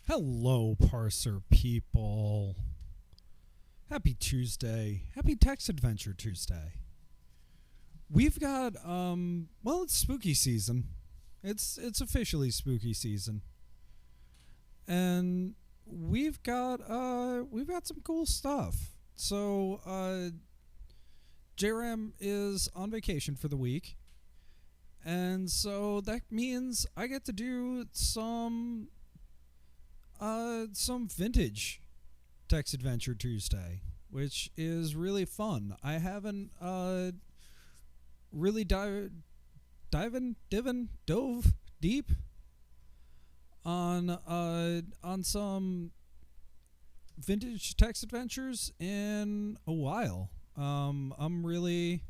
Hello, Parser people. Happy Tuesday. Happy Text Adventure Tuesday. We've got it's spooky season. It's officially spooky season. And we've got some cool stuff. So JRAM is on vacation for the week. And so that means I get to do some vintage Text Adventure Tuesday, which is really fun. I haven't really dove deep on some vintage text adventures in a while. I'm really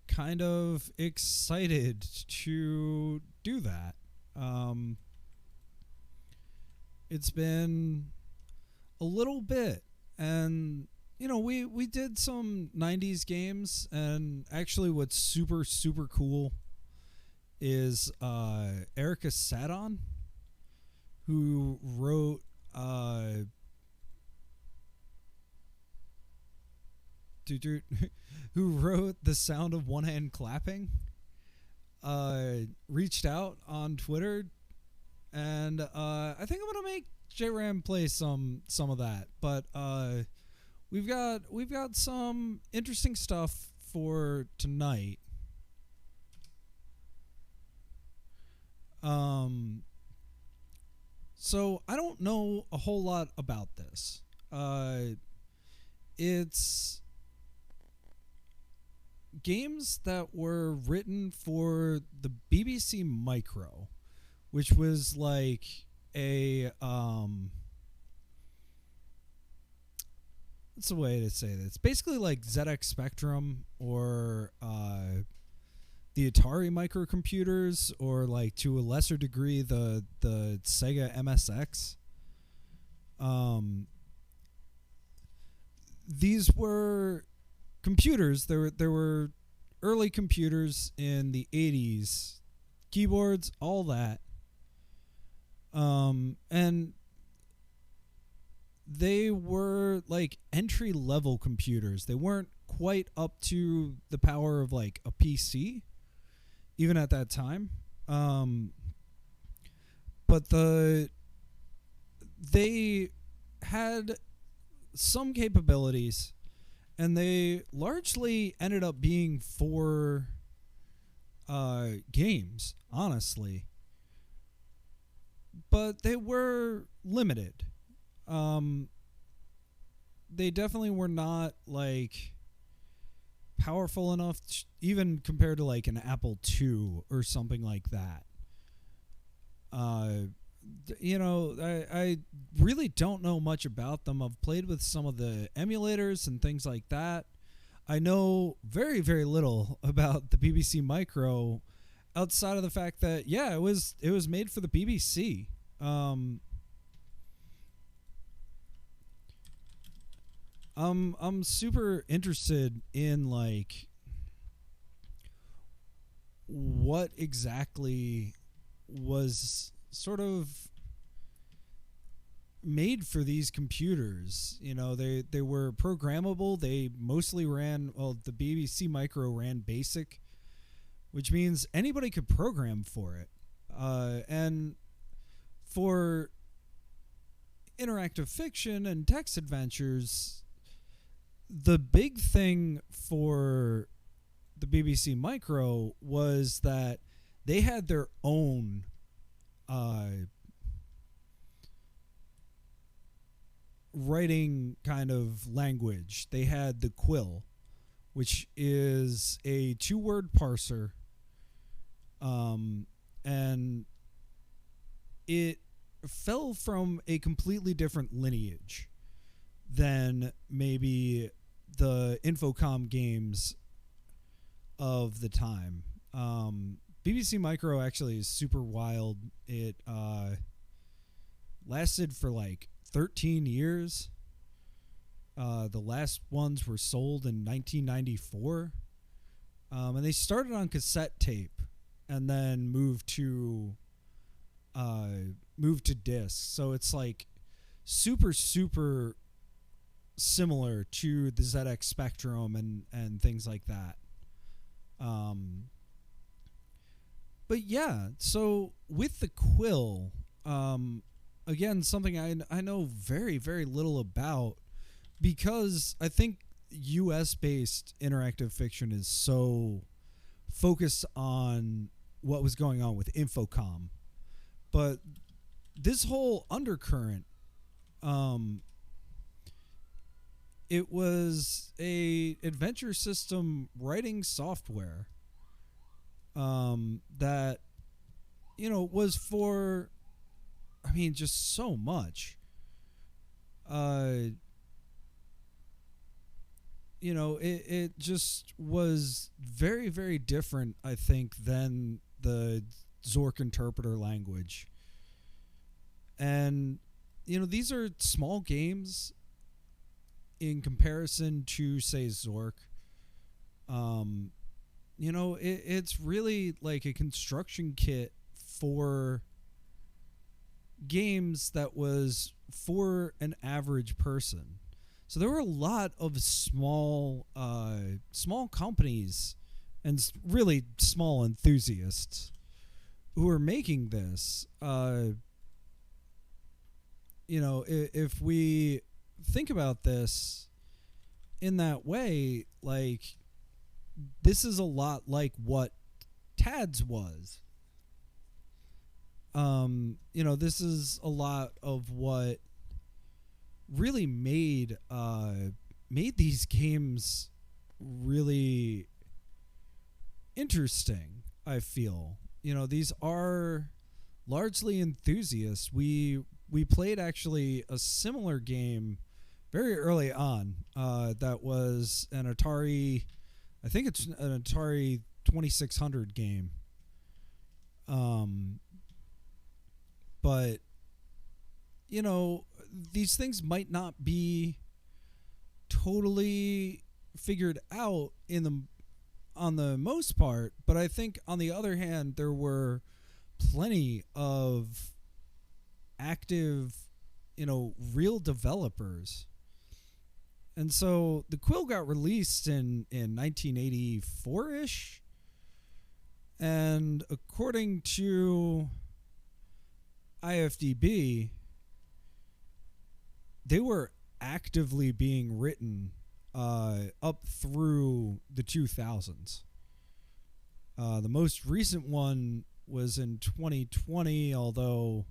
kind of excited to do that. It's been a little bit, and we did some 90's games, and actually what's super cool is Erica Sadon, who wrote The Sound of One Hand Clapping, reached out on Twitter, and I think I'm gonna make JRAM play some of that. But we've got some interesting stuff for tonight. So I don't know a whole lot about this. It's games that were written for the BBC Micro, which was like a what's the way to say this? Basically like ZX Spectrum or the Atari microcomputers, or like to a lesser degree the Sega MSX. These were computers. There were early computers in the 80's, keyboards, all that. And they were like entry level computers. They weren't quite up to the power of like a PC, even at that time. But they had some capabilities, and they largely ended up being for games, honestly. But they were limited. They definitely were not like powerful enough, even compared to like an Apple II or something like that. I really don't know much about them. I've played with some of the emulators and things like that. I know very, very little about the BBC Micro, outside of the fact that it was made for the BBC. I'm super interested in like what exactly was sort of made for these computers. They were programmable. They mostly ran, the BBC Micro ran BASIC, which means anybody could program for it. And for interactive fiction and text adventures, the big thing for the BBC Micro was that they had their own writing kind of language. They had the Quill, which is a 2-word parser, and it fell from a completely different lineage than maybe the Infocom games of the time. BBC Micro actually is super wild. It lasted for like 13 years. The last ones were sold in 1994. And they started on cassette tape and then moved to moved to discs. So it's like super, super similar to the ZX Spectrum and things like that. But yeah, so with the Quill, again, something I know very, very little about, because I think US-based interactive fiction is so focused on what was going on with Infocom. But this whole undercurrent, it was a adventure system writing software that, was for, just so much. It just was very, very different, I think, than the Zork interpreter language. And, these are small games in comparison to, say, Zork. It's really like a construction kit for games that was for an average person. So there were a lot of small companies and really small enthusiasts who are making this. If we think about this in that way, like, this is a lot like what TADS was. This is a lot of what really made these games really interesting, I feel. These are largely enthusiasts. We played actually a similar game very early on that was an Atari, I think it's an Atari 2600 game. But these things might not be totally figured out on the most part, but I think on the other hand there were plenty of active, real developers. And so the Quill got released in 1984-ish. And according to IFDB, they were actively being written up through the 2000s. The most recent one was in 2020, although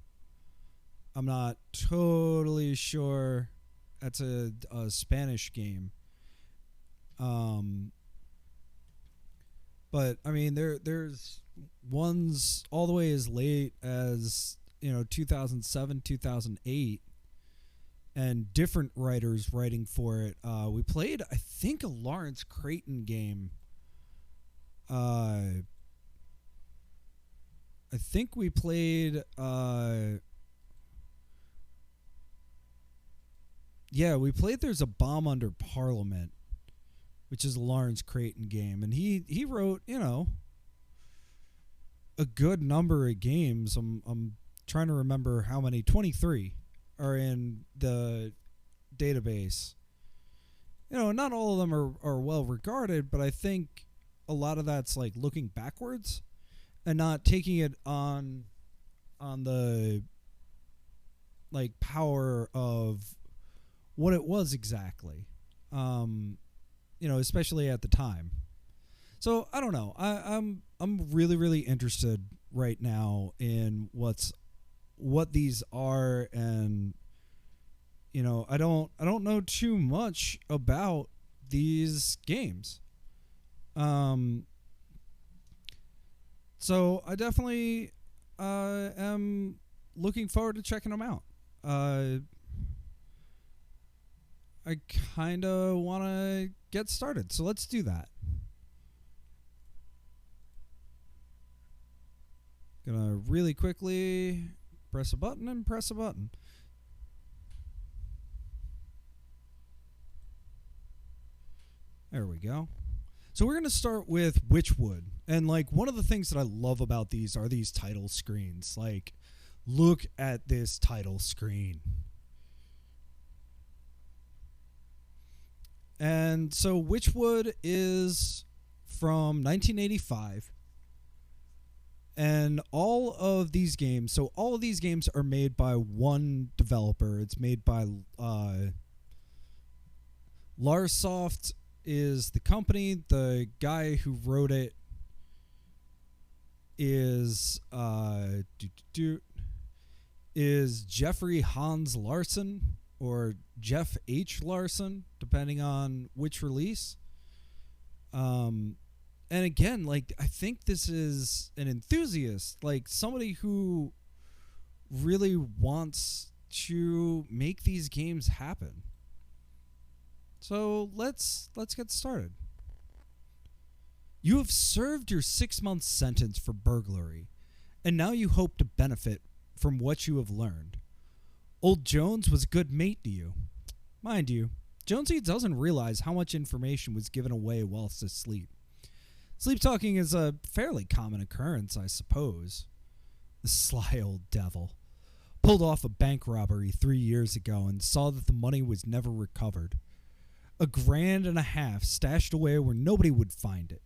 I'm not totally sure. That's a Spanish game. But there's ones all the way as late as 2007, 2008, and different writers writing for it. We played, I think, a Lawrence Creighton game. I think we played. We played There's a Bomb Under Parliament, which is a Lawrence Creighton game. And he wrote, a good number of games. I'm trying to remember how many. 23 are in the database. Not all of them are well regarded, but I think a lot of that's like looking backwards and not taking it on the like power of what it was exactly, especially at the time. So I don't know. I'm really, really interested right now in what these are, and I don't know too much about these games. So I definitely am looking forward to checking them out. I kind of want to get started, so let's do that. Gonna really quickly press a button and press a button. There we go. So we're going to start with Wychwood. And like one of the things that I love about these are these title screens. Like Look at this title screen. And so Wychwood is from 1985. And all of these games are made by one developer. It's made by Larsoft is the company. The guy who wrote it is Geoffrey Hans Larsen or Jeff H. Larsen, depending on which release. And again, like, I think this is an enthusiast, like somebody who really wants to make these games happen. So let's get started. You have served your 6-month sentence for burglary, and now you hope to benefit from what you have learned. Old Jones was a good mate to you. Mind you, Jonesy doesn't realize how much information was given away whilst asleep. Sleep talking is a fairly common occurrence, I suppose. The sly old devil pulled off a bank robbery 3 years ago and saw that the money was never recovered. $1.50 stashed away where nobody would find it.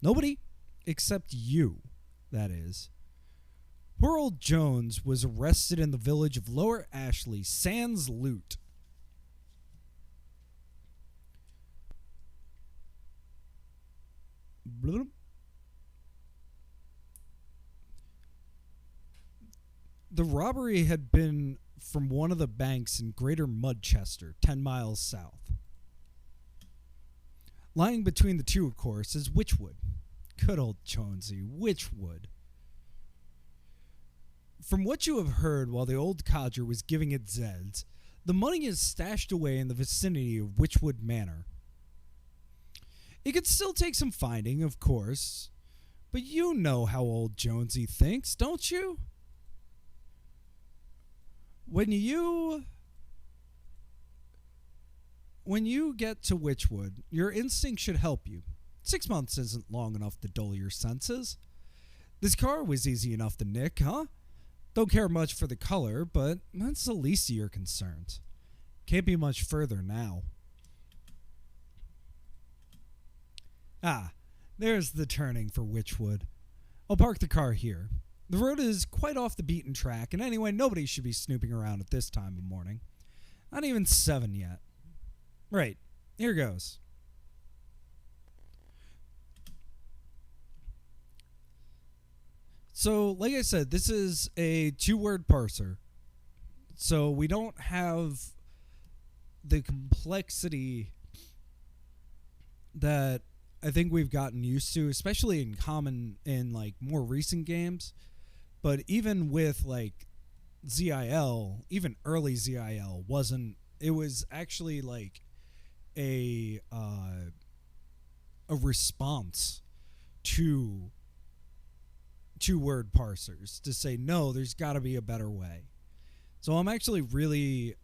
Nobody except you, that is. Poor old Jones was arrested in the village of Lower Ashley, sans loot. The robbery had been from one of the banks in Greater Mudchester, 10 miles south. Lying between the two, of course, is Wychwood. Good old Jonesy, Wychwood. From what you have heard while the old codger was giving it zeds, the money is stashed away in the vicinity of Wychwood Manor. It could still take some finding, of course, but you know how old Jonesy thinks, don't you? When you get to Wychwood, your instinct should help you. 6 months isn't long enough to dull your senses. This car was easy enough to nick, huh? Don't care much for the color, but that's the least of your concerns. Can't be much further now. Ah, there's the turning for Wychwood. I'll park the car here. The road is quite off the beaten track, and anyway, nobody should be snooping around at this time of morning. Not even 7 yet. Right, here goes. So, like I said, this is a 2-word parser. So we don't have the complexity that I think we've gotten used to, especially in like more recent games. But even with like ZIL, even early ZIL it was actually like a response to 2-word parsers to say, no, there's got to be a better way. So I'm actually really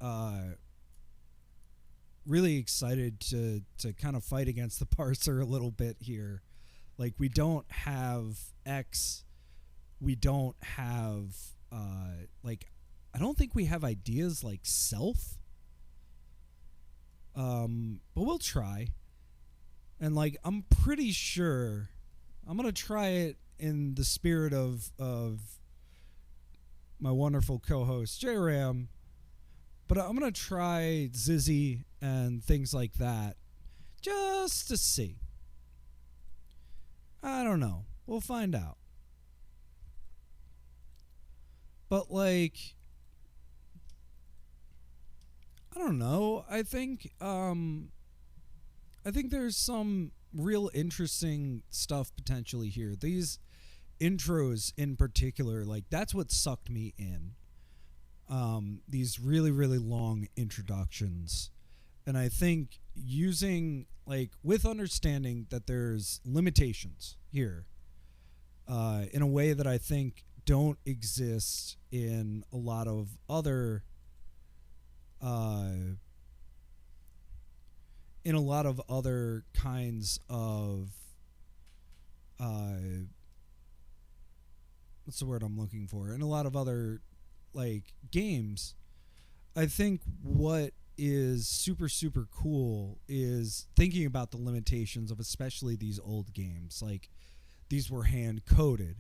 excited to kind of fight against the parser a little bit here. Like, we don't have X, we don't have I don't think we have ideas like self. But we'll try. And like, I'm pretty sure I'm gonna try it in the spirit of my wonderful co-host J-Ram, but I'm gonna try Zizzy and things like that just to see. I don't know. We'll find out. But like, I don't know. I think there's some real interesting stuff potentially here. These intros in particular, like, that's what sucked me in. These really, really long introductions. And I think using, like, with understanding that there's limitations here, in a way that I think don't exist in a lot of other kinds of what's the word I'm looking for? In a lot of other like games, I think what is super super cool is thinking about the limitations of especially these old games. Like these were hand coded.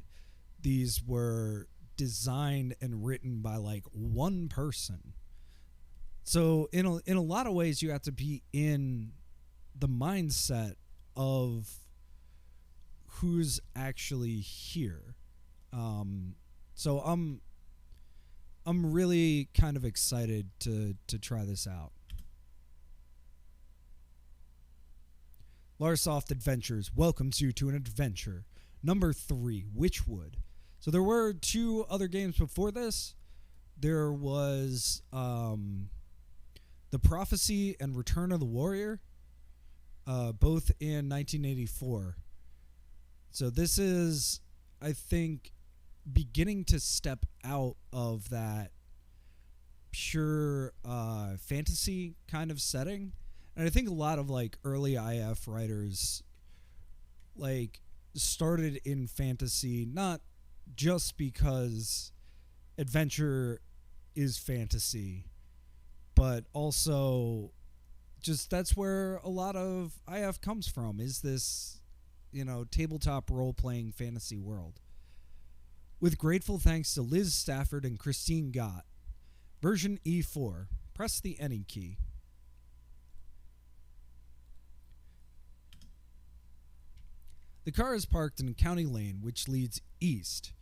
These were designed and written by like one person. So in a lot of ways you have to be in the mindset of who's actually here. So I'm really kind of excited to try this out. Larsoft Adventures welcomes you to an adventure. Number 3, Wychwood. So there were 2 other games before this. There was The Prophecy and Return of the Warrior, both in 1984. So this is, I think, beginning to step out of that pure fantasy kind of setting. And I think a lot of like early IF writers like started in fantasy not just because adventure is fantasy, but also just that's where a lot of IF comes from, is this, tabletop role-playing fantasy world. With grateful thanks to Liz Stafford and Christine Gott. Version E4. Press the any key. The car is parked in a county lane which leads east.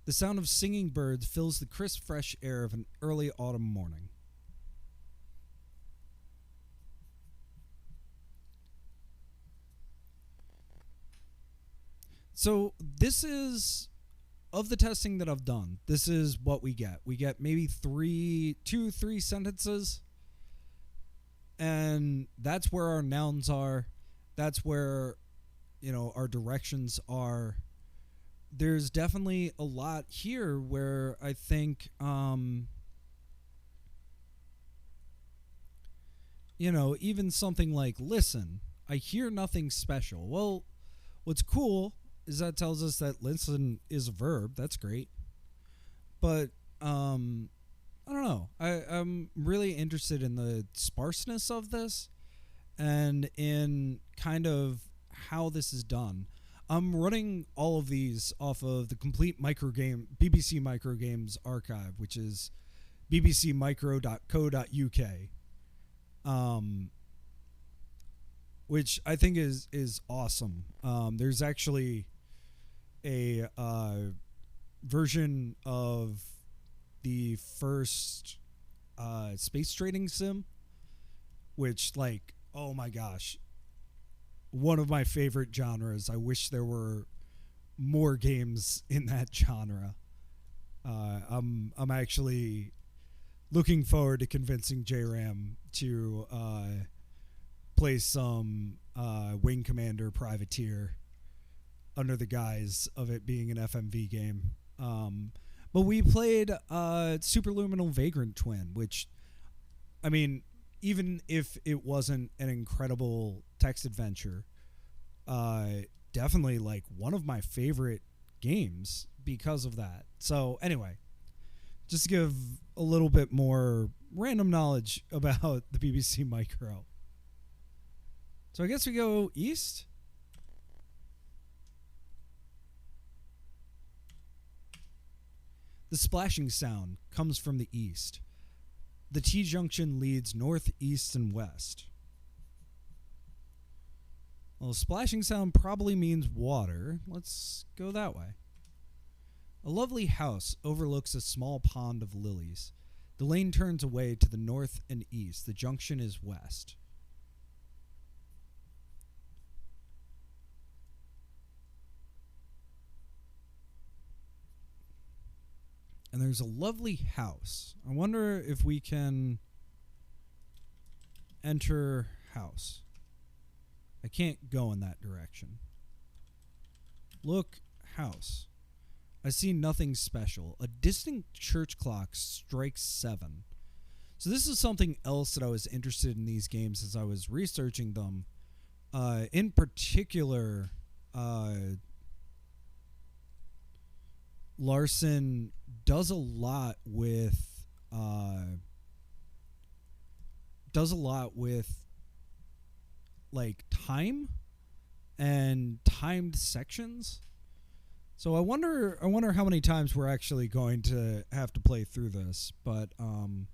The sound of singing birds fills the crisp, fresh air of an early autumn morning. So this is, of the testing that I've done, this is what we get. We get maybe 3 sentences, and that's where our nouns are. That's where, our directions are. There's definitely a lot here where I think, even something like listen, I hear nothing special. Well, what's cool is that tells us that listen is a verb. That's great. But I don't know. I'm really interested in the sparseness of this and in kind of how this is done. I'm running all of these off of the complete BBC Microgames archive, which is bbcmicro.co.uk. Which I think is awesome. There's actually a version of the first space trading sim, which, like, oh my gosh, one of my favorite genres. I wish there were more games in that genre. I'm actually looking forward to convincing JRAM to play some Wing Commander Privateer under the guise of it being an FMV game. But we played Superluminal Vagrant Twin, which, I mean, even if it wasn't an incredible text adventure, definitely like one of my favorite games because of that. So anyway, just to give a little bit more random knowledge about the BBC Micro. So I guess we go east. The splashing sound comes from the east. The T-junction leads north, east, and west. Well, splashing sound probably means water. Let's go that way. A lovely house overlooks a small pond of lilies. The lane turns away to the north and east. The junction is west. And there's a lovely house. I wonder if we can enter house. I can't go in that direction. Look, house. I see nothing special. A distant church clock strikes 7. So this is something else that I was interested in these games as I was researching them. In particular, Larsen does a lot with like time and timed sections. So I wonder how many times we're actually going to have to play through this. But I'm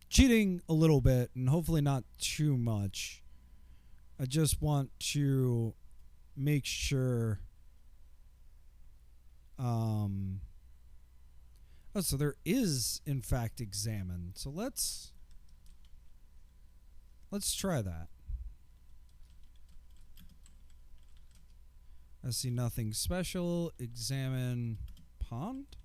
cheating a little bit, and hopefully not too much. I just want to make sure. So there is in fact examine. So let's try that. I see nothing special. Examine pond.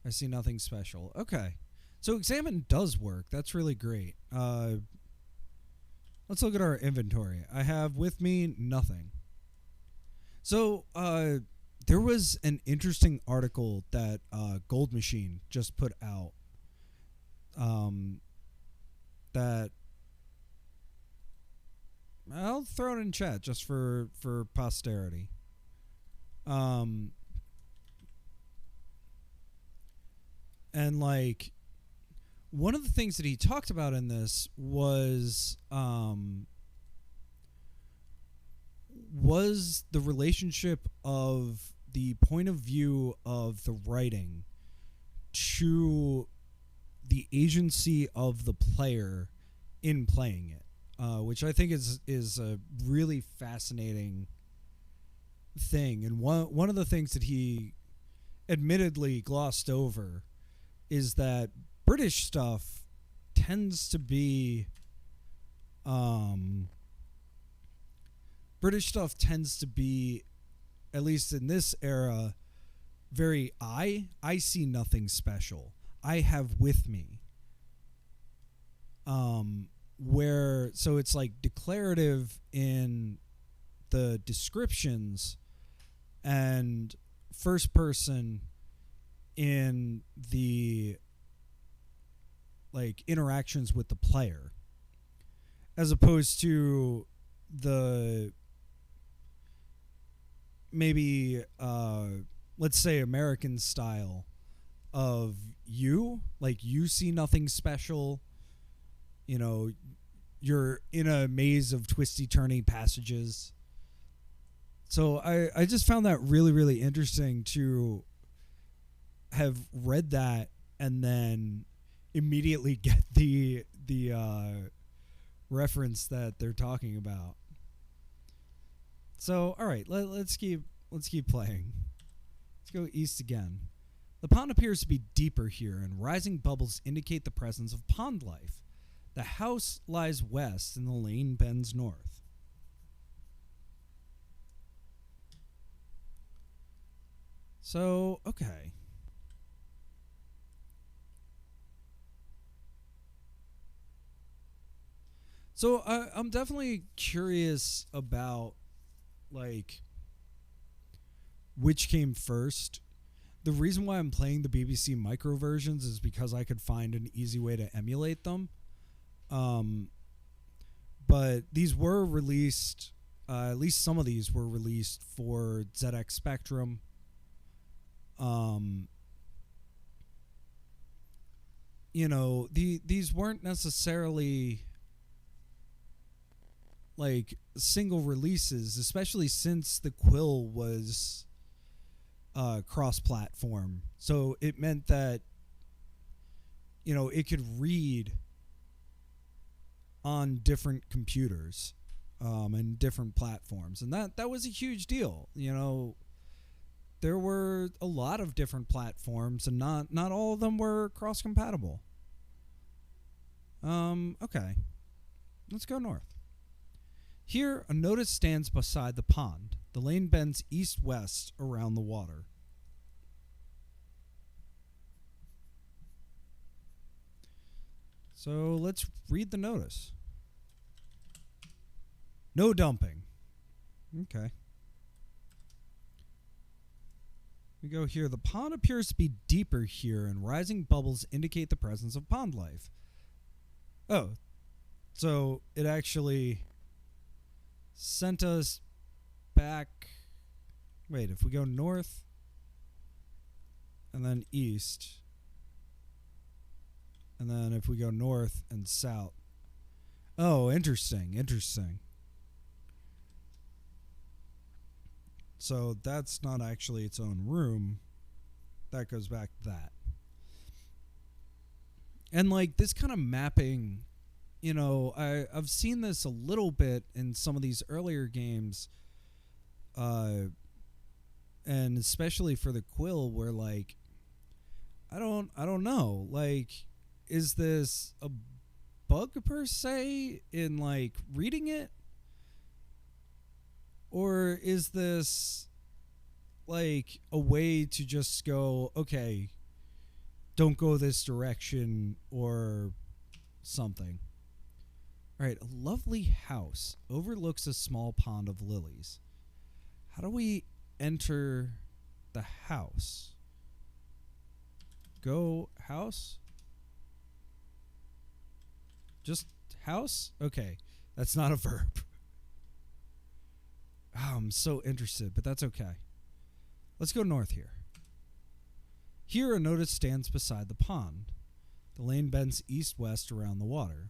I see nothing special. Okay. So examine does work. That's really great. Let's look at our inventory. I have with me nothing. So there was an interesting article that Gold Machine just put out that I'll throw it in chat just for posterity. And like one of the things that he talked about in this was the relationship of the point of view of the writing to the agency of the player in playing it, which I think is a really fascinating thing. And one of the things that he admittedly glossed over is that British stuff tends to be at least in this era, very I see nothing special. I have with me. So it's like declarative in the descriptions and first person in the like interactions with the player, as opposed to the maybe let's say American style of you see nothing special, you know, you're in a maze of twisty turny passages. So I just found that really, really interesting to have read that and then immediately get the reference that they're talking about. So all right, let's keep playing. Let's go east again. The pond appears to be deeper here, and rising bubbles indicate the presence of pond life. The house lies west, and the lane bends north. So, okay. So I'm definitely curious about like which came first. The reason why I'm playing the BBC micro versions is because I could find an easy way to emulate them. But these were released, at least some of these were released for ZX Spectrum. You know, these weren't necessarily like single releases, especially since the Quill was cross-platform. So it meant that, you know, it could read on different computers and different platforms, and that was a huge deal. You know, there were a lot of different platforms, and not all of them were cross-compatible. Okay, let's go north. Here, a notice stands beside the pond. The lane bends east-west around the water. So let's read the notice. No dumping. Okay. We go here. The pond appears to be deeper here, and rising bubbles indicate the presence of pond life. Oh, so it actually sent us back Wait, if we go north and then east, and then if we go north and south. Oh, interesting, interesting. So that's not actually its own room. That goes back to that. And like this kind of mapping, you know, I've seen this a little bit in some of these earlier games, and especially for the Quill, where like I don't know, like, is this a bug per se in like reading it, or is this like a way to just go, okay, don't go this direction or something. All right, a lovely house overlooks a small pond of lilies. How do we enter the house? Go house? Just house? Okay, that's not a verb. Oh, I'm so interested, but that's okay. Let's go north here. Here, a notice stands beside the pond. The lane bends east-west around the water.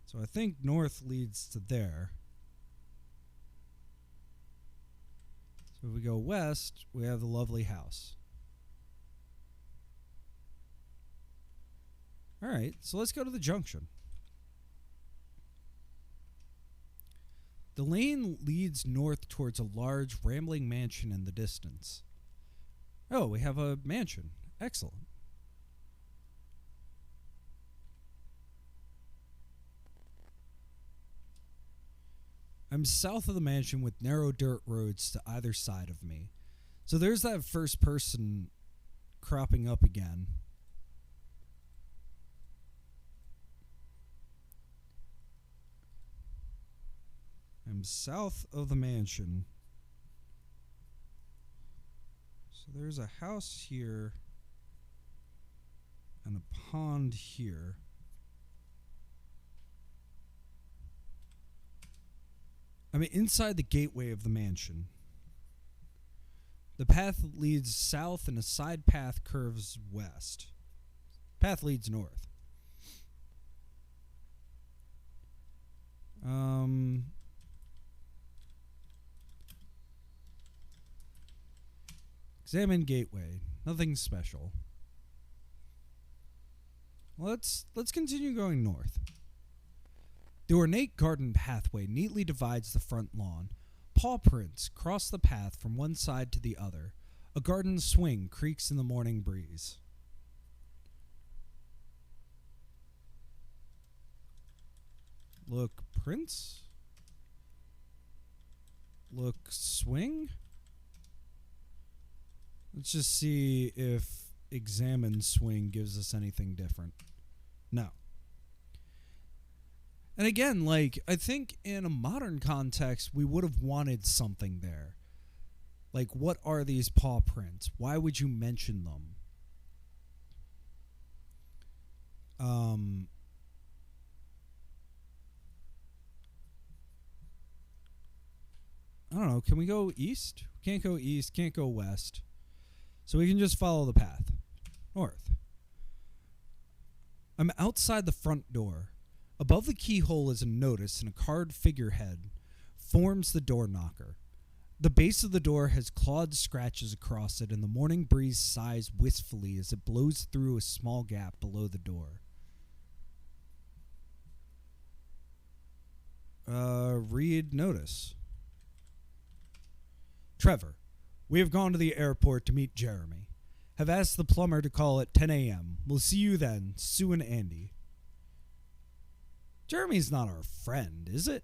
So I think north leads to there. So if we go west, we have the lovely house. All right, so let's go to the junction. The lane leads north towards a large, rambling mansion in the distance. Oh, we have a mansion. Excellent. I'm south of the mansion with narrow dirt roads to either side of me. So there's that first person cropping up again. I'm south of the mansion. So there's a house here and a pond here. I'm inside the gateway of the mansion. The path leads south and a side path curves west. Path leads north. Examine gateway. Nothing special. Let's continue going north. The ornate garden pathway neatly divides the front lawn. Paw prints cross the path from one side to the other. A garden swing creaks in the morning breeze. Look prints. Look swing. Let's just see if examine swing gives us anything different. No. And again, like, I think in a modern context, we would have wanted something there. Like, what are these paw prints? Why would you mention them? I don't know. Can we go east? Can't go east. Can't go west. So we can just follow the path. North. I'm outside the front door. Above the keyhole is a notice, and a carved figurehead forms the door knocker. The base of the door has clawed scratches across it, and the morning breeze sighs wistfully as it blows through a small gap below the door. Read notice. Trevor, we have gone to the airport to meet Jeremy. Have asked the plumber to call at 10 a.m. We'll see you then, Sue and Andy. Jeremy's not our friend, is it?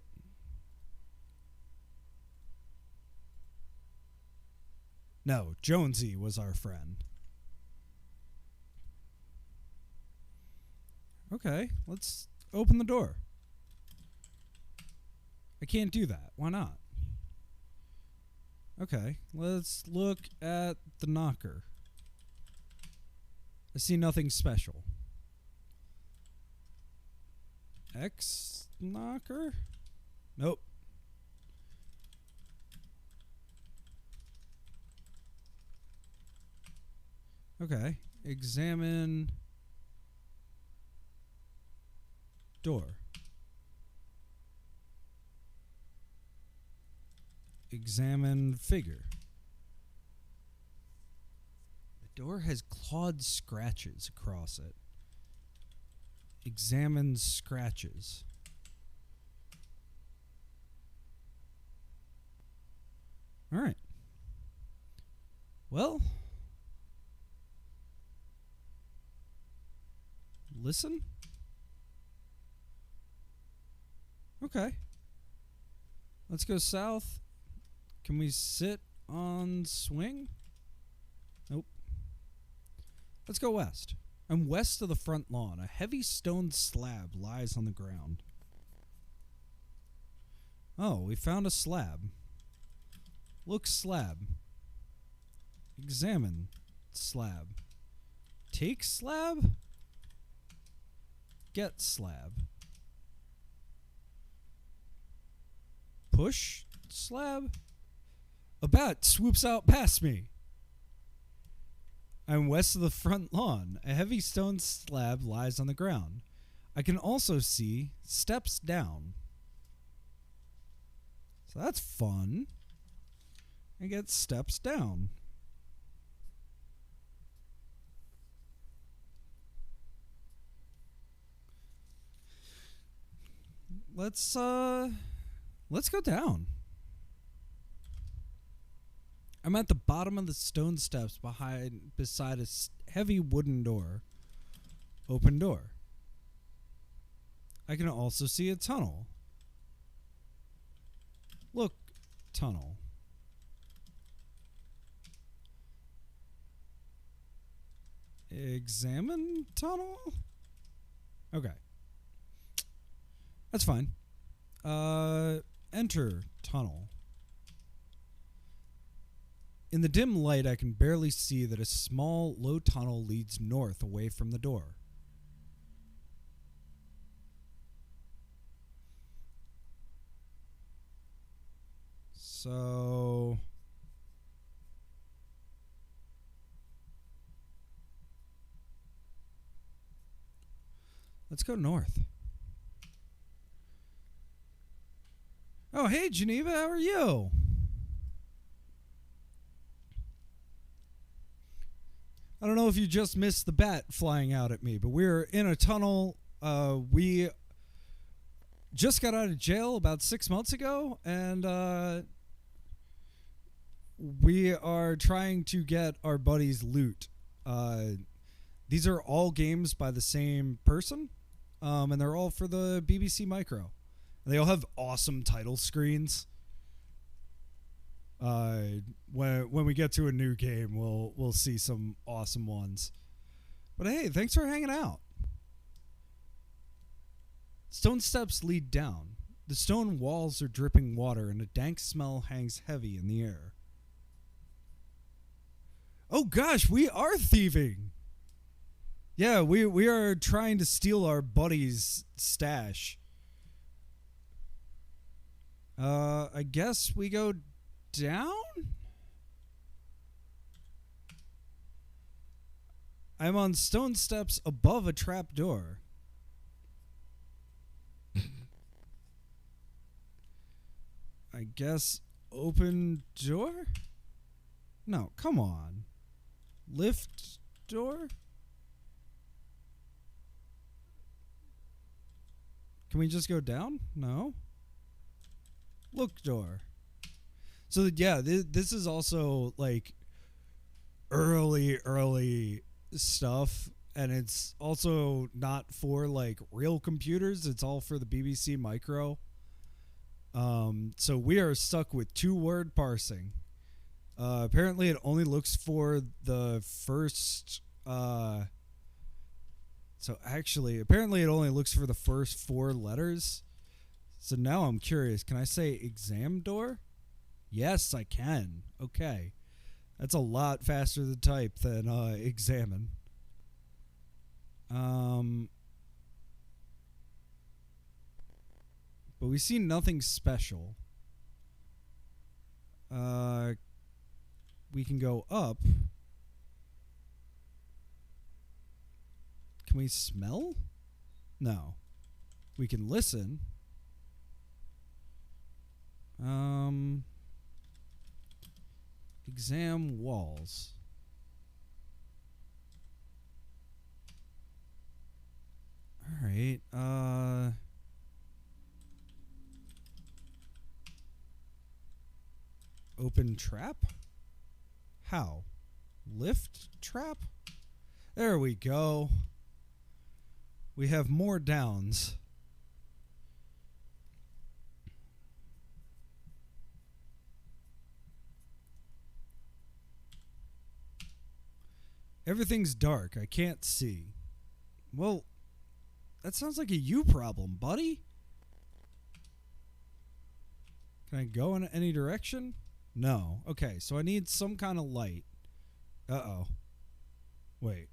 No, Jonesy was our friend. Okay, let's open the door. I can't do that. Why not? Okay, let's look at the knocker. I see nothing special. X knocker? Nope. Okay. Examine door. Examine figure. The door has clawed scratches across it. Examine scratches. All right. Well, listen. Okay. Let's go south. Can we sit on swing? Nope. Let's go west. And west of the front lawn, a heavy stone slab lies on the ground. Oh, we found a slab. Look slab. Examine slab. Take slab? Get slab. Push slab? A bat swoops out past me. I'm west of the front lawn. A heavy stone slab lies on the ground. I can also see steps down. So that's fun. I get steps down. Let's go down. I'm at the bottom of the stone steps beside a heavy wooden door. Open door. I can also see a tunnel. Look, tunnel. Examine tunnel? Okay. That's fine. Enter tunnel. In the dim light, I can barely see that a small, low tunnel leads north away from the door. So... let's go north. Oh, hey, Geneva, how are you? I don't know if you just missed the bat flying out at me, but we're in a tunnel. We just got out of jail about 6 months ago, and we are trying to get our buddy's loot. These are all games by the same person, and they're all for the BBC Micro. They all have awesome title screens. When we get to a new game, we'll see some awesome ones. But hey, thanks for hanging out. Stone steps lead down. The stone walls are dripping water, and a dank smell hangs heavy in the air. Oh gosh, we are thieving. Yeah, we are trying to steal our buddy's stash. I guess we go down? I'm on stone steps above a trap door. I guess open door? No, come on. Lift door? Can we just go down? No. Look door. So yeah, this is also like early stuff, and it's also not for like real computers. It's all for the BBC Micro. So we are stuck with 2-word parsing. Apparently it only looks for the first apparently it only looks for the first 4 letters. So now I'm curious, can I say exam door? Yes, I can. Okay. That's a lot faster to type than examine. But we see nothing special. We can go up. Can we smell? No. We can listen. Exam walls. All right. Open trap? How? Lift trap? There we go. We have more downs. Everything's dark. I can't see. Well, that sounds like a you problem, buddy. Can I go in any direction? No. Okay, so I need some kind of light. Uh-oh. Wait.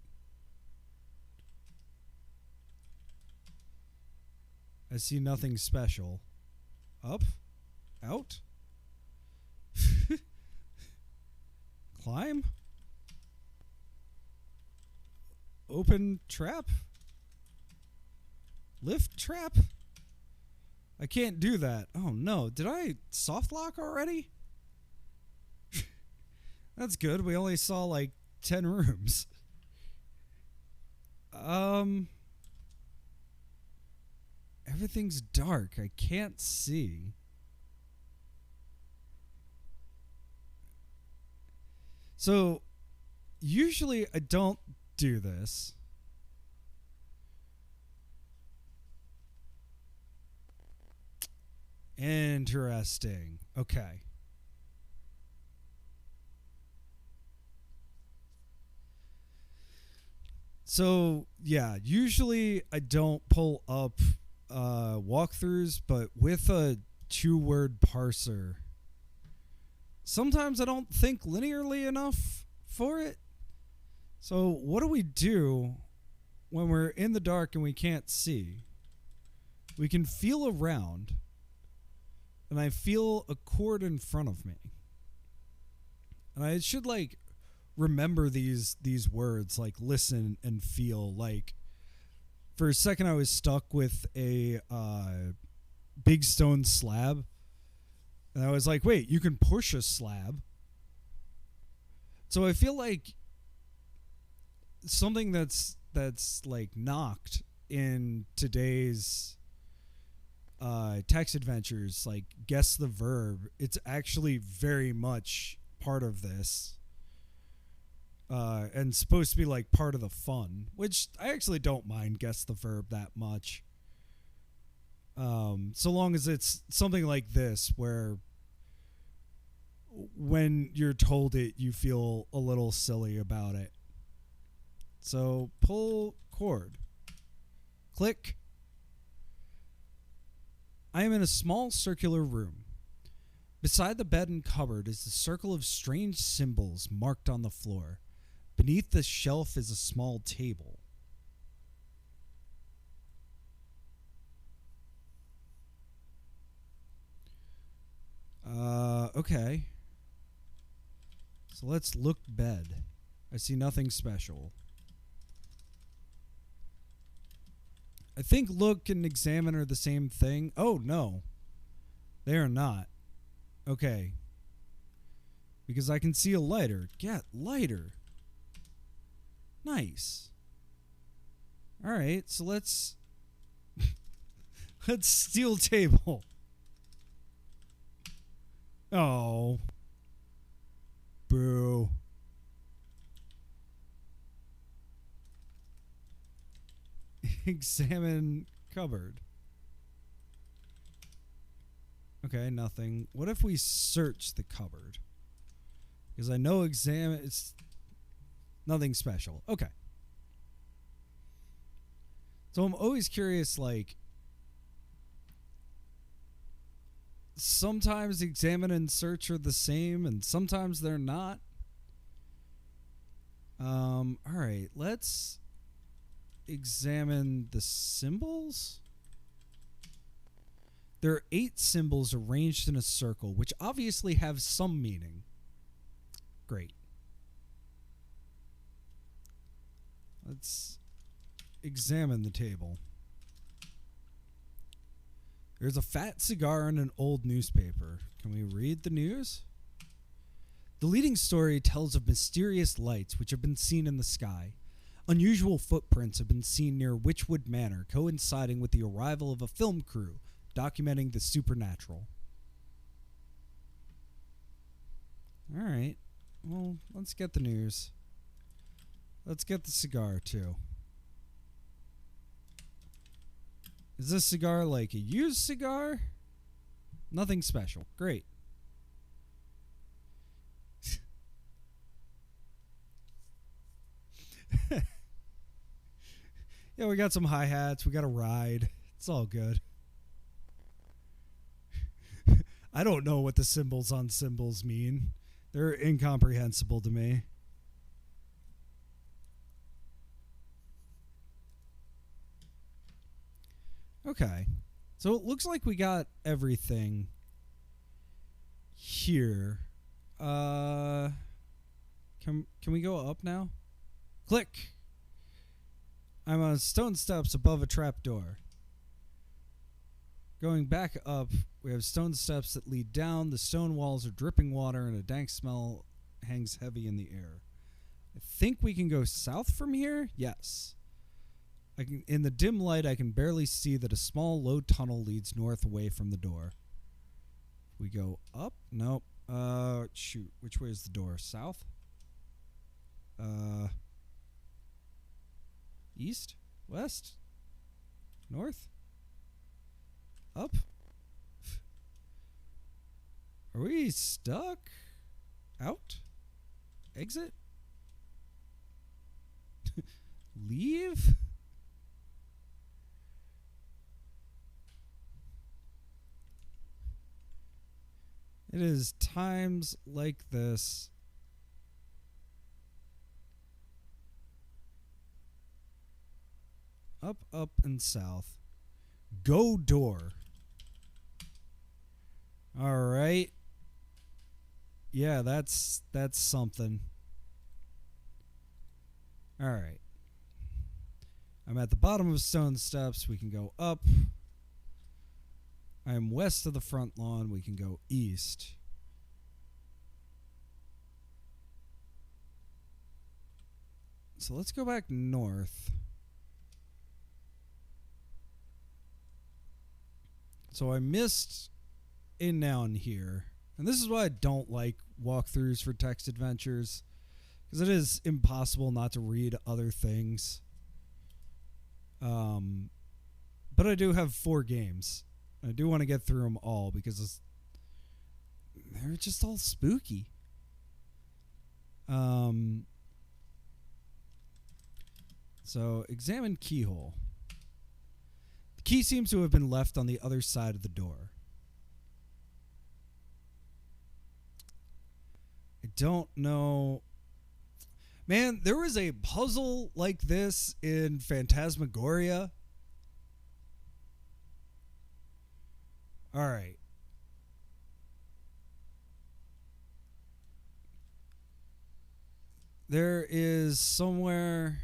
I see nothing special. Up? Out? Climb? Open trap? Lift trap? I can't do that. Oh no, did I soft lock already? That's good. We only saw like 10 rooms. Everything's dark. I can't see. So, usually I don't do this. Interesting. Okay. So, yeah, usually I don't pull up walkthroughs, but with a 2-word parser, sometimes I don't think linearly enough for it. So what do we do when we're in the dark and we can't see? We can feel around, and I feel a chord in front of me. And I should, like, remember these words, like listen and feel. Like, for a second I was stuck with a big stone slab, and I was like, wait, you can push a slab. So I feel like something that's like knocked in today's text adventures, like guess the verb, it's actually very much part of this. And supposed to be like part of the fun, which I actually don't mind guess the verb that much. So long as it's something like this, where when you're told it, you feel a little silly about it. So pull chord. Click. I am in a small circular room. Beside the bed and cupboard is a circle of strange symbols marked on the floor. Beneath the shelf is a small table. Okay. So let's look bed. I see nothing special. I think look and examine are the same thing. Oh, no. They are not. Okay. Because I can see a lighter. Get lighter. Nice. All right, so let's steal table. Oh. Boo. Examine cupboard. Okay, nothing. What if we search the cupboard? Because I know examine, it's nothing special. Okay. So I'm always curious, like, sometimes examine and search are the same, and sometimes they're not. All right, let's examine the symbols. There are 8 symbols arranged in a circle, which obviously have some meaning. Great. Let's examine the table. There's a fat cigar and an old newspaper. Can we read the news? The leading story tells of mysterious lights which have been seen in the sky. Unusual footprints have been seen near Wychwood Manor, coinciding with the arrival of a film crew documenting the supernatural. All right. Well, let's get the news. Let's get the cigar, too. Is this cigar like a used cigar? Nothing special. Great. Yeah, we got some hi-hats. We got a ride. It's all good. I don't know what the symbols on cymbals mean. They're incomprehensible to me. Okay. So it looks like we got everything here. Can we go up now? Click. I'm on stone steps above a trapdoor. Going back up, we have stone steps that lead down. The stone walls are dripping water and a dank smell hangs heavy in the air. I think we can go south from here? Yes. In the dim light, I can barely see that a small, low tunnel leads north away from the door. We go up? Nope. Shoot. Which way is the door? South? East? West? North? Up? Are we stuck? Out? Exit? Leave? It is times like this. Up, up, and south. Go door. All right. Yeah, that's something. All right. I'm at the bottom of stone steps. We can go up. I am west of the front lawn. We can go east. So let's go back north. So I missed a noun here. And this is why I don't like walkthroughs for text adventures, because it is impossible not to read other things. But I do have 4 games. I do want to get through them all because they're just all spooky. So examine keyhole. The key seems to have been left on the other side of the door. I don't know. Man, there was a puzzle like this in Phantasmagoria. All right. There is somewhere.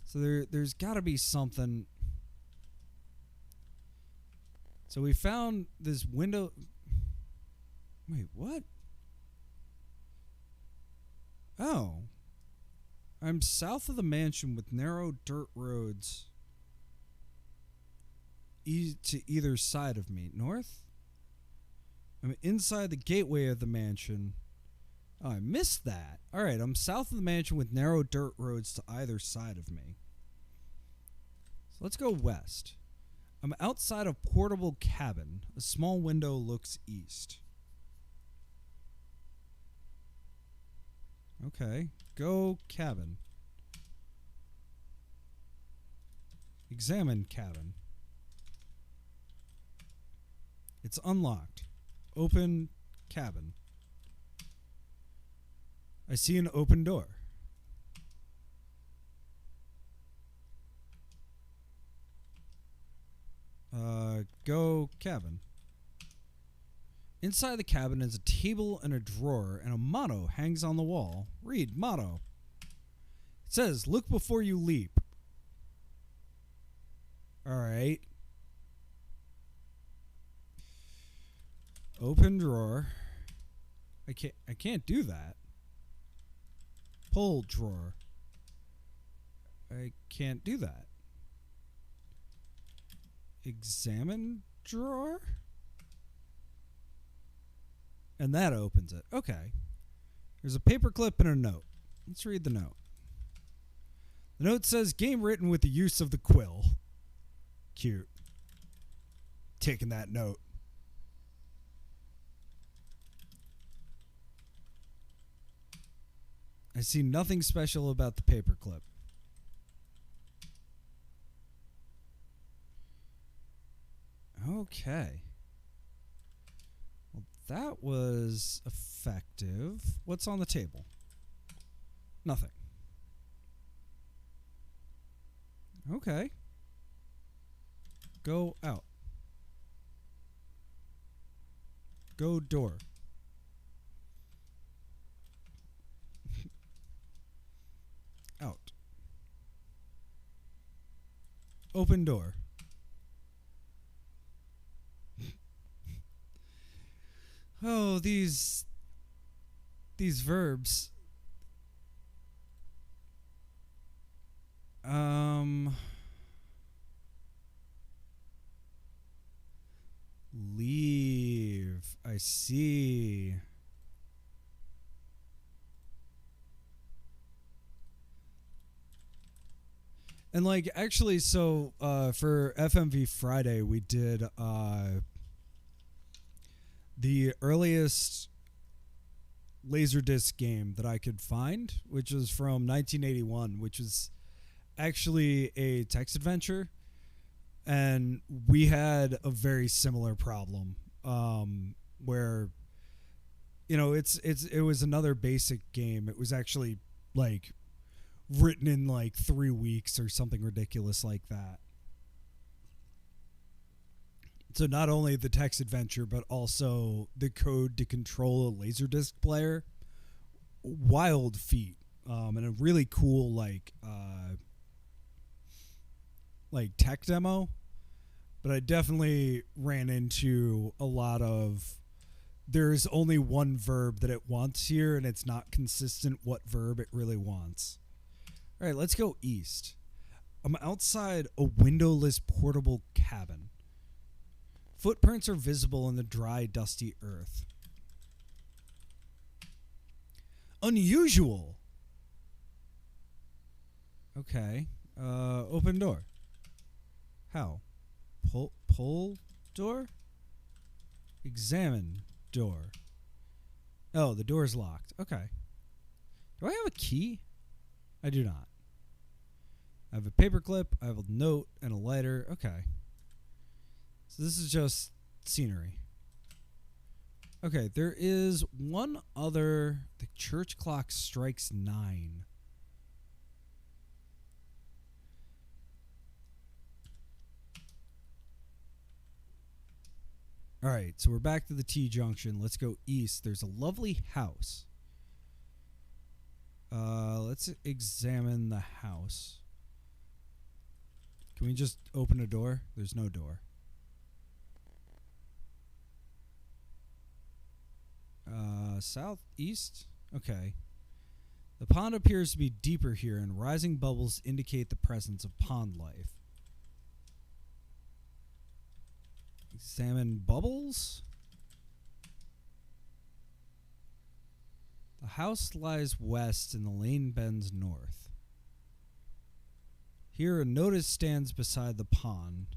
So there's got to be something. So we found this window. Wait, what? Oh. I'm south of the mansion with narrow dirt roads to either side of me. North? I'm inside the gateway of the mansion. Oh, I missed that. All right, I'm south of the mansion with narrow dirt roads to either side of me. So let's go west. I'm outside a portable cabin. A small window looks east. Okay, go cabin. Examine cabin. It's unlocked. Open cabin. I see an open door. Go cabin. Inside the cabin is a table and a drawer, and a motto hangs on the wall. Read motto. It says, "Look before you leap." All right. Open drawer. I can't do that. Pull drawer. I can't do that. Examine drawer? And that opens it. Okay. There's a paperclip and a note. Let's read the note. The note says, game written with the use of the Quill. Cute. Taking that note. I see nothing special about the paperclip. Okay. Well, that was effective. What's on the table? Nothing. Okay. Go out. Go door. Out. Open door. Oh, these verbs. Leave. I see. And like actually, so for FMV Friday, we did the earliest Laserdisc game that I could find, which was from 1981, which was actually a text adventure, and we had a very similar problem where, you know, it was another basic game. It was actually like written in like 3 weeks or something ridiculous like that. So not only the text adventure, but also the code to control a Laserdisc player. Wild feat, and a really cool like tech demo. But I definitely ran into a lot of, there's only one verb that it wants here, and it's not consistent what verb it really wants. All right, let's go east. I'm outside a windowless portable cabin. Footprints are visible in the dry, dusty earth. Unusual. Okay. Open door. How? Pull door? Examine door. Oh, the door's locked. Okay. Do I have a key? I do not. I have a paperclip, I have a note, and a lighter. Okay. So this is just scenery. Okay, there is one other. The church clock strikes 9. All right, so we're back to the T-junction. Let's go east. There's a lovely house. Let's examine the house. Can we just open a door? There's no door. Southeast? Okay. The pond appears to be deeper here, and rising bubbles indicate the presence of pond life. Examine bubbles? The house lies west and the lane bends north. Here a notice stands beside the pond.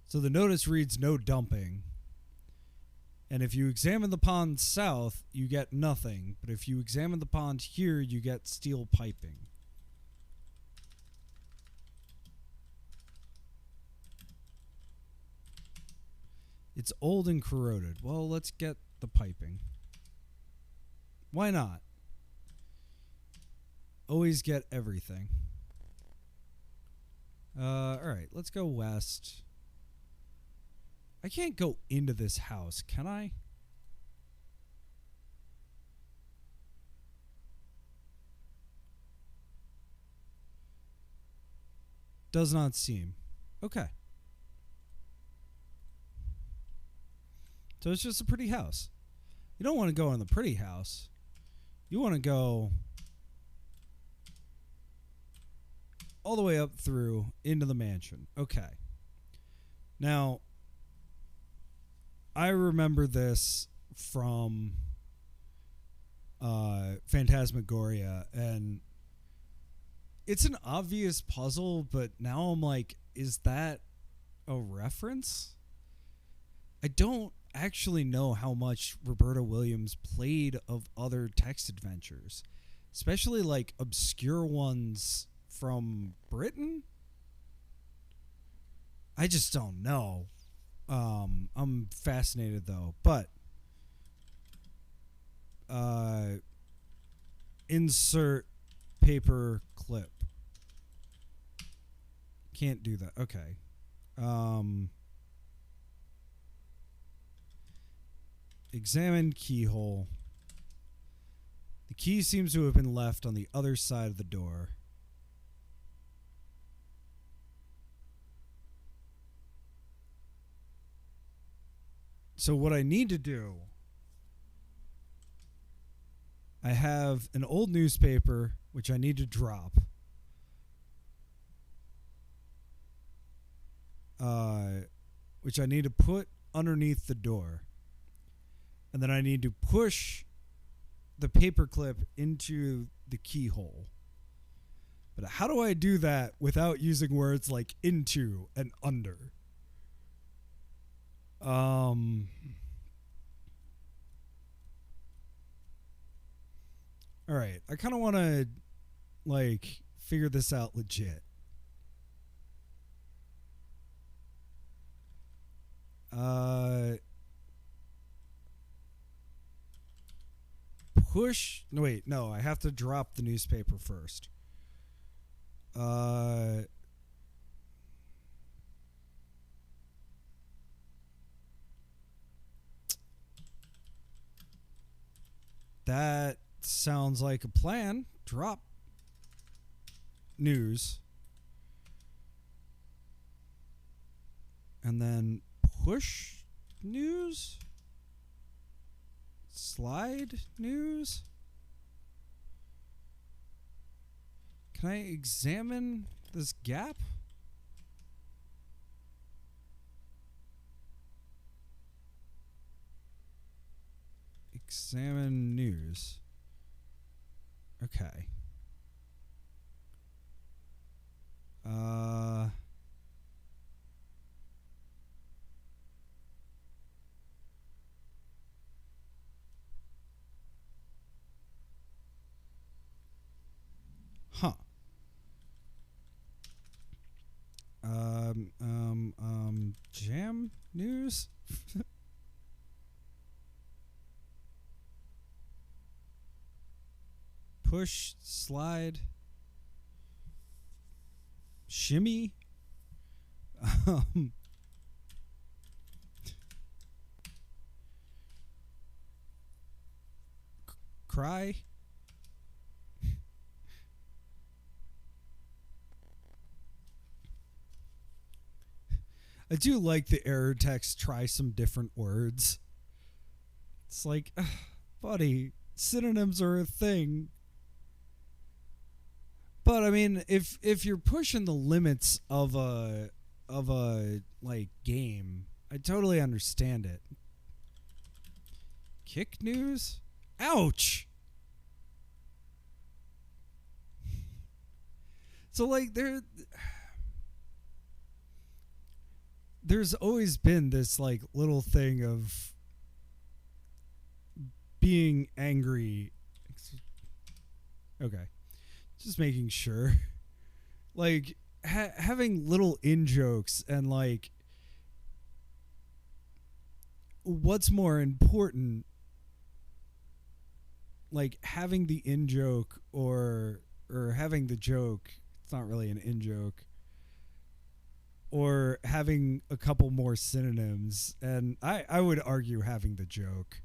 So the notice reads no dumping. And if you examine the pond south, you get nothing. But if you examine the pond here, you get steel piping. It's old and corroded. Well, let's get the piping. Why not? Always get everything. Alright, let's go west. I can't go into this house, can I? Does not seem. Okay. So it's just a pretty house. You don't want to go in the pretty house. You want to go all the way up through into the mansion. Okay. Now, I remember this from Phantasmagoria, and it's an obvious puzzle, but now I'm like, is that a reference? I don't actually know how much Roberta Williams played of other text adventures, especially like obscure ones from Britain. I just don't know. I'm fascinated though, but insert paper clip. Can't do that. Okay. Examine keyhole. The key seems to have been left on the other side of the door. So what I need to do, I have an old newspaper which I need to drop. Which I need to put underneath the door. And then I need to push the paperclip into the keyhole. But how do I do that without using words like into and under? All right, I kind of want to like figure this out legit. Push. No, wait. No, I have to drop the newspaper first. That sounds like a plan. Drop news. And then push news. Slide news. Can I examine this gap? Examine news. Okay. Huh. Jam news? Push, slide, shimmy. Cry. I do like the error text. Try some different words. It's like, buddy, synonyms are a thing. But I mean, if you're pushing the limits of a like game, I totally understand it. Kick news? Ouch. So like there's always been this like little thing of being angry. Okay. Just making sure. Like having little in-jokes and like what's more important, like having the in-joke or having the joke. It's not really an in-joke. Or having a couple more synonyms. And I would argue having the joke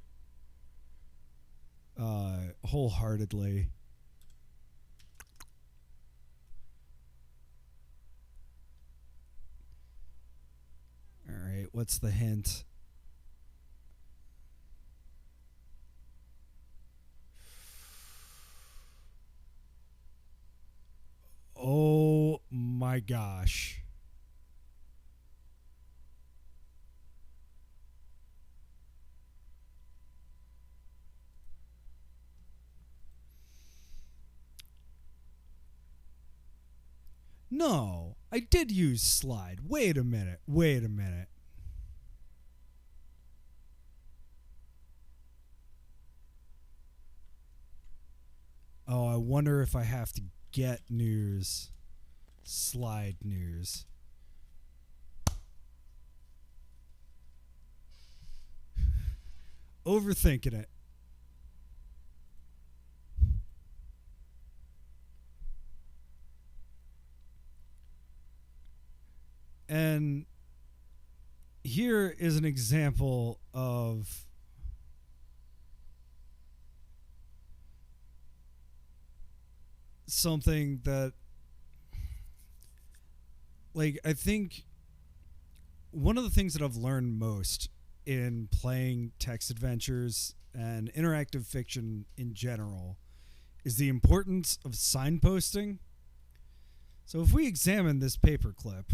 wholeheartedly. All right, what's the hint? Oh my gosh. No, I did use slide. Wait a minute. Wait a minute. Oh, I wonder if I have to get news. Slide news. Overthinking it. And here is an example of something that, like, I think one of the things that I've learned most in playing text adventures and interactive fiction in general is the importance of signposting. So if we examine this paperclip,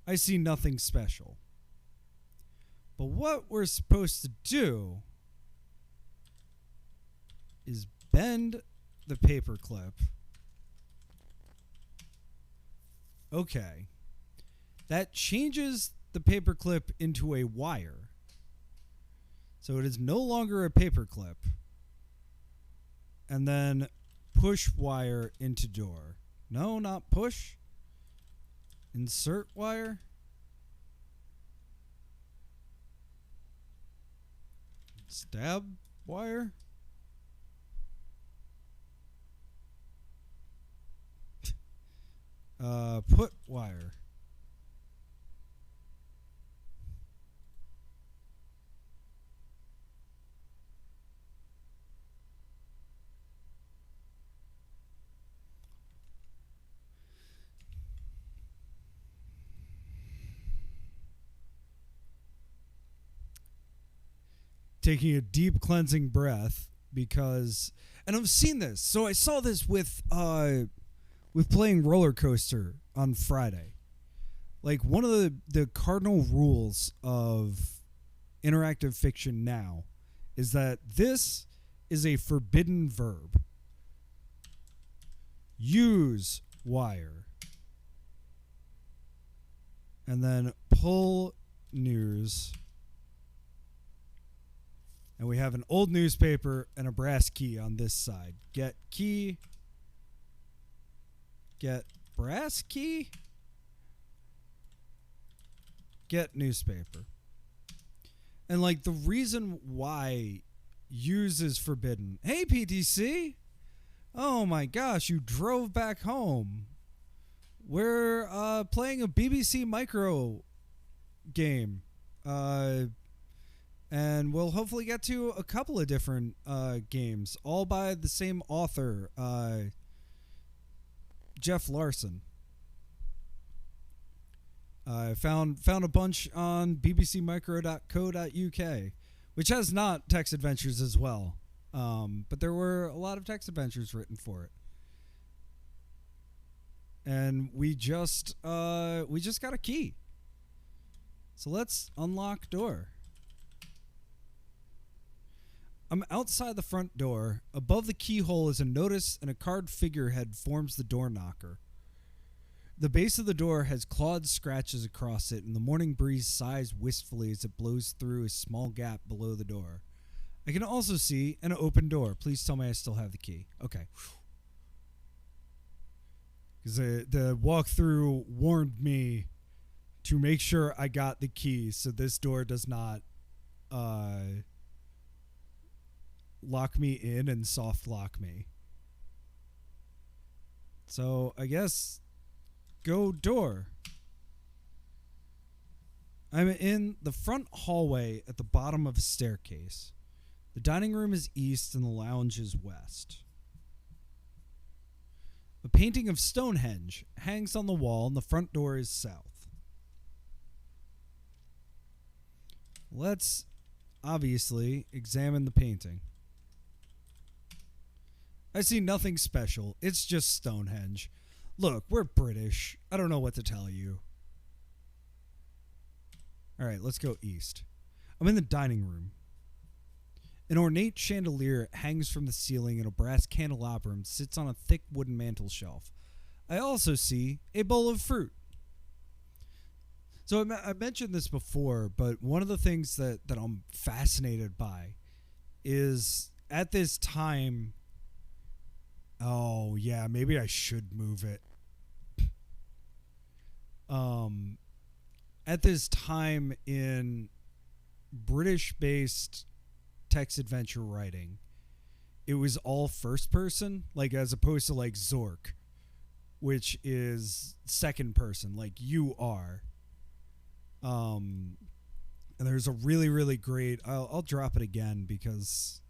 I see nothing special. But what we're supposed to do is bend the paperclip. Okay. That changes the paperclip into a wire. So it is no longer a paperclip. And then push wire into door. No, not push. Insert wire. Stab wire. Put wire. Taking a deep cleansing breath because, and I've seen this. So I saw this with playing roller coaster on Friday. Like, one of the cardinal rules of interactive fiction now is that this is a forbidden verb. Use wire. And then pull news. And we have an old newspaper and a brass key on this side. Get key. Get brass key. Get newspaper. And, like, the reason why use is forbidden. Hey, PTC. Oh my gosh, you drove back home. We're playing a BBC Micro game. And we'll hopefully get to a couple of different games, all by the same author, Geoffrey Larsen. I found a bunch on bbcmicro.co.uk, which has not text adventures as well, but there were a lot of text adventures written for it. And we just got a key, so let's unlock door. I'm outside the front door. Above the keyhole is a notice, and a carved figurehead forms the door knocker. The base of the door has clawed scratches across it, and the morning breeze sighs wistfully as it blows through a small gap below the door. I can also see an open door. Please tell me I still have the key. Okay. Because the walkthrough warned me to make sure I got the key so this door does not lock me in and soft lock me. So I guess go door. I'm in the front hallway at the bottom of a staircase. The dining room is east and the lounge is west. A painting of Stonehenge hangs on the wall and the front door is south. Let's obviously examine the painting. I see nothing special. It's just Stonehenge. Look, we're British. I don't know what to tell you. All right, let's go east. I'm in the dining room. An ornate chandelier hangs from the ceiling and a brass candelabrum sits on a thick wooden mantel shelf. I also see a bowl of fruit. So I mentioned this before, but one of the things that I'm fascinated by is at this time... Oh, yeah, maybe I should move it. At this time in British-based text adventure writing, it was all first person, like as opposed to like Zork, which is second person, like you are. And there's a really, really great... I'll drop it again because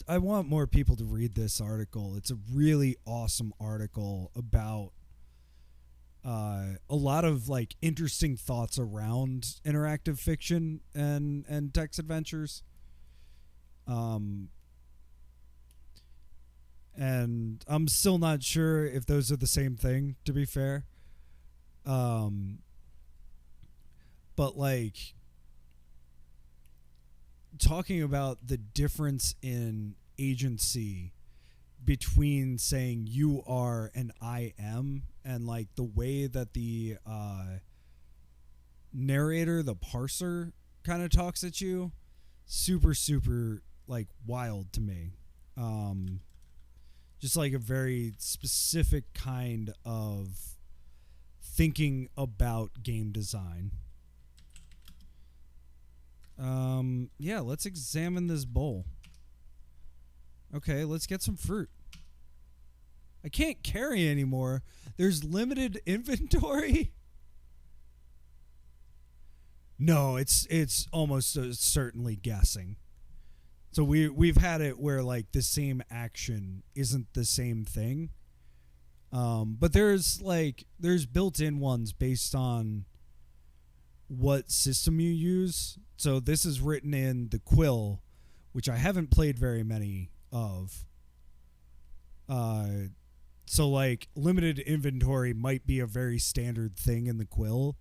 I want more people to read this article. It's a really awesome article about a lot of like interesting thoughts around interactive fiction and text adventures. And I'm still not sure if those are the same thing, to be fair. But like talking about the difference in agency between saying you are and I am, and like the way that the narrator, the parser, kind of talks at you, super like wild to me. Just like a very specific kind of thinking about game design. Yeah, let's examine this bowl. Okay, let's get some fruit. I can't carry anymore. There's limited inventory. No, it's almost certainly guessing. So we've had it where like the same action isn't the same thing. But there's built-in ones based on what system you use. So this is written in the Quill, which I haven't played very many of. So like limited inventory might be a very standard thing in the Quill.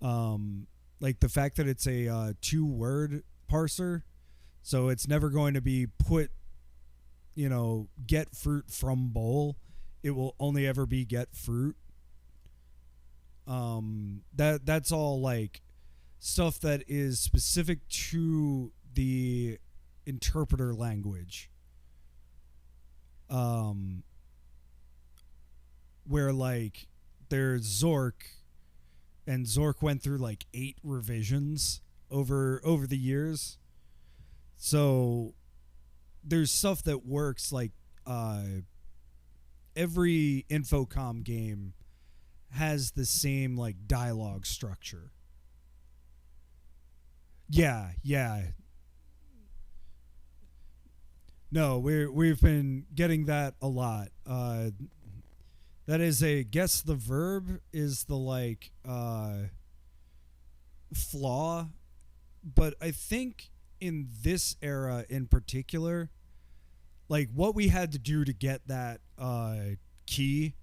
Like the fact that it's a 2-word parser, so it's never going to be put, get fruit from bowl. It will only ever be get fruit. That's all like stuff that is specific to the interpreter language. Where like there's Zork, and Zork went through like 8 revisions over the years. So there's stuff that works like every Infocom game has the same like dialogue structure. Yeah. No, we've been getting that a lot. That is a guess the verb is the like flaw, but I think in this era in particular, like what we had to do to get that key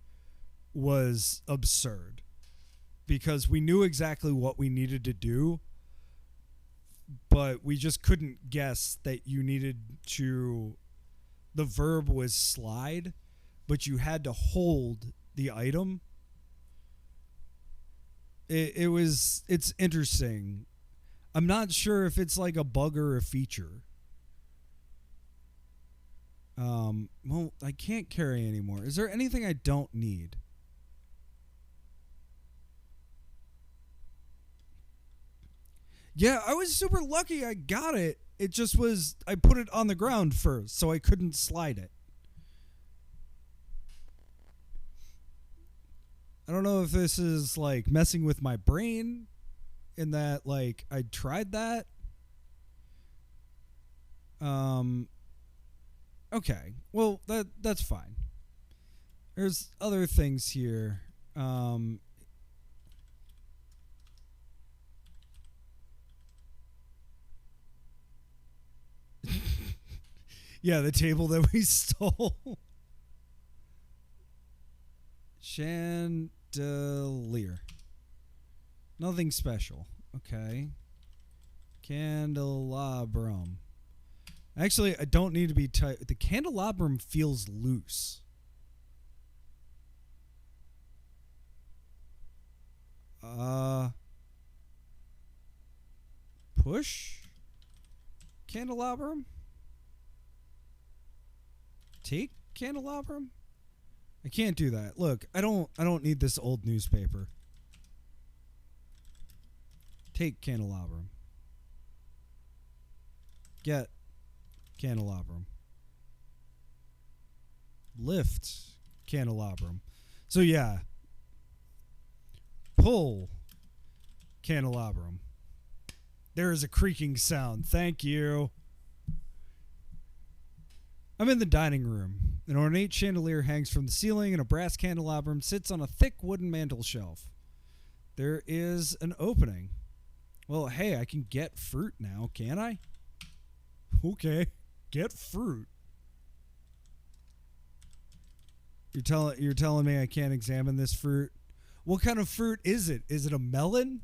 was absurd, because we knew exactly what we needed to do, but we just couldn't guess that you needed to... The verb was slide, but you had to hold the item. It's interesting. I'm not sure if it's like a bug or a feature. Well, I can't carry anymore. Is there anything I don't need? Yeah, I was super lucky I got it. It just was, I put it on the ground first, so I couldn't slide it. I don't know if this is like messing with my brain in that like I tried that. Okay. Well, that's fine. There's other things here. Yeah, the table that we stole. Chandelier. Nothing special. Okay. Candelabrum. Actually, I don't need to be tight. The candelabrum feels loose. Push? Candelabrum? Take candelabrum? I can't do that. Look, I don't need this old newspaper. Take candelabrum. Get candelabrum. Lift candelabrum. So yeah. Pull candelabrum. There is a creaking sound. Thank you. I'm in the dining room. An ornate chandelier hangs from the ceiling and a brass candelabrum sits on a thick wooden mantel shelf. There is an opening. Well, hey, I can get fruit now, can I? Okay, get fruit. You're telling me I can't examine this fruit? What kind of fruit is it? Is it a melon?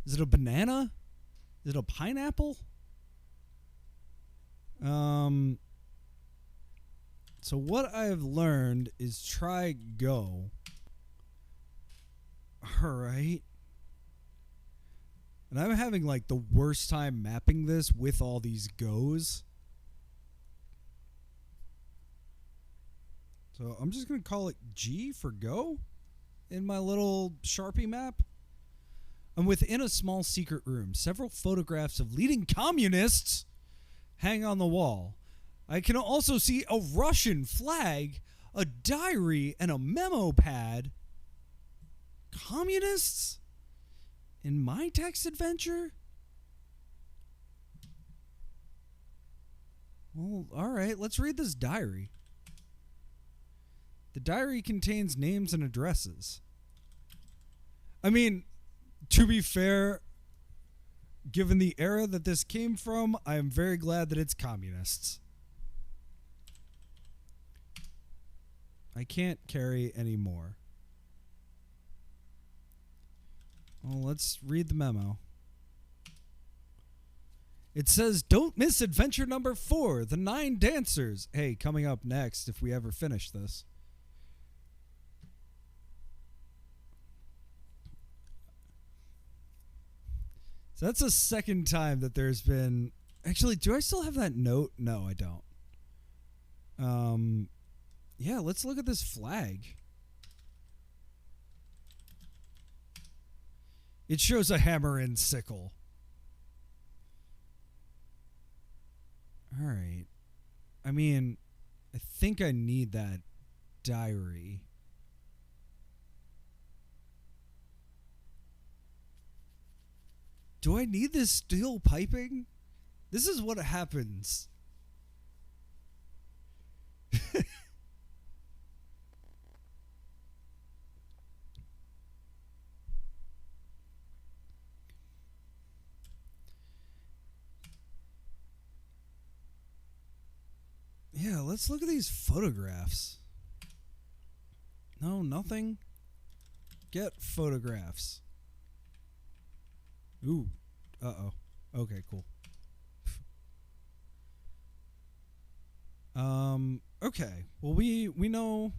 Is it a banana? Is it a pineapple? So what I've learned is try go. All right. And I'm having like the worst time mapping this with all these goes. So I'm just going to call it G for go in my little Sharpie map. I'm within a small secret room. Several photographs of leading communists hang on the wall. I can also see a Russian flag, a diary, and a memo pad. Communists? In my text adventure? Well, alright, let's read this diary. The diary contains names and addresses. I mean, to be fair, given the era that this came from, I am very glad that it's communists. I can't carry any more. Well, let's read the memo. It says, don't miss adventure number 4, the 9 dancers. Hey, coming up next if we ever finish this. So that's the second time that there's been... Actually, do I still have that note? No, I don't. Yeah, let's look at this flag. It shows a hammer and sickle. All right. I mean, I think I need that diary. Do I need this steel piping? This is what happens. Yeah, let's look at these photographs. No, nothing. Get photographs. Ooh. Uh-oh. Okay, cool. Okay. Well, we know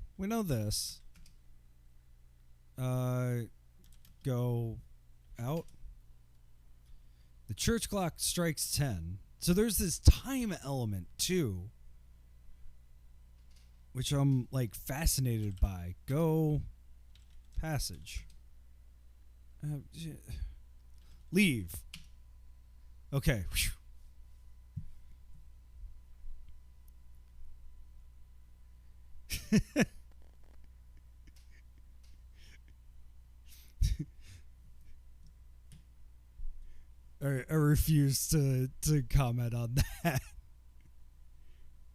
this. Go out. The church clock strikes 10. So there's this time element too, which I'm like fascinated by. Go passage. Leave. Okay. I refuse to comment on that.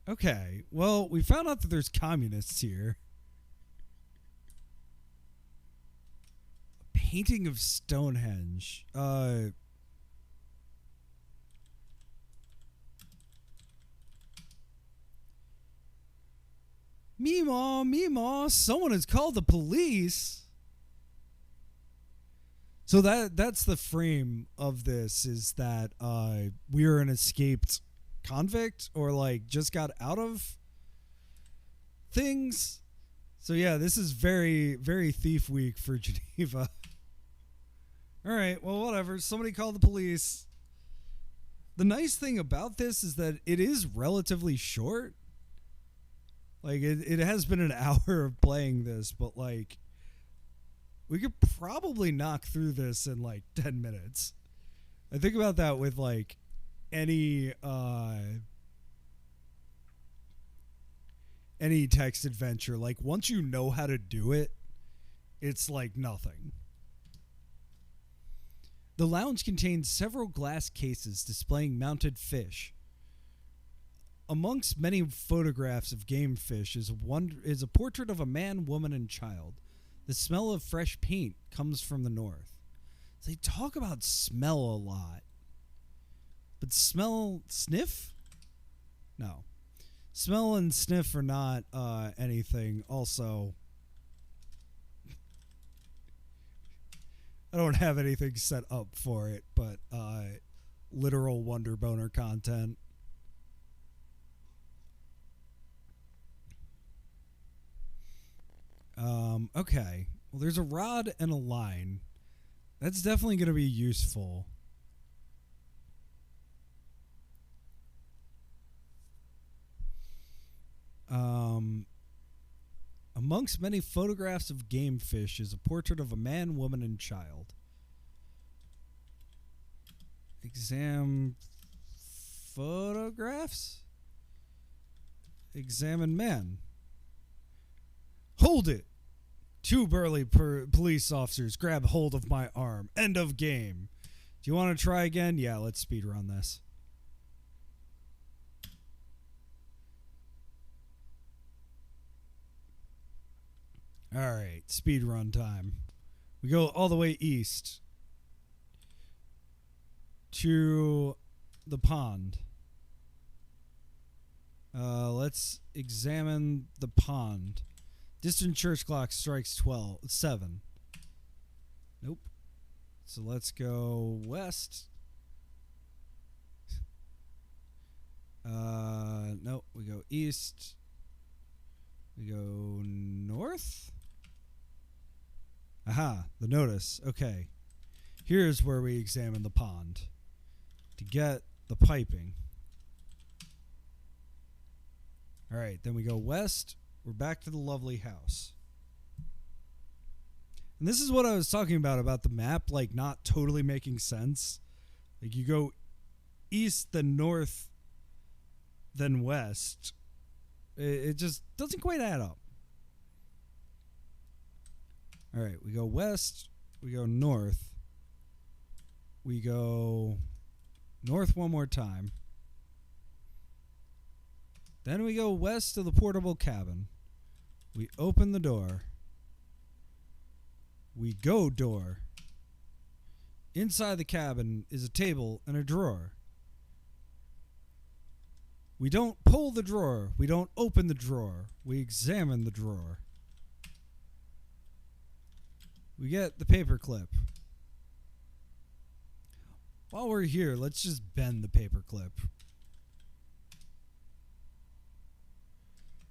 Okay. Well, we found out that there's communists here. A painting of Stonehenge. Meemaw, someone has called the police. So that's the frame of this, is that we're an escaped convict, or like just got out of things. So yeah, this is very, very Thief Week for Geneva. All right, well, whatever. Somebody called the police. The nice thing about this is that it is relatively short. Like, it has been an hour of playing this, but like, we could probably knock through this in like 10 minutes. I think about that with like any text adventure. Like, once you know how to do it, it's like nothing. The lounge contains several glass cases displaying mounted fish. Amongst many photographs of game fish is a portrait of a man, woman, and child. The smell of fresh paint comes from the north. They talk about smell a lot. But sniff? No. Smell and sniff are not anything. Also, I don't have anything set up for it, but literal Wonder Boner content. Okay. Well, there's a rod and a line. That's definitely going to be useful. Amongst many photographs of game fish is a portrait of a man, woman, and child. Exam photographs? Examine man. Hold it! Two burly police officers grab hold of my arm. End of game. Do you want to try again? Yeah, let's speedrun this. Alright, speedrun time. We go all the way east to the pond. Let's examine the pond. Distant church clock strikes 7. Nope. So let's go west. Nope. We go east. We go north. Aha, the notice. Okay. Here's where we examine the pond to get the piping. All right, then we go west. We're back to the lovely house. And this is what I was talking about the map, like, not totally making sense. Like, you go east, then north, then west. It just doesn't quite add up. All right, we go west, we go north, we go north one more time. Then we go west to the portable cabin. We open the door. We go door. Inside the cabin is a table and a drawer. We don't pull the drawer. We don't open the drawer. We examine the drawer. We get the paper clip. While we're here, let's just bend the paper clip.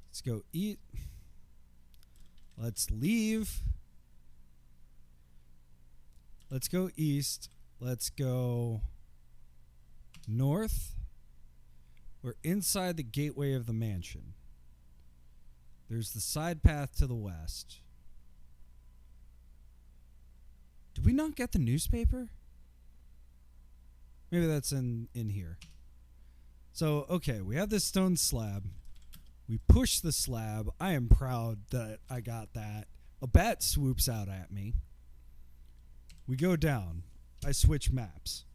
Let's go eat. Let's leave. Let's go east. Let's go north. We're inside the gateway of the mansion. There's the side path to the west. Did we not get the newspaper? Maybe that's in here. So, okay, we have this stone slab. We push the slab. I am proud that I got that. A bat swoops out at me. We go down. I switch maps.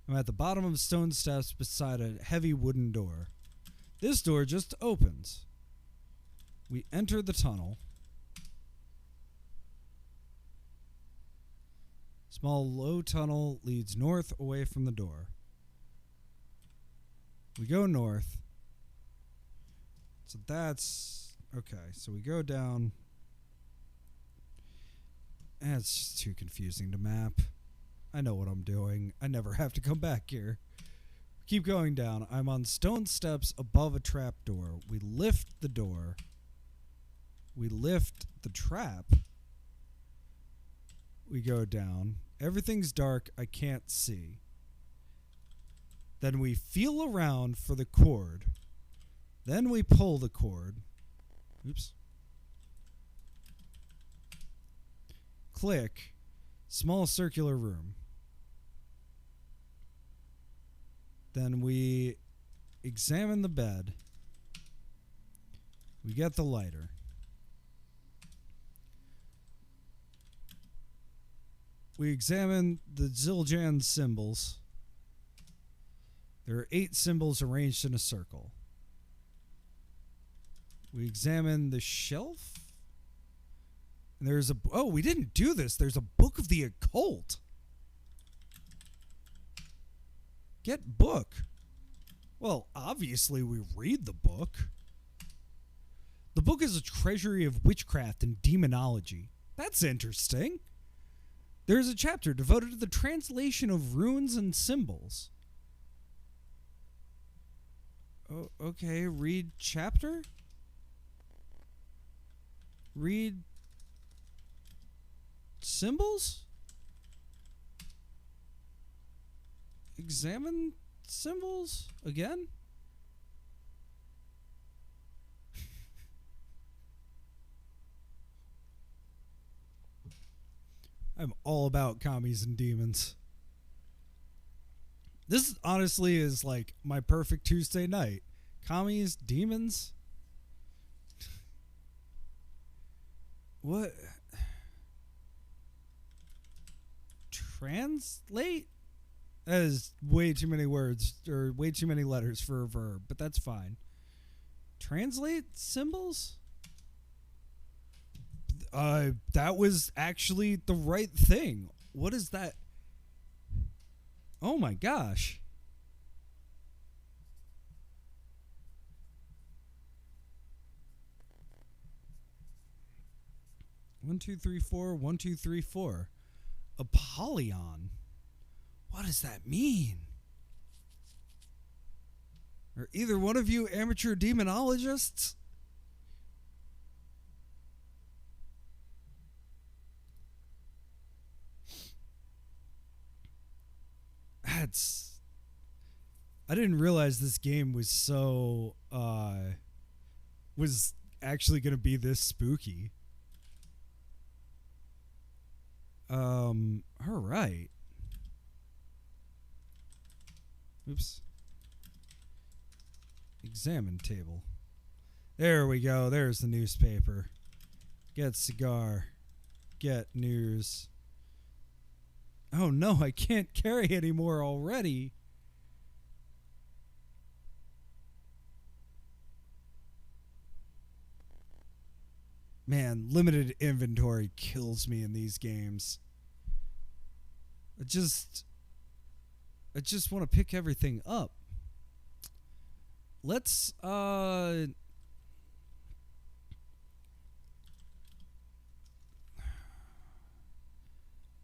I'm at the bottom of stone steps beside a heavy wooden door. This door just opens. We enter the tunnel. Small low tunnel leads north away from the door. We go north. So that's okay. So we go down. It's just too confusing to map. I know what I'm doing. I never have to come back here. Keep going down. I'm on stone steps above a trap door. We lift the door. We lift the trap. We go down. Everything's dark. I can't see. Then we feel around for the cord. Then we pull the cord. Oops. Click. Small circular room. Then we examine the bed. We get the lighter. We examine the Zildjian symbols. There are 8 symbols arranged in a circle. We examine the shelf. And there's a... Oh, we didn't do this. There's a book of the occult. Get book. Well, obviously we read the book. The book is a treasury of witchcraft and demonology. That's interesting. There's a chapter devoted to the translation of runes and symbols. Oh, okay, read chapter? Read symbols? Examine symbols again? I'm all about commies and demons. This honestly is like my perfect Tuesday night. Commies, demons. What? Translate? That is way too many words or way too many letters for a verb, but that's fine. Translate symbols? That was actually the right thing. What is that? Oh my gosh. One, two, three, four. 1, 2, 3, 4. Apollyon. What does that mean? Are either one of you amateur demonologists? I didn't realize this game was so was actually going to be this spooky. All right. Oops. Examine table. There we go. There's the newspaper. Get cigar. Get news. Oh no, I can't carry anymore already. Man, limited inventory kills me in these games. I just want to pick everything up. Let's I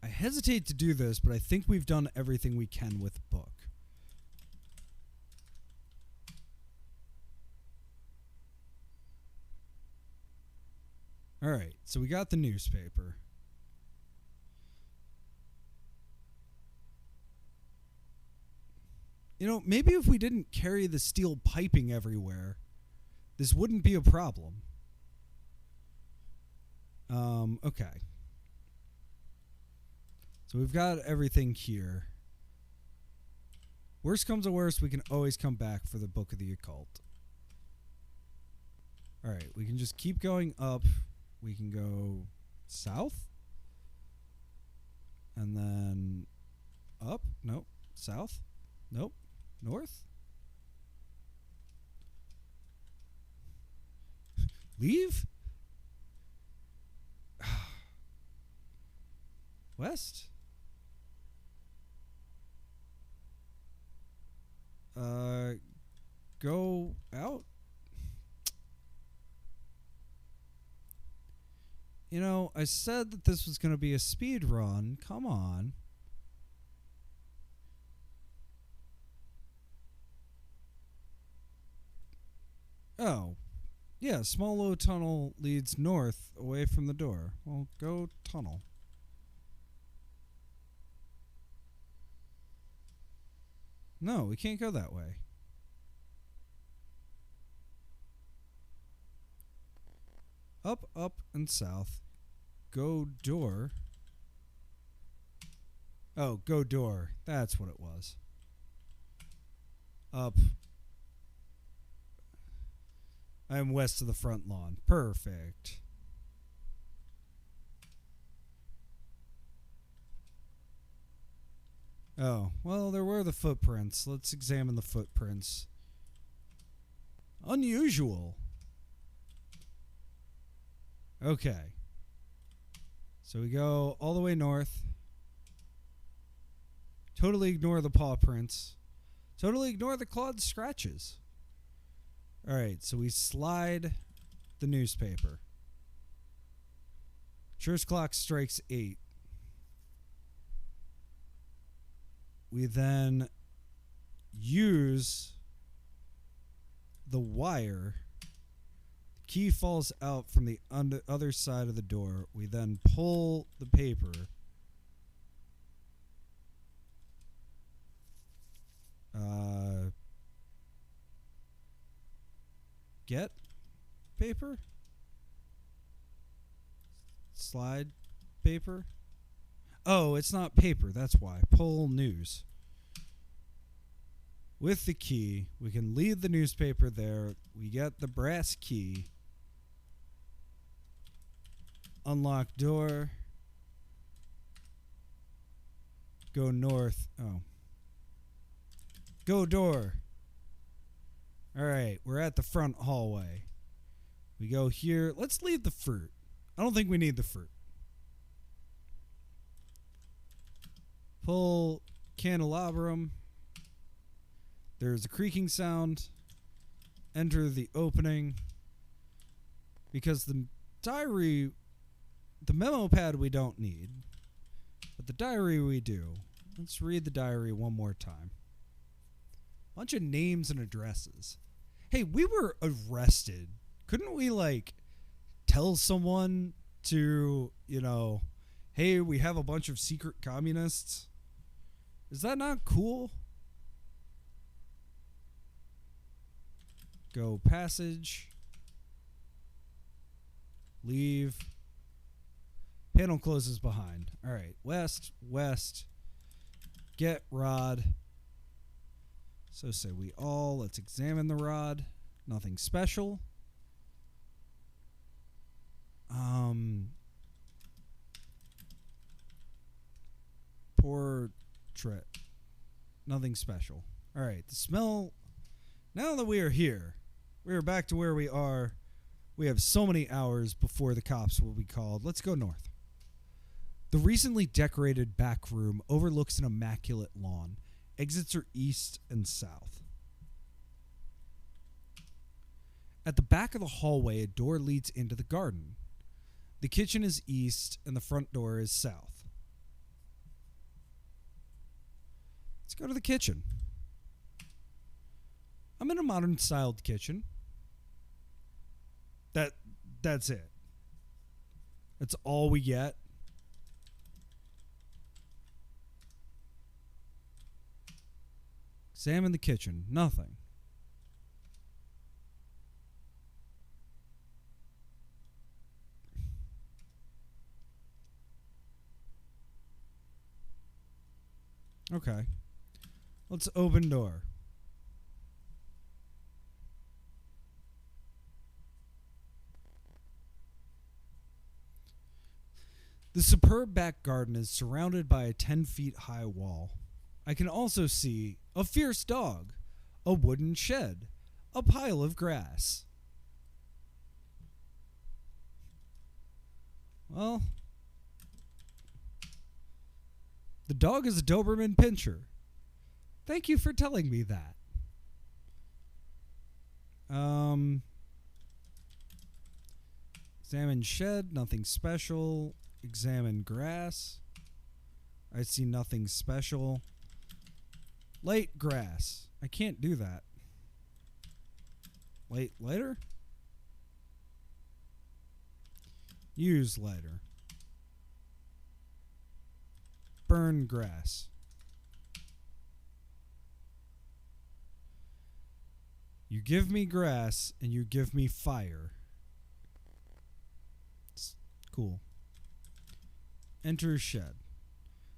hesitate to do this, but I think we've done everything we can with book. All right, so we got the newspaper. You know, maybe if we didn't carry the steel piping everywhere, this wouldn't be a problem. Okay. So we've got everything here. Worst comes to worst, we can always come back for the Book of the Occult. Alright, we can just keep going up. We can go south. And then up. Nope. South. Nope. North. Leave? West? Go out? You know, I said that this was going to be a speed run. Come on. Oh. Yeah, small low tunnel leads north away from the door. Well, go tunnel. No, we can't go that way. Up, up, and south. Go door. Oh, go door. That's what it was. Up. I'm west of the front lawn. Perfect. Oh, well, there were the footprints. Let's examine the footprints. Unusual. Okay. So we go all the way north. Totally ignore the paw prints. Totally ignore the clawed scratches. Alright, so we slide the newspaper. Church clock strikes 8. We then use the wire. The key falls out from the other side of the door. We then pull the paper. Get paper? Slide paper? Oh, it's not paper. That's why. Pull news. With the key, we can leave the newspaper there. We get the brass key. Unlock door. Go north. Oh. Go door. Alright, we're at the front hallway. We go here. Let's leave the fruit. I don't think we need the fruit. Pull candelabrum. There's a creaking sound. Enter the opening. Because the diary, the memo pad we don't need. But the diary we do. Let's read the diary one more time. Bunch of names and addresses. Hey, we were arrested. Couldn't we, like, tell someone to, you know, hey, we have a bunch of secret communists? Is that not cool? Go passage. Leave. Panel closes behind. All right. West, west. Get rod. So say we all. Let's examine the rod. Nothing special. Portrait. Nothing special. All right. The smell. Now that we are here, we are back to where we are. We have so many hours before the cops will be called. Let's go north. The recently decorated back room overlooks an immaculate lawn. Exits are east and south. At the back of the hallway, a door leads into the garden. The kitchen is east and the front door is south. Let's go to the kitchen. I'm in a modern styled kitchen. That's it. That's all we get. Examine the kitchen. Nothing. Okay. Let's open door. The superb back garden is surrounded by a 10 feet high wall. I can also see a fierce dog, a wooden shed, a pile of grass. Well, the dog is a Doberman Pinscher. Thank you for telling me that. Examine shed, nothing special. Examine grass. I see nothing special. Light grass. I can't do that. Lighter? Use lighter. Burn grass. You give me grass and you give me fire. It's cool. Enter shed.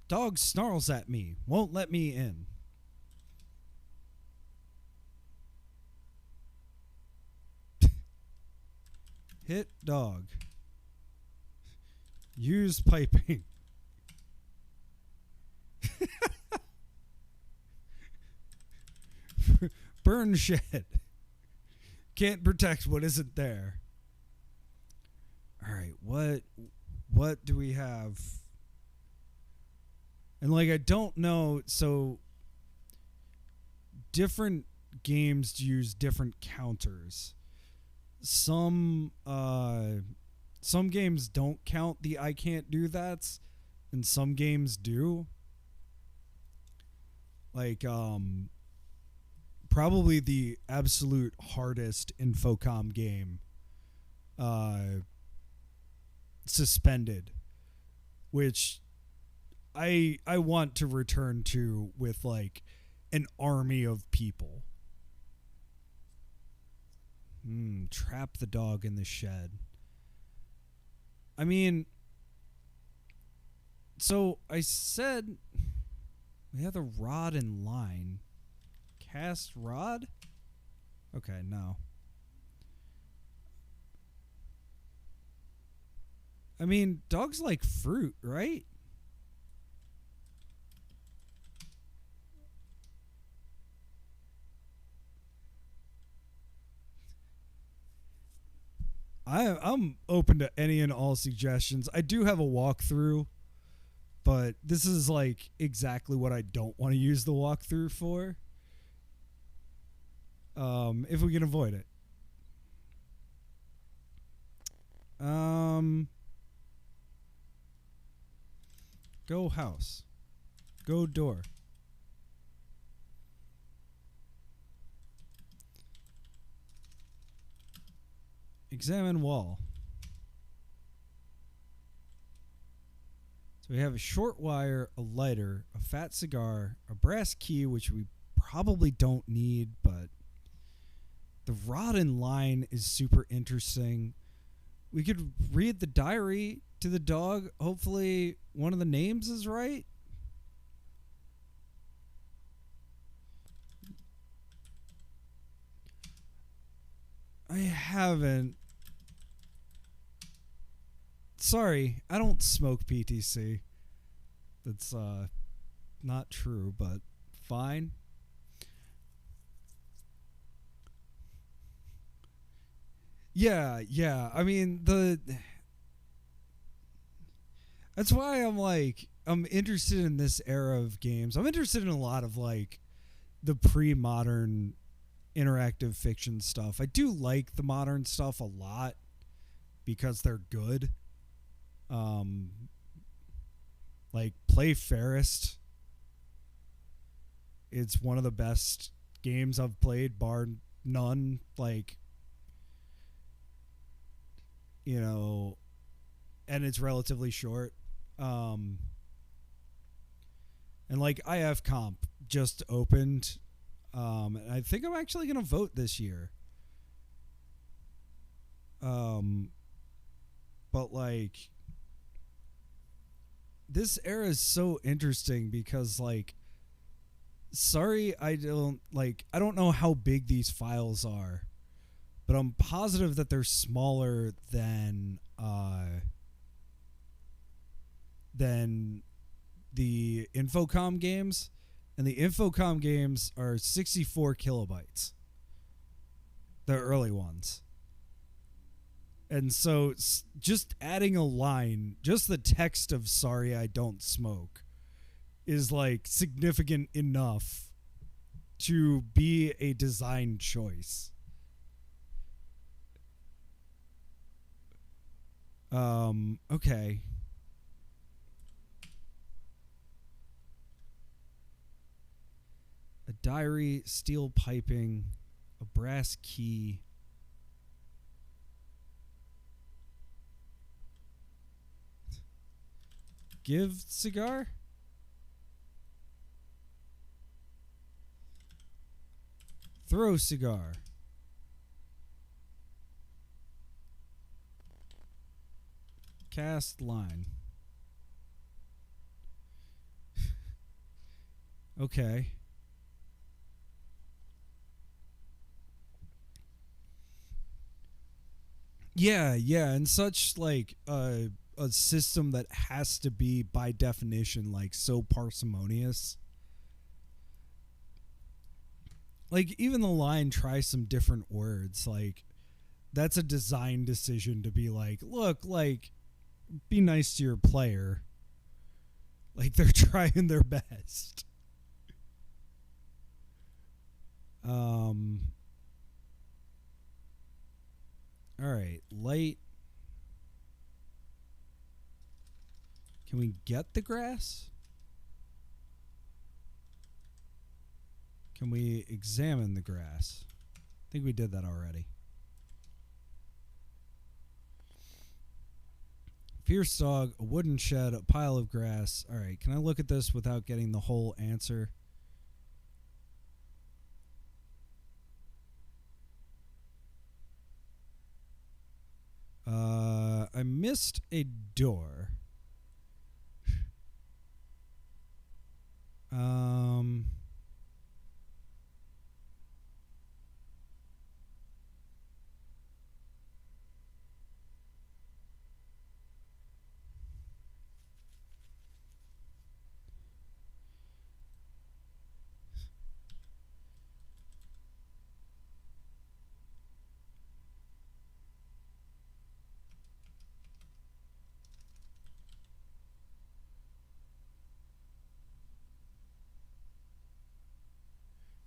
Dog snarls at me. Won't let me in. Hit dog. Use piping. Burn shed. Can't protect what isn't there. All right, what do we have? And like I don't know, so different games use different counters. Some games don't count the I can't do that's, and some games do. Like probably the absolute hardest Infocom game, Suspended, which I want to return to with like an army of people. Trap the dog in the shed. I mean, so I said we have the rod and line. Cast rod? Okay, no. I mean, dogs like fruit, right? I'm open to any and all suggestions. I do have a walkthrough, but this is like exactly what I don't want to use the walkthrough for. If we can avoid it. Go house. Go door. Examine wall. So we have a short wire, a lighter, a fat cigar, a brass key, which we probably don't need, but the rod and line is super interesting. We could read the diary to the dog. Hopefully one of the names is right. I haven't. Sorry, I don't smoke PTC. That's not true, but fine. Yeah. I mean, that's why I'm interested in this era of games. I'm interested in a lot of like the pre-modern interactive fiction stuff. I do like the modern stuff a lot because they're good. Like play Fairest. It's one of the best games I've played, bar none. Like, you know, and it's relatively short. And like IF Comp just opened. And I think I'm actually going to vote this year. But like, this era is so interesting because like, sorry, I don't know how big these files are, but I'm positive that they're smaller than the Infocom games, and the Infocom games are 64 kilobytes, the early ones. And so just adding a line, just the text of sorry I don't smoke, is like significant enough to be a design choice. Okay. A diary, steel piping, a brass key. Give cigar? Throw cigar. Cast line. Okay. Yeah, and such like a system that has to be by definition like so parsimonious. Like even the line tries some different words. Like that's a design decision to be like, look, like be nice to your player. Like they're trying their best. All right, light. Can we get the grass? Can we examine the grass? I think we did that already. Fierce dog, a wooden shed, a pile of grass. All right, can I look at this without getting the whole answer? I missed a door.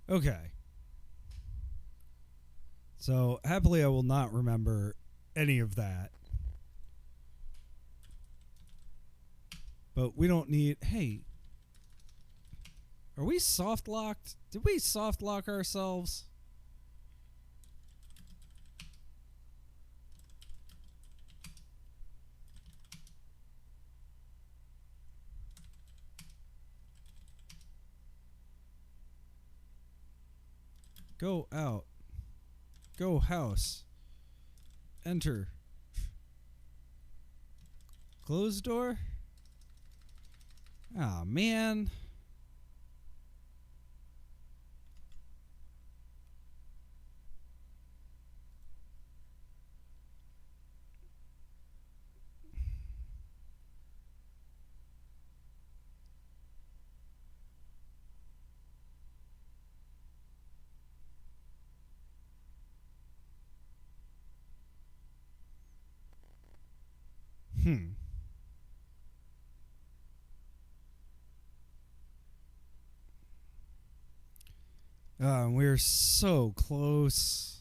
Okay. So, happily, I will not remember any of that. But we don't need... Hey. Are we soft locked? Did we soft lock ourselves? Go out. Go house. Enter. Close door? Ah, oh, man. We're so close.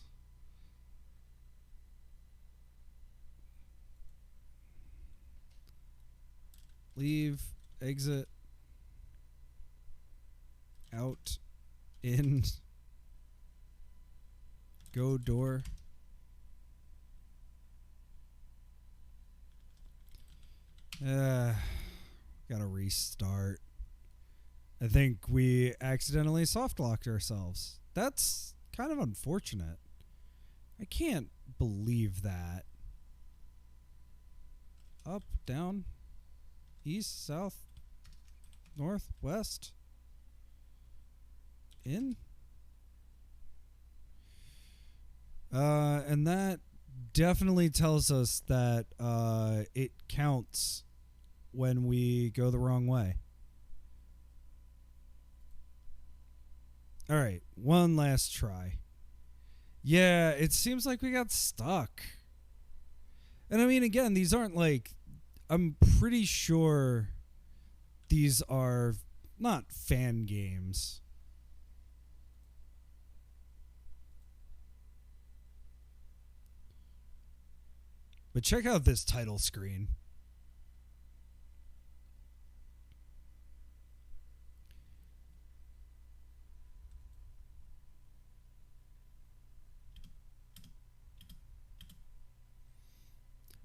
Leave, exit, out, in, go door. Gotta restart. I think we accidentally soft locked ourselves. That's kind of unfortunate. I can't believe that. Up, down, east, south, north, west, in. And that definitely tells us that it counts when we go the wrong way. All right, one last try. Yeah, it seems like we got stuck. And I mean, again, these aren't like... I'm pretty sure these are not fan games. But check out this title screen.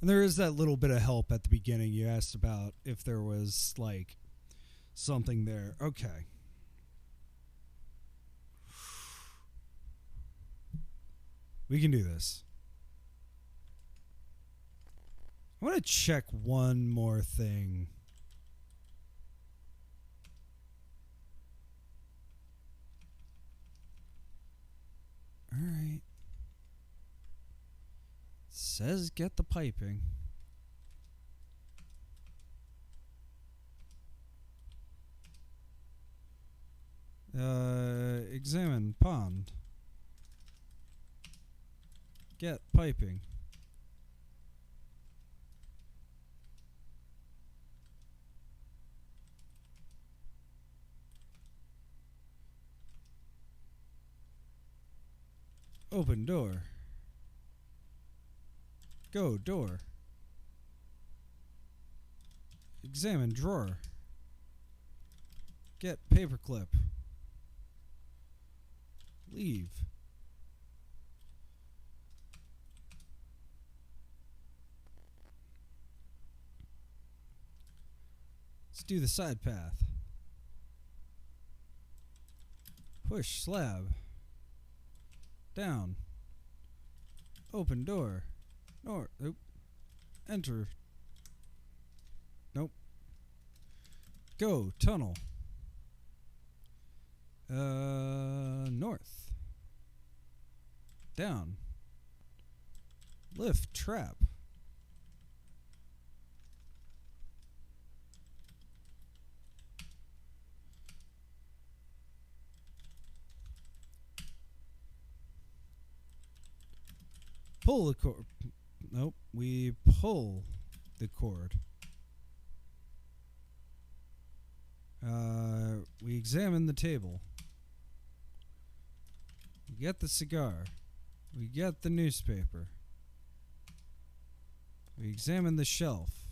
And there is that little bit of help at the beginning. You asked about if there was, like, something there. Okay. We can do this. I want to check one more thing. All right. Says get the piping. Examine pond. Get piping. Open door. Go door. Examine drawer. Get paperclip. Leave. Let's do the side path. Push slab. Down. Open door. North. Nope. Enter. Nope. Go tunnel. North. Down. Lift trap. Pull the cord. Nope. We pull the cord. We examine the table. We get the cigar. We get the newspaper. We examine the shelf.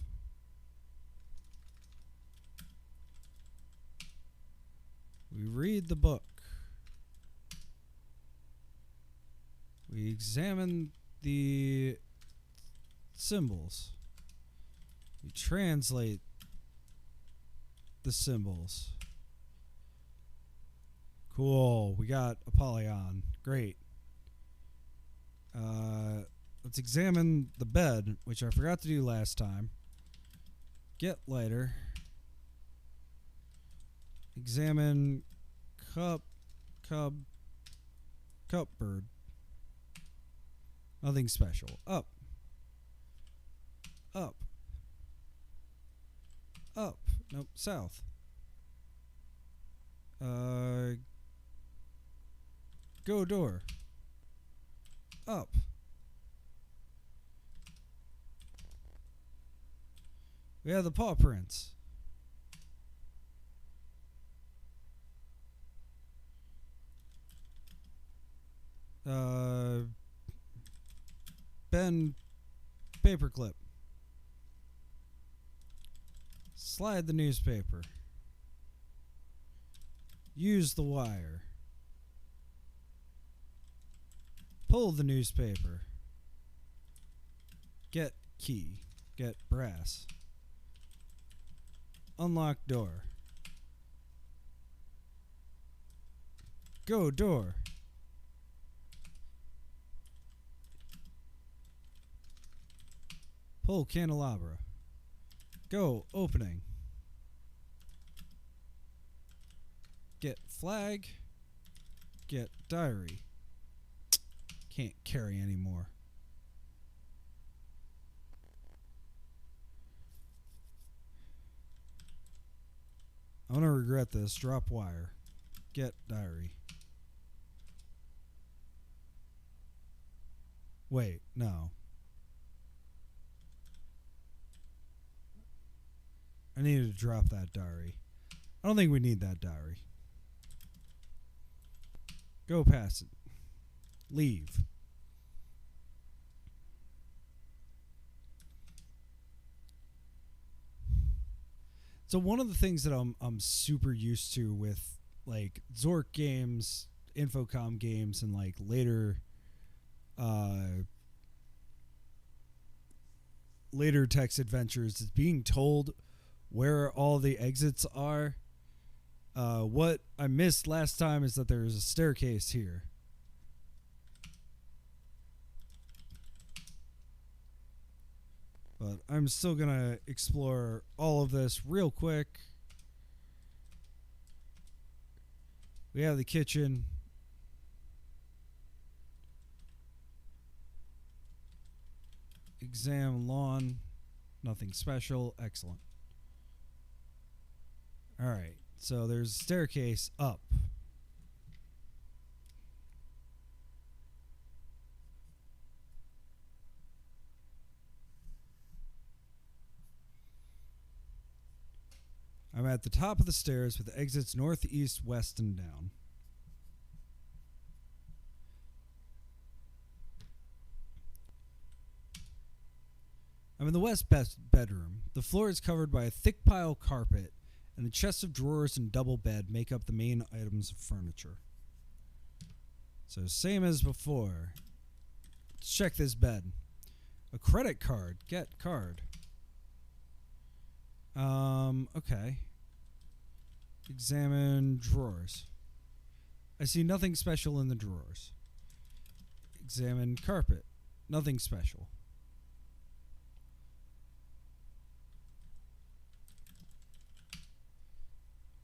We read the book. We examine the symbols. We translate the symbols. Cool. We got Apollyon. Great. Let's examine the bed, which I forgot to do last time. Get lighter. Examine cupboard. Nothing special. Up. Up. Up. Nope. South. Go door. Up. We have the paw prints. Bend paperclip. Slide the newspaper. Use the wire. Pull the newspaper. Get key. Get brass. Unlock door. Go door. Pull candelabra. Go opening. Get flag. Get diary. Can't carry anymore. I'm gonna regret this. Drop wire. Get diary. Wait, no. I needed to drop that diary. I don't think we need that diary. Go past it. Leave. So one of the things that I'm super used to with like Zork games, Infocom games, and like later text adventures is being told where all the exits are. What I missed last time is that there's a staircase here. But I'm still going to explore all of this real quick. We have the kitchen. Exam lawn. Nothing special. Excellent. All right. So there's a staircase up. I'm at the top of the stairs with exits north, east, west, and down. I'm in the west bedroom. The floor is covered by a thick pile carpet, and the chest of drawers and double bed make up the main items of furniture. So same as before. Let's check this bed. A credit card. Get card. Okay. Examine drawers. I see nothing special in the drawers. Examine carpet. Nothing special.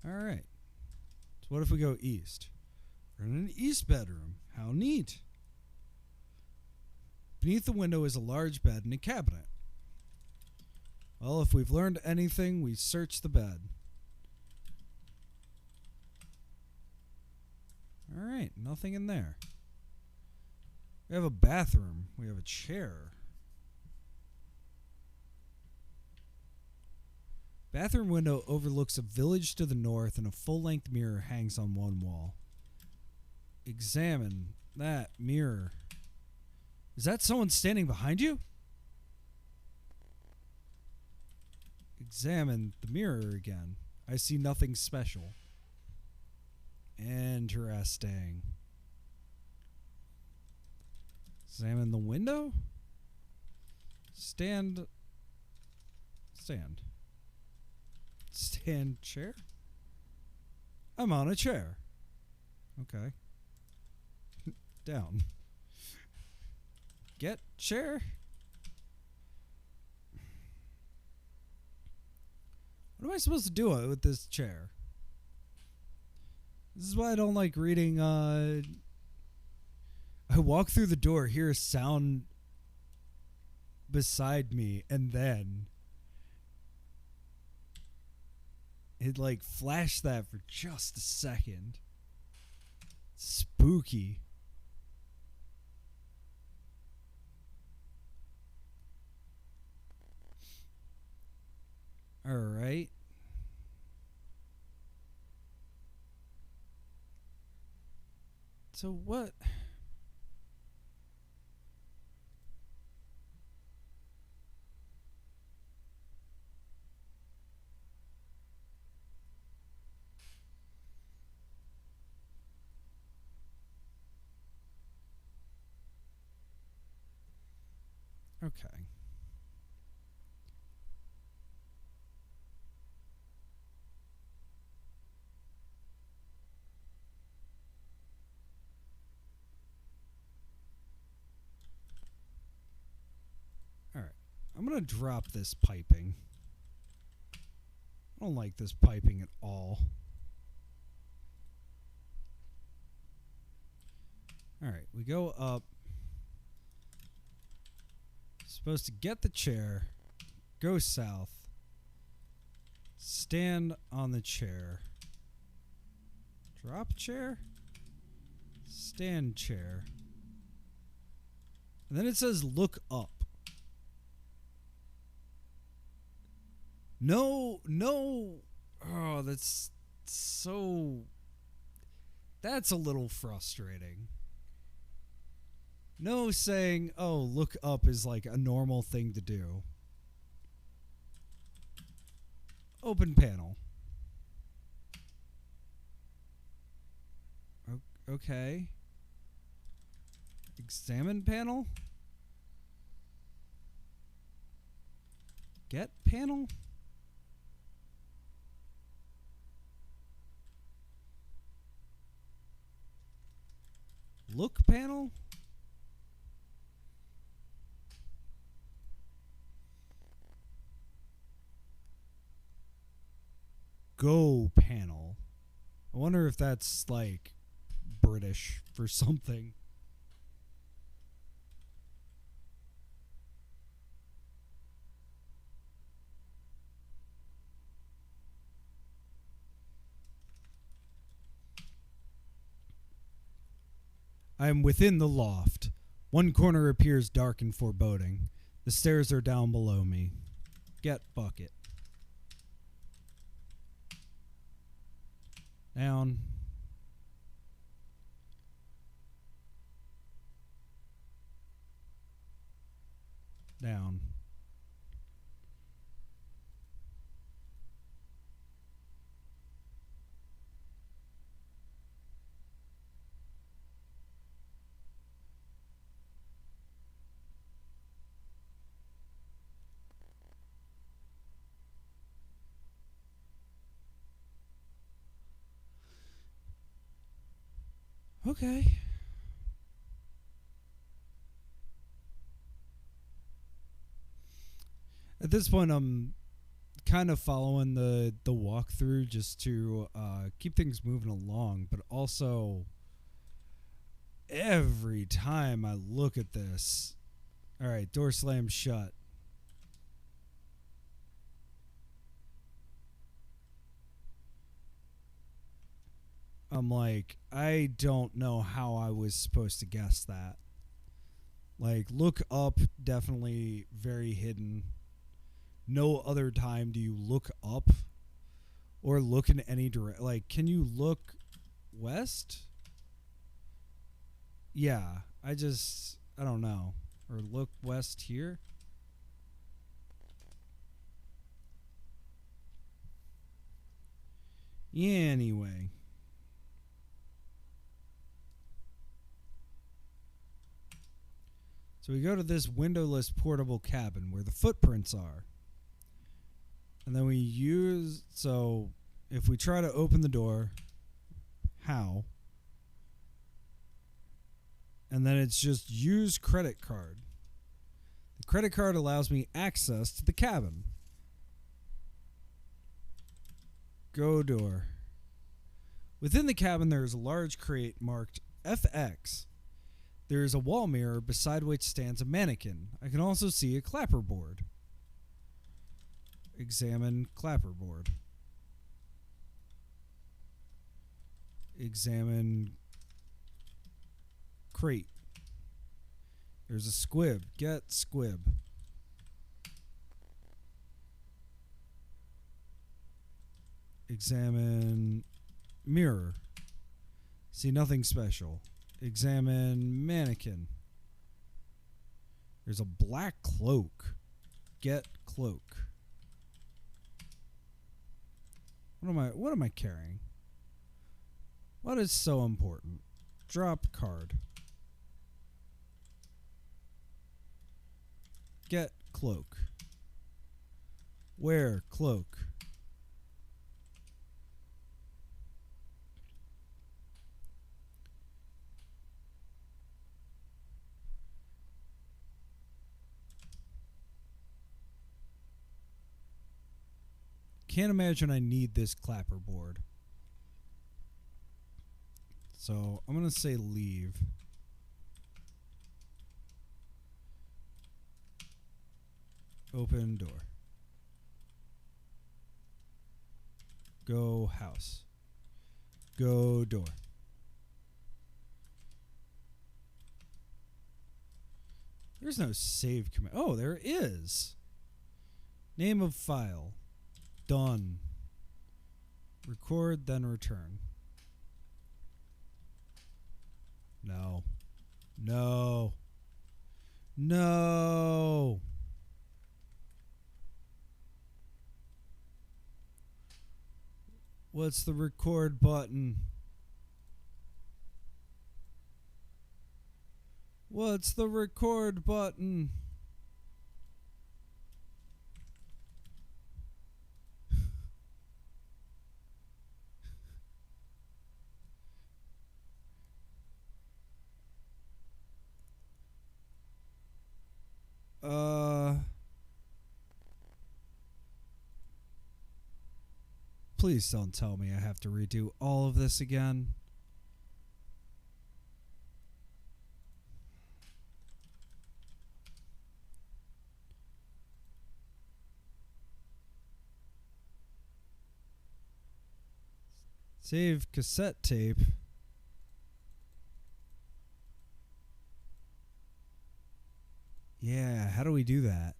Alright. So what if we go east? We're in an east bedroom. How neat. Beneath the window is a large bed and a cabinet. Well, if we've learned anything, we search the bed. Alright, nothing in there. We have a bathroom. We have a chair. Bathroom window overlooks a village to the north, and a full-length mirror hangs on one wall. Examine that mirror. Is that someone standing behind you? Examine the mirror again. I see nothing special. Interesting. Examine the window. Stand chair? I'm on a chair. Okay. Down. Get chair? What am I supposed to do with this chair? This is why I don't like reading. I walk through the door, hear a sound beside me, and then it like flashed that for just a second. Spooky. All right. So what? Okay. All right. I'm going to drop this piping. I don't like this piping at all. All right. We go up. Supposed to get the chair, go south, stand on the chair, drop chair, stand chair, and then it says look up. No, oh, that's a little frustrating. No saying, oh, look up is like a normal thing to do. Open panel. Okay. Examine panel. Get panel. Look panel. Go panel. I wonder if that's like British for something. I am within the loft. One corner appears dark and foreboding. The stairs are down below me. Get bucket. Down. Down. Okay. At this point, I'm kind of following the walkthrough just to keep things moving along, but also every time I look at this, all right, door slammed shut. I'm like, I don't know how I was supposed to guess that. Like, look up, definitely very hidden. No other time do you look up or look in any direction. Like, can you look west? Yeah, I don't know. Or look west here? Anyway. So we go to this windowless portable cabin where the footprints are. And then we use, so if we try to open the door, how? And then it's just use credit card. The credit card allows me access to the cabin. Go door. Within the cabin there is a large crate marked FX. There is a wall mirror beside which stands a mannequin. I can also see a clapperboard. Examine clapperboard. Examine crate. There's a squib. Get squib. Examine mirror. See nothing special. Examine mannequin. There's a black cloak. Get cloak. What am I carrying? What is so important? Drop card. Get cloak. Wear cloak. Can't imagine I need this clapperboard. So I'm going to say leave. Open door. Go house. Go door. There's no save command. Oh, there is. Name of file. Done. Record, then return. No. No. No. What's the record button? What's the record button? Please don't tell me I have to redo all of this again. Save cassette tape. Yeah, how do we do that?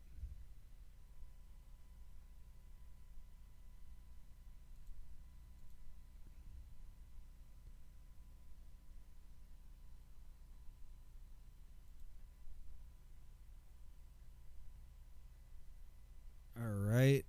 All right.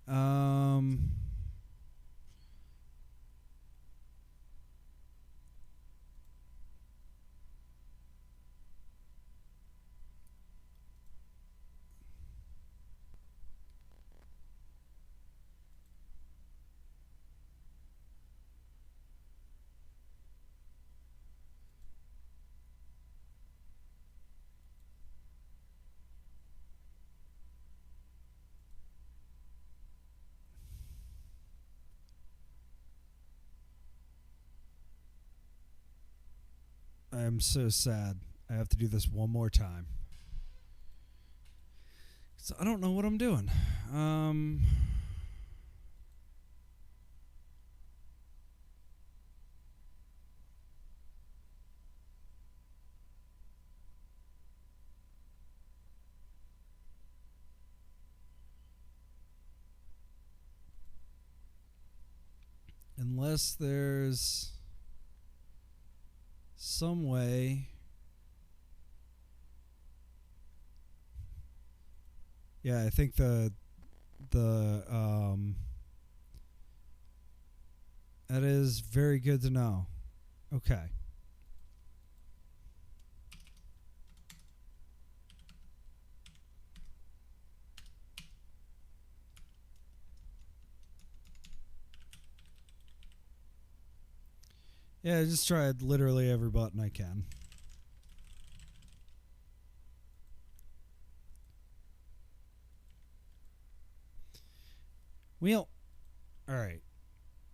I'm so sad. I have to do this one more time. So I don't know what I'm doing. Unless there's some way. Yeah, I think that is very good to know. Okay. Yeah, I just tried literally every button I can. Well, all right.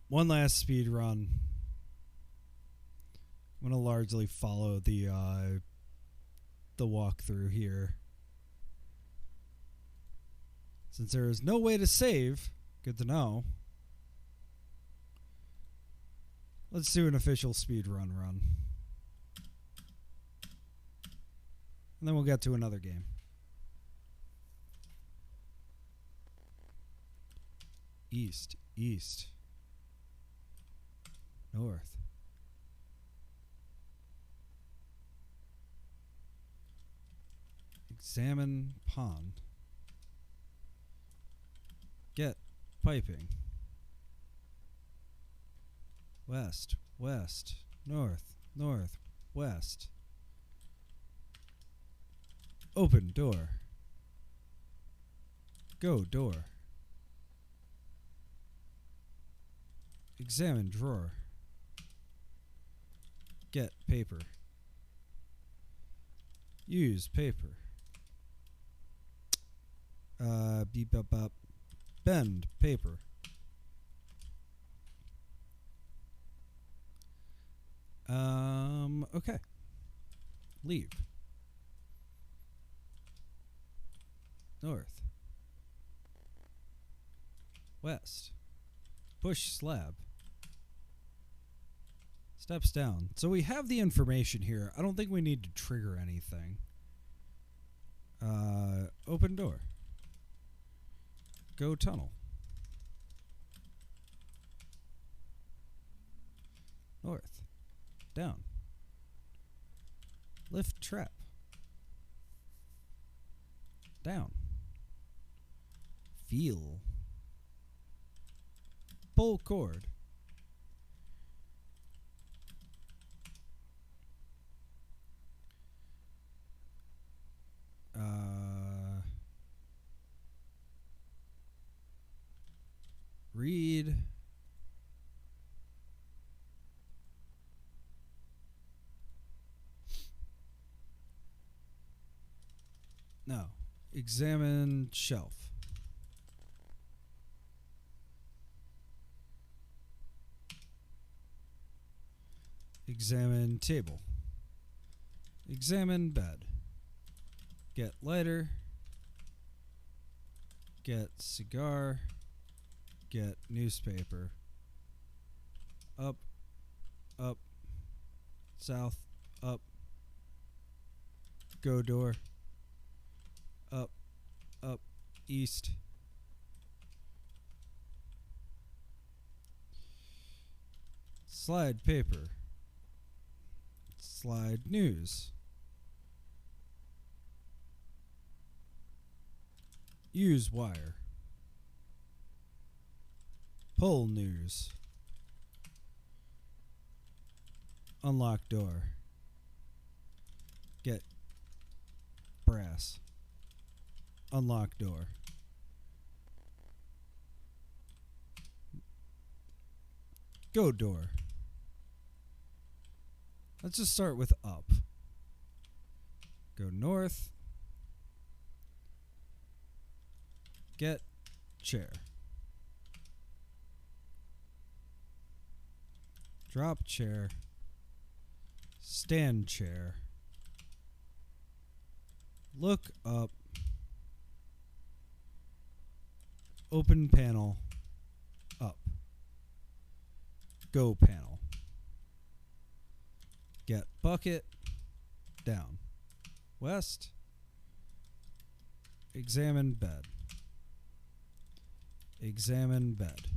One last speed run. I'm gonna largely follow the walkthrough here. Since there is no way to save, good to know. Let's do an official speed run. And then we'll get to another game. East. North. Examine pond. Get piping. West, north, west. Open door. Go door. Examine drawer. Get paper. Use paper. Beep up up. Bend paper. Okay. Leave. North. West. Push slab. Steps down. So we have the information here. I don't think we need to trigger anything. Open door. Go tunnel. North. Down. Lift trap. Down. Feel. Pull cord. No. Examine shelf. Examine table. Examine bed. Get lighter. Get cigar. Get newspaper. Up. Up. South. Up. Go door. Up. Up. East. Slide paper. Slide news. Use wire. Pull news. Unlock door. Get brass. Unlock door. Go door. Let's just start with up. Go north. Get chair. Drop chair. Stand chair. Look up. Open panel. Up. Go panel. Get bucket. Down. West. Examine bed. Examine bed.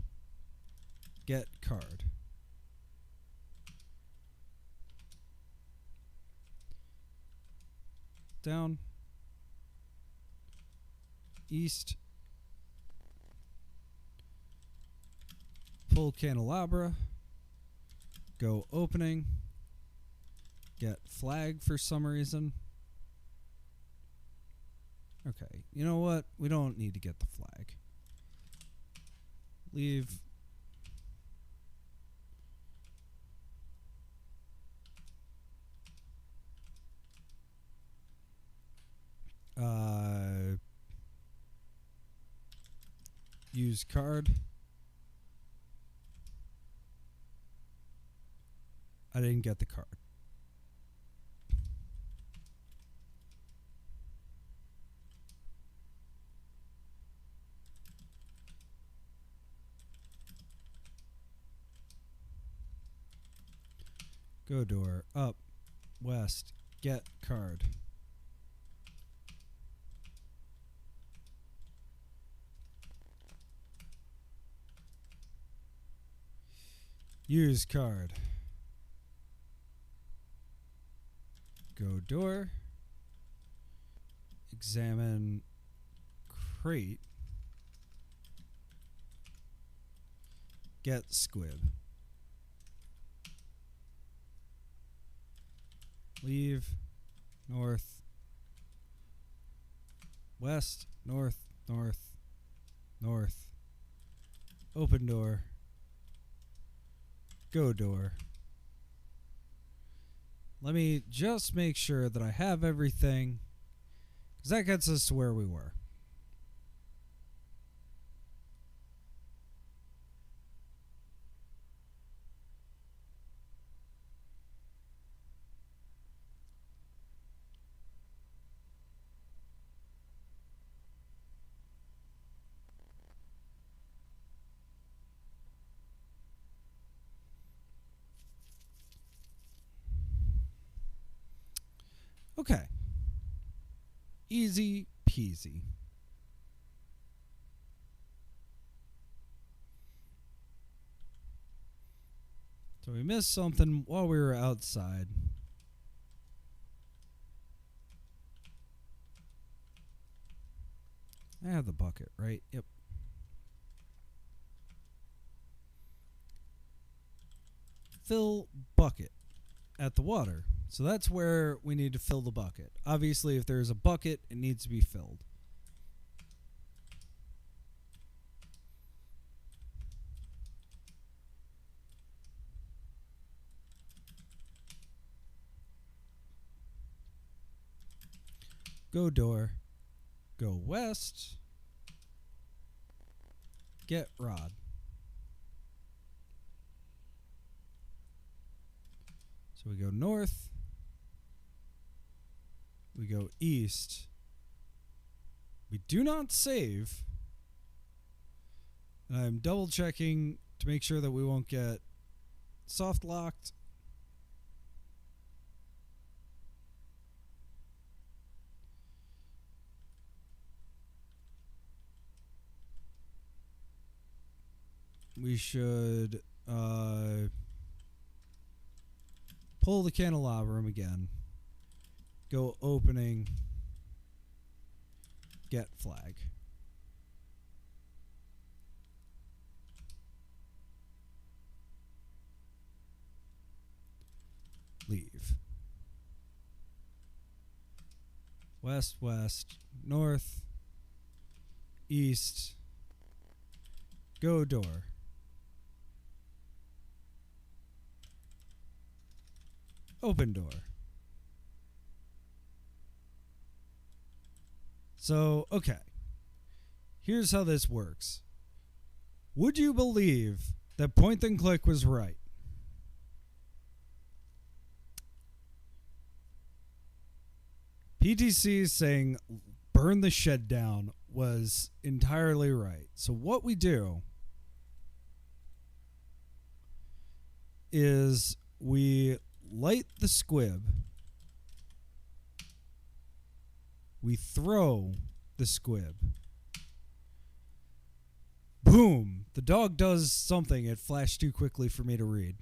Get card. Down. East. Pull candelabra. Go opening. Get flag for some reason. Okay, you know what? We don't need to get the flag. Leave. Use card. I didn't get the card. Go door. Up. West. Get card. Use card. Go door. Examine crate. Get squib. Leave. North. West. North. North. North. Open door. Go door. Let me just make sure that I have everything, because that gets us to where we were. Okay. Easy peasy. So we missed something while we were outside. I have the bucket, right? Yep. Fill bucket at the water. So that's where we need to fill the bucket. Obviously, if there's a bucket, it needs to be filled. Go door. go west, get rod. So we go north, we go east, we do not save, and I'm double checking to make sure that we won't get soft locked. We should pull the candelabrum again. Go opening. Get flag. Leave. West, west, north, east. Go door. Open door. So, okay. Here's how this works. Would you believe that point and click was right? PTC saying burn the shed down was entirely right. So what we do is we light the squib, we throw the squib, boom, the dog does something. It flashed too quickly for me to read.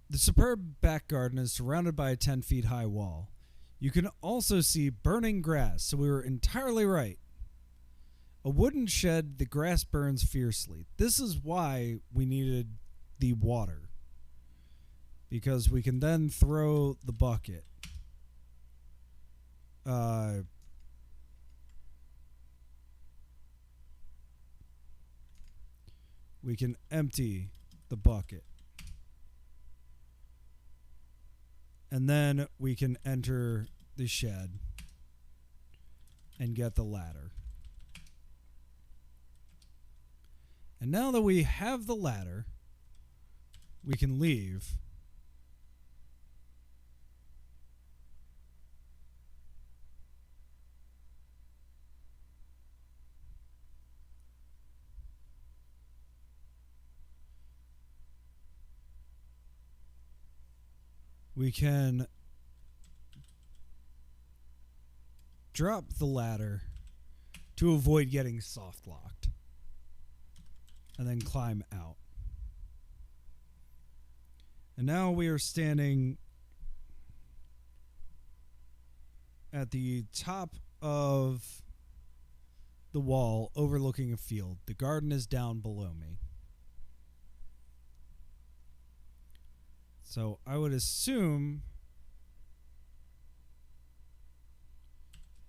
The superb back garden is surrounded by a 10 feet high wall. You can also see burning grass, so we were entirely right. A wooden shed, the grass burns fiercely. This is why we needed the water, because we can then throw the bucket. We can empty the bucket. And then we can enter the shed and get the ladder. And now that we have the ladder, we can leave. We can drop the ladder to avoid getting soft locked and then climb out. And now we are standing at the top of the wall overlooking a field. The garden is down below me. So I would assume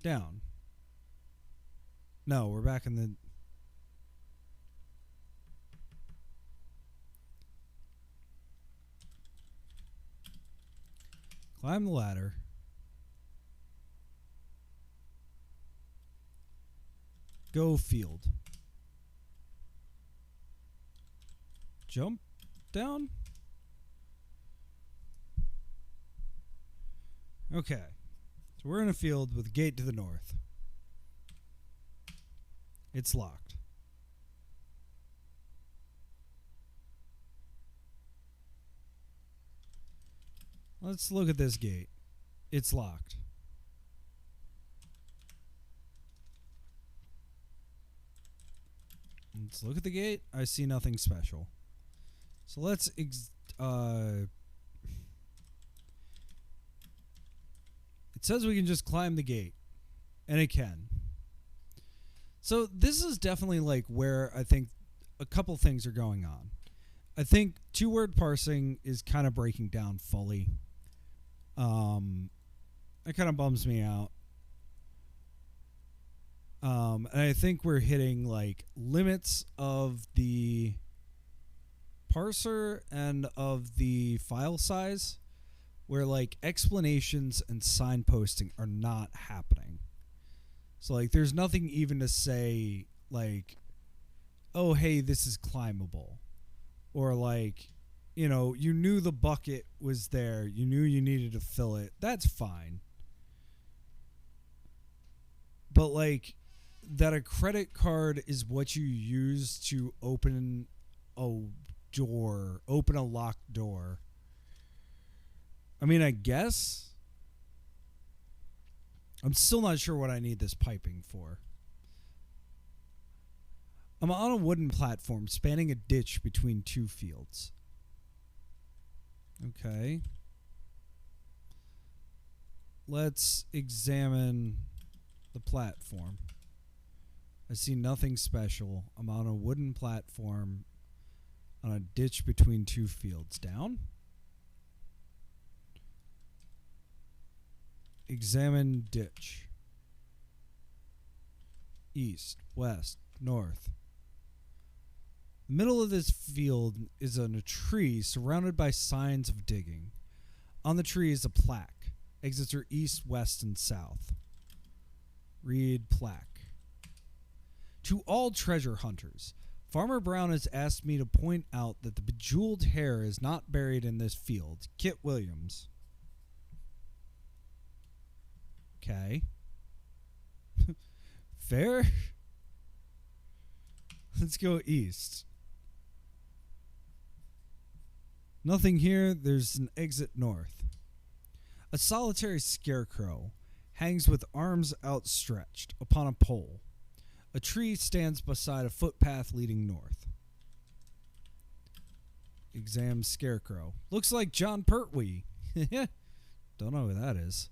down. No, we're back in the... Climb the ladder. Go field. Jump down. Okay. So we're in a field with a gate to the north. It's locked. Let's look at this gate. It's locked. Let's look at the gate. I see nothing special. So let's it says we can just climb the gate, and it can. So this is definitely like where I think a couple things are going on. I think two-word parsing is kind of breaking down fully. It kind of bums me out. And I think we're hitting like limits of the parser and of the file size, where like explanations and signposting are not happening. So, like, there's nothing even to say, like, oh, hey, this is climbable. Or, like, you know, you knew the bucket was there. You knew you needed to fill it. That's fine. But, like, that a credit card is what you use to open a door, open a locked door. I mean, I guess. I'm still not sure what I need this piping for. I'm on a wooden platform spanning a ditch between two fields. Okay. Let's examine the platform. I see nothing special. I'm on a wooden platform on a ditch between two fields. Down. Examine ditch. East, west, north. The middle of this field is a tree surrounded by signs of digging. On the tree is a plaque. Exits are east, west, and south. Read plaque. To all treasure hunters, Farmer Brown has asked me to point out that the bejeweled hair is not buried in this field. Kit Williams. Okay. Fair? Let's go east. Nothing here. There's an exit north. A solitary scarecrow hangs with arms outstretched upon a pole. A tree stands beside a footpath leading north. Exam scarecrow. Looks like John Pertwee. Don't know who that is.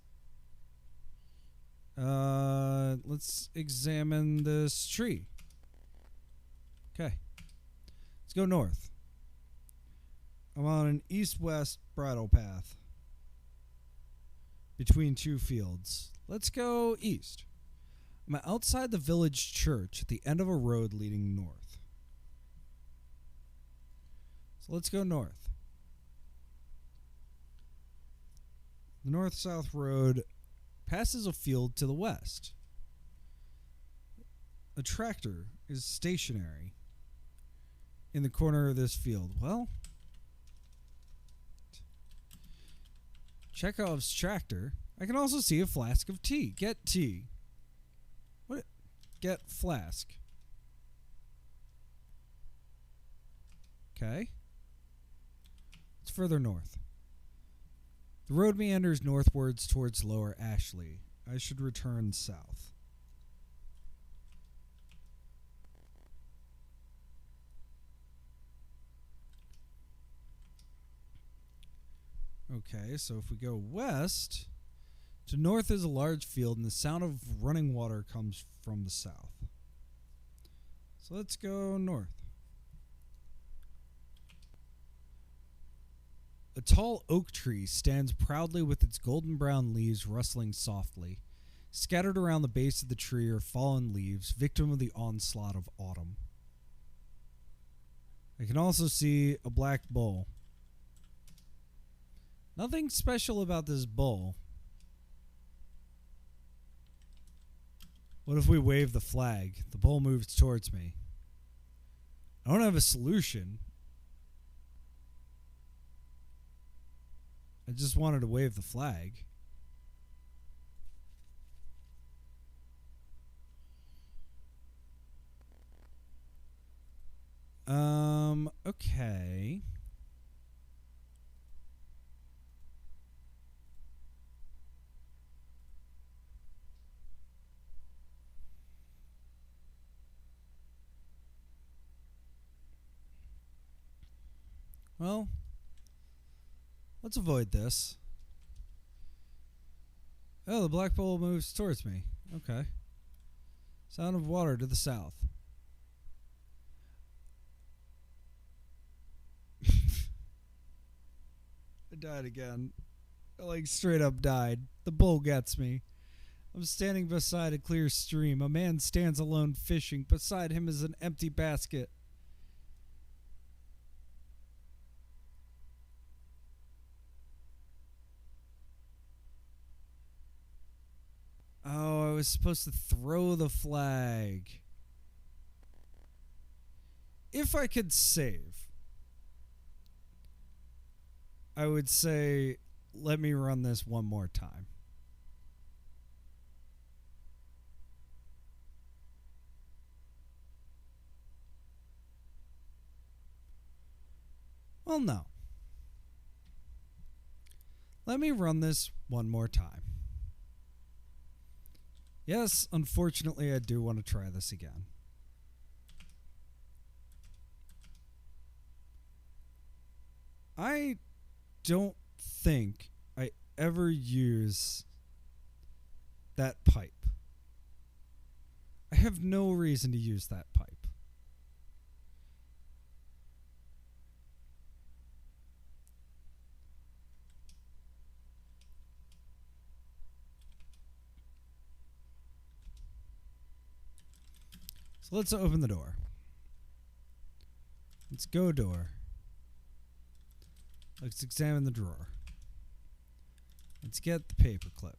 Let's examine this tree. Okay. Let's go north. I'm on an east-west bridle path between two fields. Let's go east. I'm outside the village church at the end of a road leading north. So let's go north. The north-south road passes a field to the west. A tractor is stationary in the corner of this field. Well, Chekhov's tractor. I can also see a flask of tea. Get tea. What? Get flask. Okay. It's further north. The road meanders northwards towards Lower Ashley. I should return south. Okay, so if we go west, to north is a large field, and the sound of running water comes from the south. So let's go north. A tall oak tree stands proudly with its golden brown leaves rustling softly. Scattered around the base of the tree are fallen leaves, victim of the onslaught of autumn. I can also see a black bull. Nothing special about this bull. What if we wave the flag? The bull moves towards me. I don't have a solution. I just wanted to wave the flag. Okay. Well, let's avoid this. Oh, the black bull moves towards me. Okay. Sound of water to the south. I died again. I like straight up died. The bull gets me. I'm standing beside a clear stream. A man stands alone fishing. Beside him is an empty basket. Oh, was supposed to throw the flag. If I could save, I would say, let me run this one more time. Well, no. Let me run this one more time. Yes, unfortunately, I do want to try this again. I don't think I ever use that pipe. I have no reason to use that pipe. So let's open the door. Let's go door. Let's examine the drawer. Let's get the paper clip.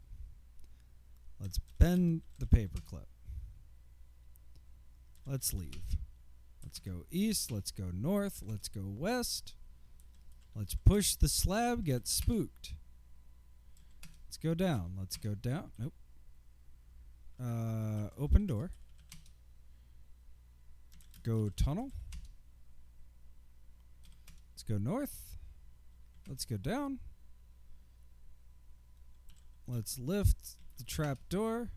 Let's bend the paper clip. Let's leave. Let's go east. Let's go north. Let's go west. Let's push the slab. Get spooked. Let's go down. Let's go down. Nope. Open door. Go tunnel. Let's go north. Let's go down. Let's lift the trap door.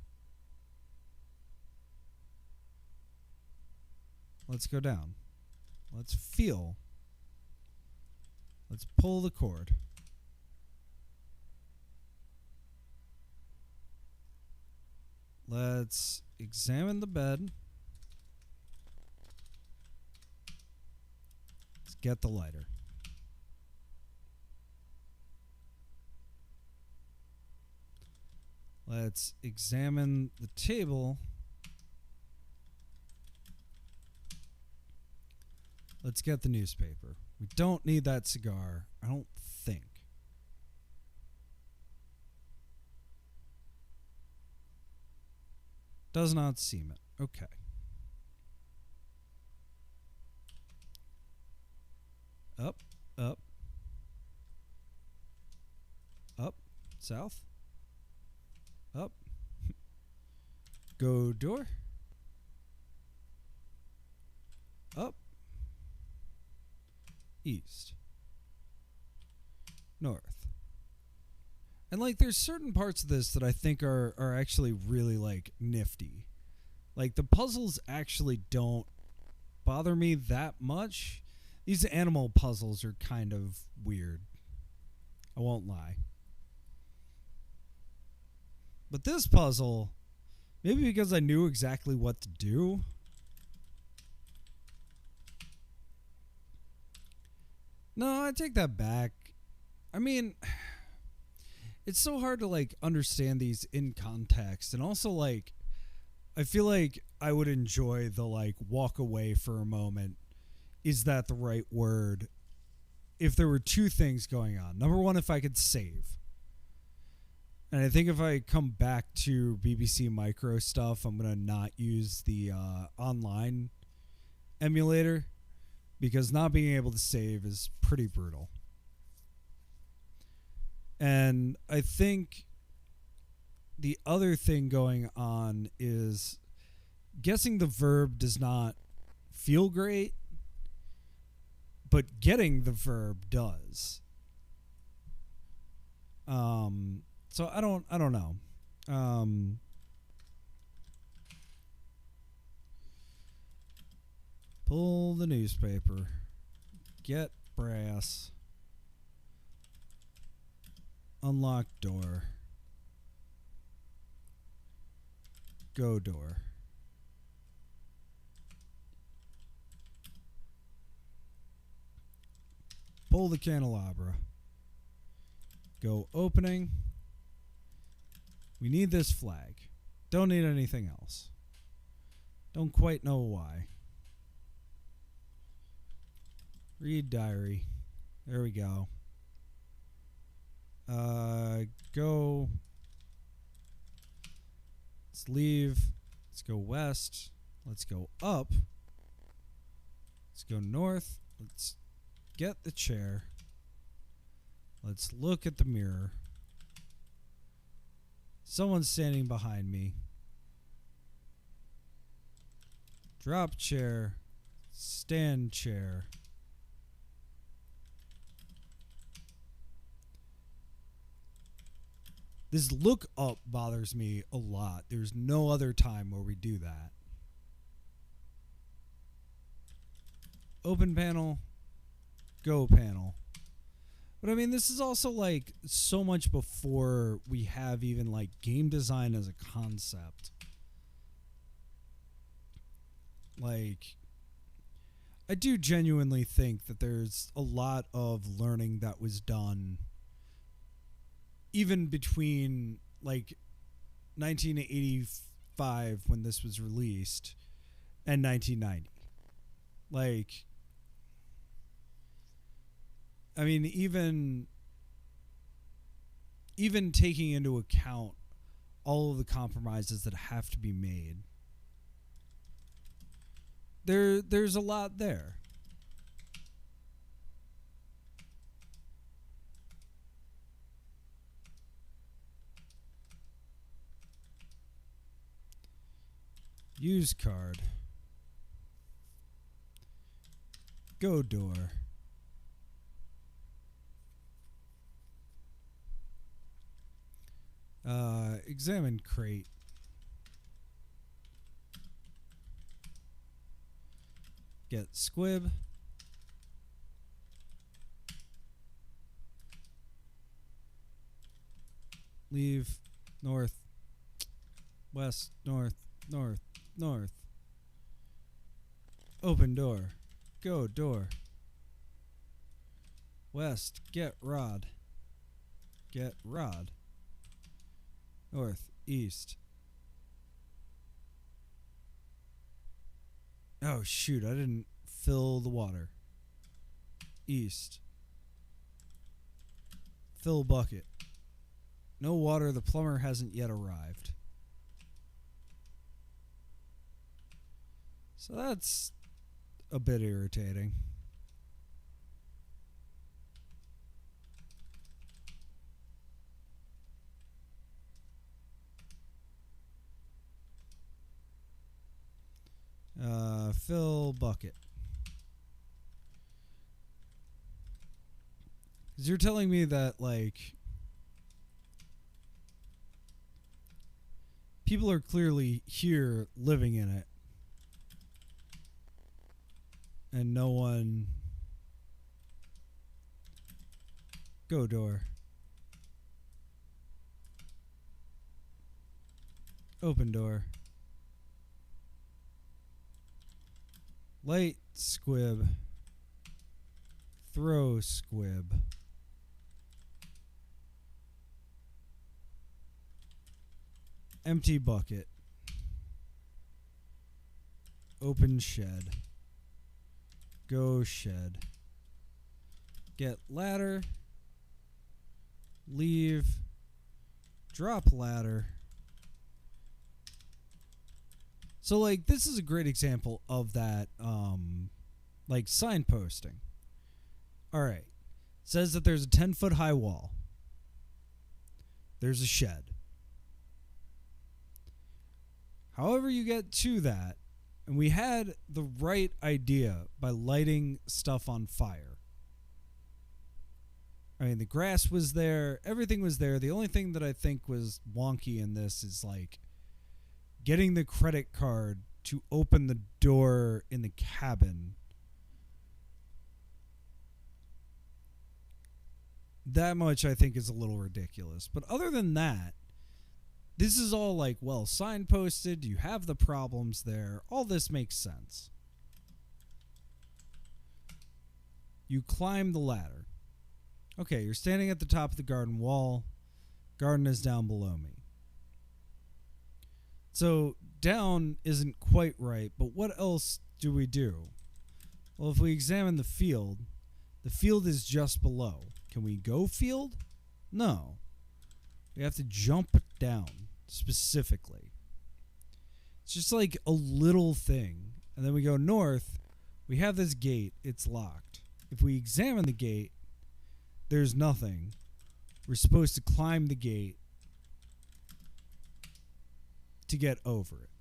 Let's go down. Let's feel. Let's pull the cord. Let's examine the bed. Let's get the lighter. Let's examine the table. Let's get the newspaper. We don't need that cigar, I don't think. Does not seem it. Okay. Up, up, up, south, up, go door, up, east, north. And like there's certain parts of this that I think are actually really like nifty. Like the puzzles actually don't bother me that much. These animal puzzles are kind of weird. I won't lie. But this puzzle, maybe because I knew exactly what to do. No, I take that back. I mean, it's so hard to like understand these in context, and also like I feel like I would enjoy the like walk away for a moment. Is that the right word? If there were two things going on. Number one, if I could save. And I think if I come back to BBC Micro stuff, I'm going to not use the online emulator because not being able to save is pretty brutal. And I think the other thing going on is guessing the verb does not feel great, but getting the verb does. So I don't know. Pull the newspaper. Get brass. Unlock door. Go door. Pull the candelabra. Go opening. We need this flag. Don't need anything else. Don't quite know why. Read diary. There we go. Go Let's leave. Let's go west. Let's go up. Let's go north. Let's get the chair. Let's look at the mirror. Someone's standing behind me. Drop chair. Stand chair. This look up bothers me a lot. There's no other time where we do that. Open panel. Go panel. But I mean, this is also like so much before we have even like game design as a concept. Like, I do genuinely think that there's a lot of learning that was done even between like 1985 when this was released and 1990. Like, I mean, even taking into account all of the compromises that have to be made, there's a lot there. Use card. Go door. Examine crate. Get squib. Leave. North. West. North. North. North. Open door. Go door. West. Get rod. Get rod. North. East. Oh shoot, I didn't fill the water. East. Fill bucket. No water, the plumber hasn't yet arrived. So that's a bit irritating. Fill bucket. Because you're telling me that, like, people are clearly here living in it. And no one... Go door. Open door. Light squib. Throw squib. Empty bucket. Open shed. Go shed. Get ladder. Leave. Drop ladder. So, like, this is a great example of that, like, signposting. All right. It says that there's a 10-foot high wall. There's a shed. However you get to that, and we had the right idea by lighting stuff on fire. I mean, the grass was there. Everything was there. The only thing that I think was wonky in this is, like, getting the credit card to open the door in the cabin. That much I think is a little ridiculous. But other than that, this is all like, well, signposted. You have the problems there. All this makes sense. You climb the ladder. Okay, you're standing at the top of the garden wall. Garden is down below me. So down isn't quite right, but what else do we do? Well, if we examine the field is just below. Can we go field? No. We have to jump down specifically. It's just like a little thing. And then we go north. We have this gate. It's locked. If we examine the gate, there's nothing. We're supposed to climb the gate to get over it.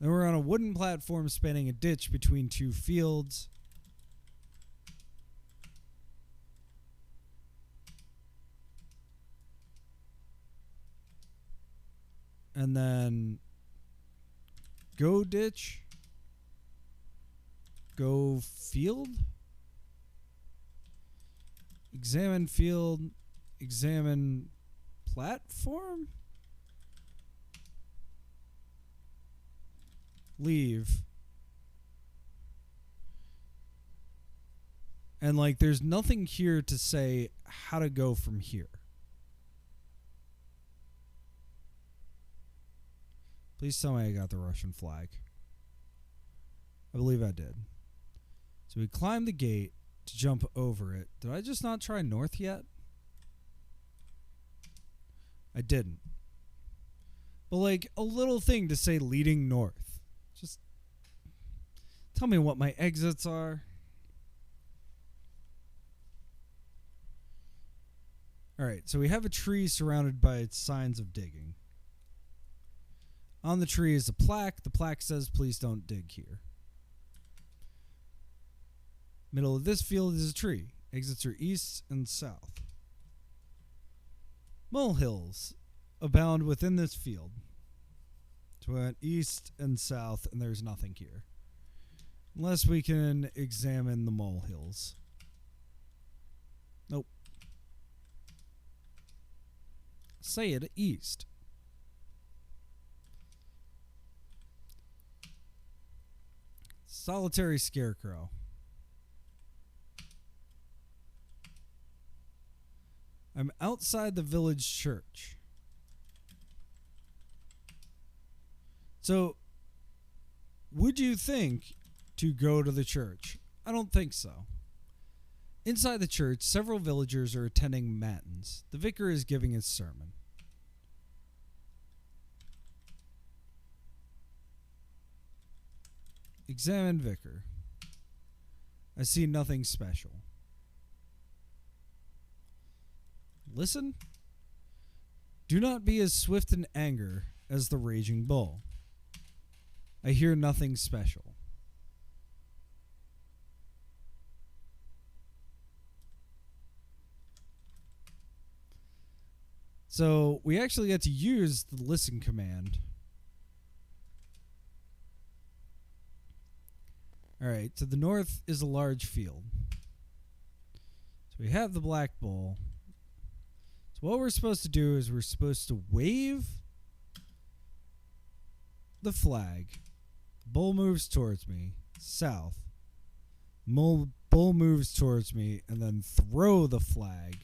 Then we're on a wooden platform spanning a ditch between two fields. And then go ditch, go field, examine field, examine platform, leave. And like there's nothing here to say how to go from here. Please tell me I got the Russian flag. I believe I did. So we climb the gate to jump over it. Did I just not try north yet? I didn't. But like a little thing to say leading north. Just tell me what my exits are. Alright, so we have a tree surrounded by its signs of digging. On the tree is a plaque. The plaque says, please don't dig here. Middle of this field is a tree. Exits are east and south. Molehills abound within this field. So we went east and south, and there's nothing here. Unless we can examine the molehills. Nope. Say it east. Solitary scarecrow. I'm outside the village church. So, would you think to go to the church? I don't think so. Inside the church, several villagers are attending matins. The vicar is giving his sermon. Examine vicar. I see nothing special. Listen. Do not be as swift in anger as the raging bull. I hear nothing special. So we actually get to use the listen command. Alright, to the north is a large field. So we have the black bull. So what we're supposed to do is we're supposed to wave the flag. Bull moves towards me, south. Bull moves towards me, and then throw the flag.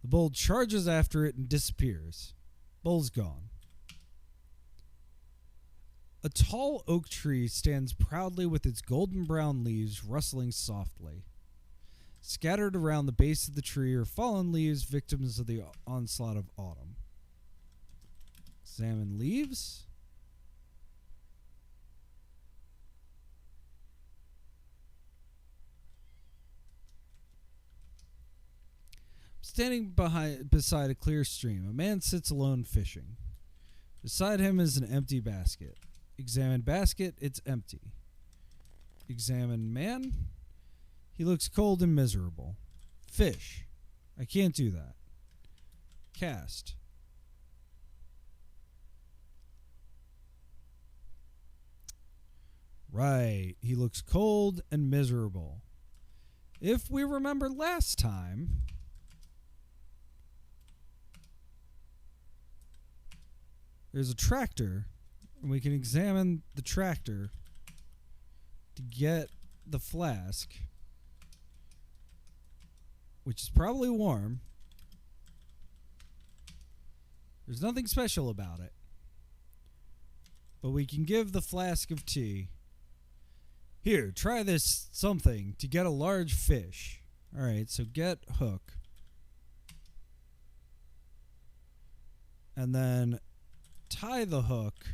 The bull charges after it and disappears. Bull's gone. A tall oak tree stands proudly with its golden brown leaves rustling softly. Scattered around the base of the tree are fallen leaves, victims of the onslaught of autumn. Examine leaves. Standing beside a clear stream, a man sits alone fishing. Beside him is an empty basket. Examine basket, it's empty. Examine man. He looks cold and miserable. Fish. I can't do that. Cast. Right. He looks cold and miserable. If we remember last time, there's a tractor, and we can examine the tractor to get the flask, which is probably warm. There's nothing special about it, but we can give the flask of tea. Here, try this something to get a large fish. All right, so get hook. And then tie the hook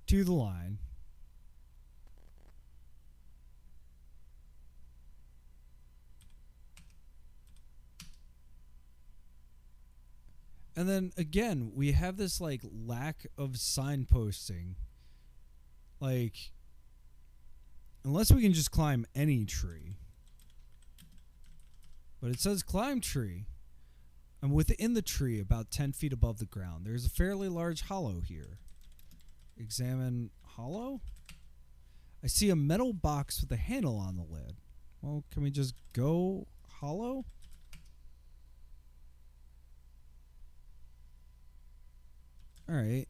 to the line. And then again, we have this like lack of signposting. Like, unless we can just climb any tree. But it says climb tree. I'm within the tree about 10 feet above the ground. There's a fairly large hollow here. Examine hollow? I see a metal box with a handle on the lid. Well, can we just go hollow? Alright.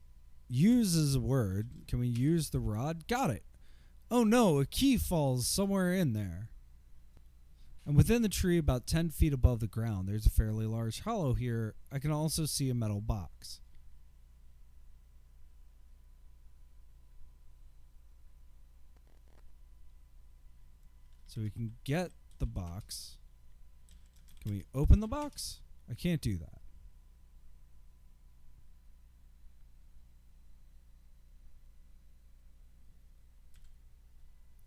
Use is a word. Can we use the rod? Got it. Oh no, a key falls somewhere in there. And within the tree, about 10 feet above the ground, there's a fairly large hollow here. I can also see a metal box. So we can get the box. Can we open the box? I can't do that.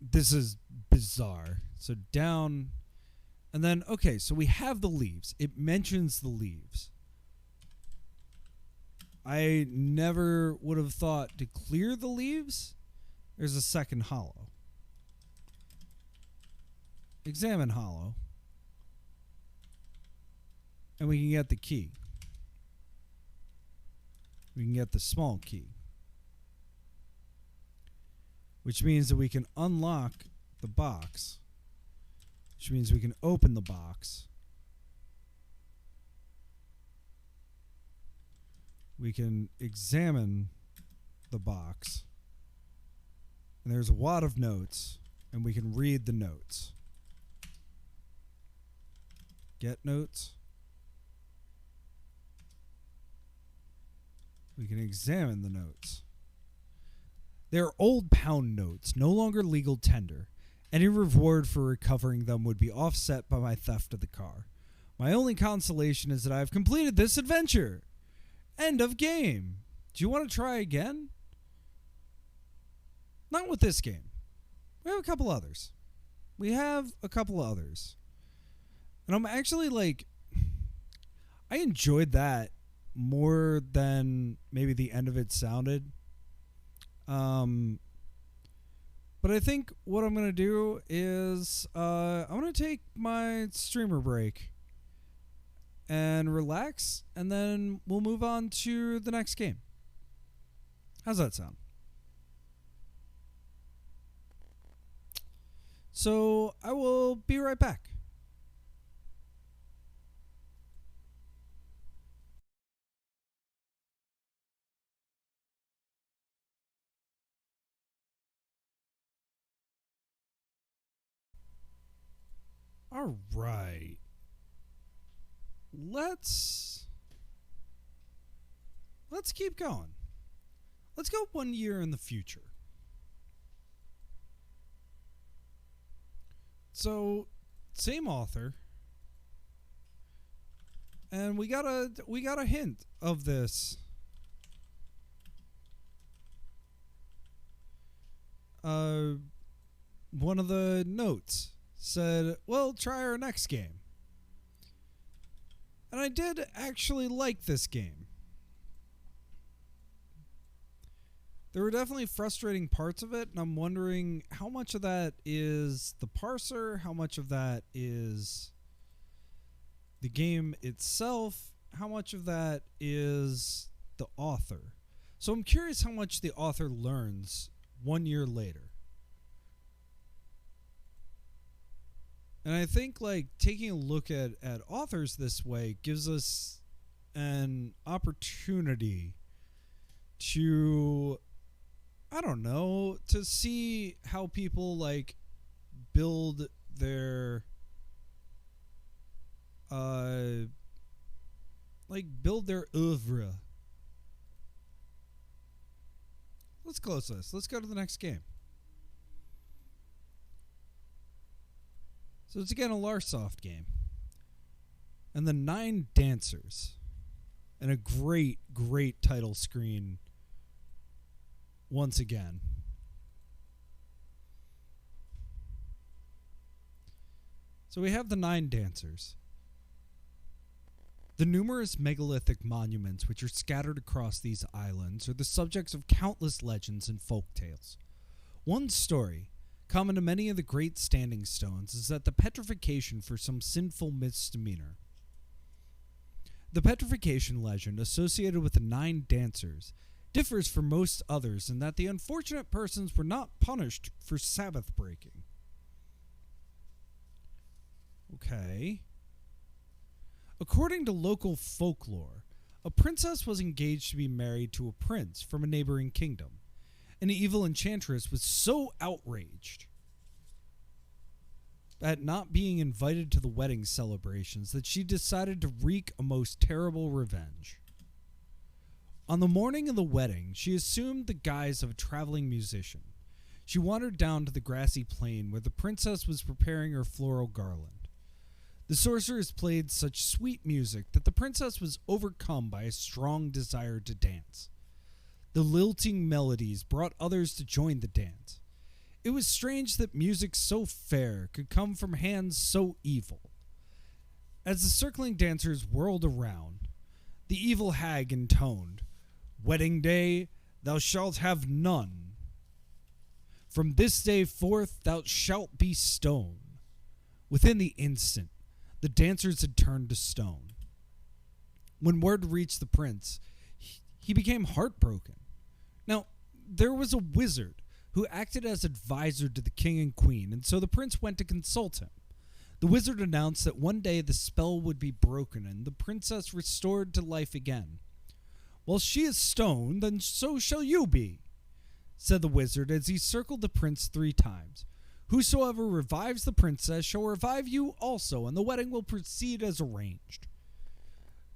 This is bizarre. So down, and then, okay, so we have the leaves. It mentions the leaves. I never would have thought to clear the leaves. There's a second hollow. Examine hollow. And we can get the key. We can get the small key. Which means that we can unlock the box. Which means we can open the box. We can examine the box. And there's a wad of notes. And we can read the notes. Get notes. We can examine the notes. They're old pound notes, no longer legal tender. Any reward for recovering them would be offset by my theft of the car. My only consolation is that I have completed this adventure. End of game. Do you want to try again? Not with this game. We have a couple others. And I'm actually like, I enjoyed that more than maybe the end of it sounded. But I think what I'm going to do is I'm going to take my streamer break and relax, and then we'll move on to the next game. How's that sound? So I will be right back. All right. Let's keep going. Let's go 1 year in the future. So, same author. And we got a hint of this. One of the notes said, well, try our next game. And I did actually like this game. There were definitely frustrating parts of it, and I'm wondering how much of that is the parser, how much of that is the game itself, how much of that is the author. So I'm curious how much the author learns 1 year later. And I think like taking a look at authors this way gives us an opportunity to, I don't know, to see how people like build their oeuvre. Let's close this. Let's go to the next game. So it's again a Larsoft game. And the 9 Dancers. And a great, great title screen once again. So we have the 9 dancers. The numerous megalithic monuments which are scattered across these islands are the subjects of countless legends and folk tales. One story, common to many of the great standing stones, is that the petrification for some sinful misdemeanor. The petrification legend associated with the 9 dancers differs from most others in that the unfortunate persons were not punished for Sabbath breaking. Okay. According to local folklore, a princess was engaged to be married to a prince from a neighboring kingdom. An evil enchantress was so outraged at not being invited to the wedding celebrations that she decided to wreak a most terrible revenge. On the morning of the wedding, she assumed the guise of a traveling musician. She wandered down to the grassy plain where the princess was preparing her floral garland. The sorceress played such sweet music that the princess was overcome by a strong desire to dance. The lilting melodies brought others to join the dance. It was strange that music so fair could come from hands so evil. As the circling dancers whirled around, the evil hag intoned, "Wedding day, thou shalt have none. From this day forth, thou shalt be stone." Within the instant, the dancers had turned to stone. When word reached the prince, he became heartbroken. Now, there was a wizard who acted as advisor to the king and queen, and so the prince went to consult him. The wizard announced that one day the spell would be broken and the princess restored to life again. "Well, she is stone, then so shall you be," said the wizard as he circled the prince 3 times. "Whosoever revives the princess shall revive you also, and the wedding will proceed as arranged."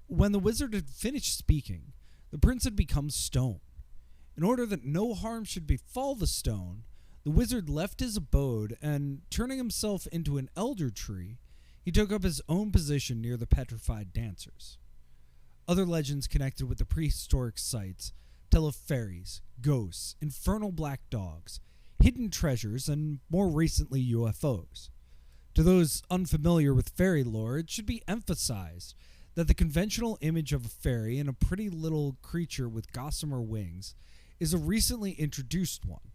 When the wizard had finished speaking, the prince had become stone. In order that no harm should befall the stone, the wizard left his abode and, turning himself into an elder tree, he took up his own position near the petrified dancers. Other legends connected with the prehistoric sites tell of fairies, ghosts, infernal black dogs, hidden treasures, and more recently UFOs. To those unfamiliar with fairy lore, it should be emphasized that the conventional image of a fairy and a pretty little creature with gossamer wings is a recently introduced one.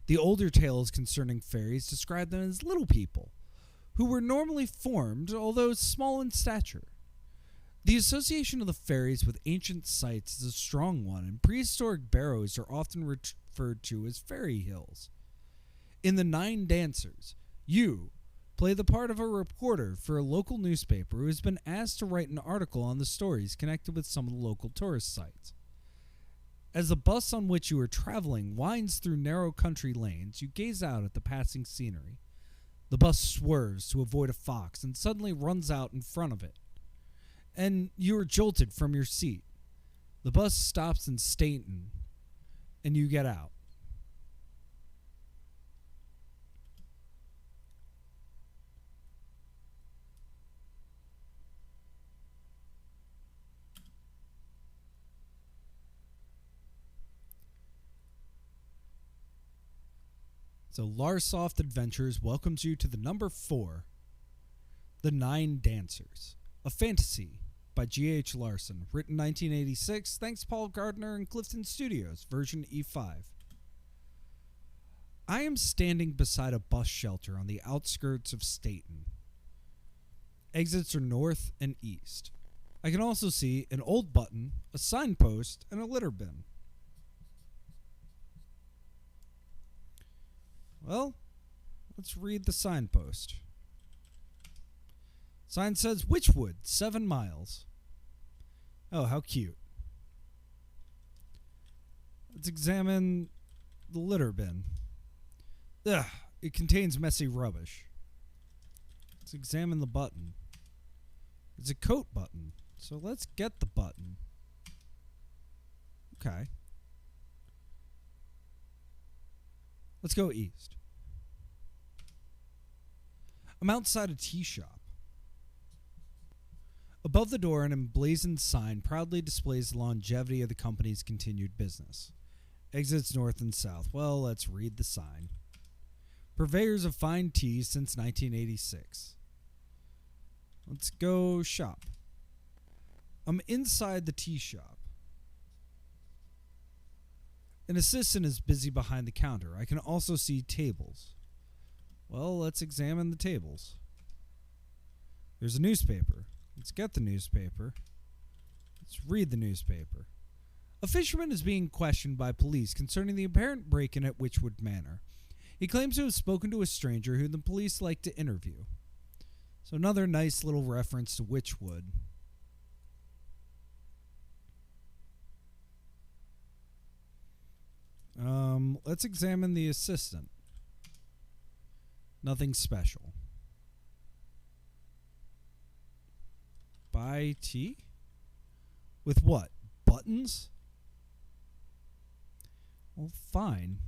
The older tales concerning fairies describe them as little people, who were normally formed, although small in stature. The association of the fairies with ancient sites is a strong one, and prehistoric barrows are often referred to as fairy hills. In The 9 Dancers, you play the part of a reporter for a local newspaper who has been asked to write an article on the stories connected with some of the local tourist sites. As the bus on which you are traveling winds through narrow country lanes, you gaze out at the passing scenery. The bus swerves to avoid a fox and suddenly runs out in front of it, and you are jolted from your seat. The bus stops in Stainton, and you get out. So Larsoft Adventures welcomes you to the number 4, The 9 Dancers, a fantasy by G.H. Larsen, written 1986, thanks Paul Gardner and Clifton Studios, version E5. I am standing beside a bus shelter on the outskirts of Staten. Exits are north and east. I can also see an old button, a signpost, and a litter bin. Well, let's read the signpost. Sign says Wychwood, 7 miles. Oh, how cute. Let's examine the litter bin. Ugh, it contains messy rubbish. Let's examine the button. It's a coat button, so let's get the button. Okay. Let's go east. I'm outside a tea shop. Above the door, an emblazoned sign proudly displays the longevity of the company's continued business. Exits north and south. Well, let's read the sign. Purveyors of fine tea since 1986. Let's go shop. I'm inside the tea shop. An assistant is busy behind the counter. I can also see tables. Well, let's examine the tables. There's a newspaper. Let's get the newspaper. Let's read the newspaper. A fisherman is being questioned by police concerning the apparent break-in at Wychwood Manor. He claims to have spoken to a stranger who the police like to interview. So another nice little reference to Wychwood. Let's examine the assistant. Nothing special. Buy tea? With what? Buttons? Well, fine.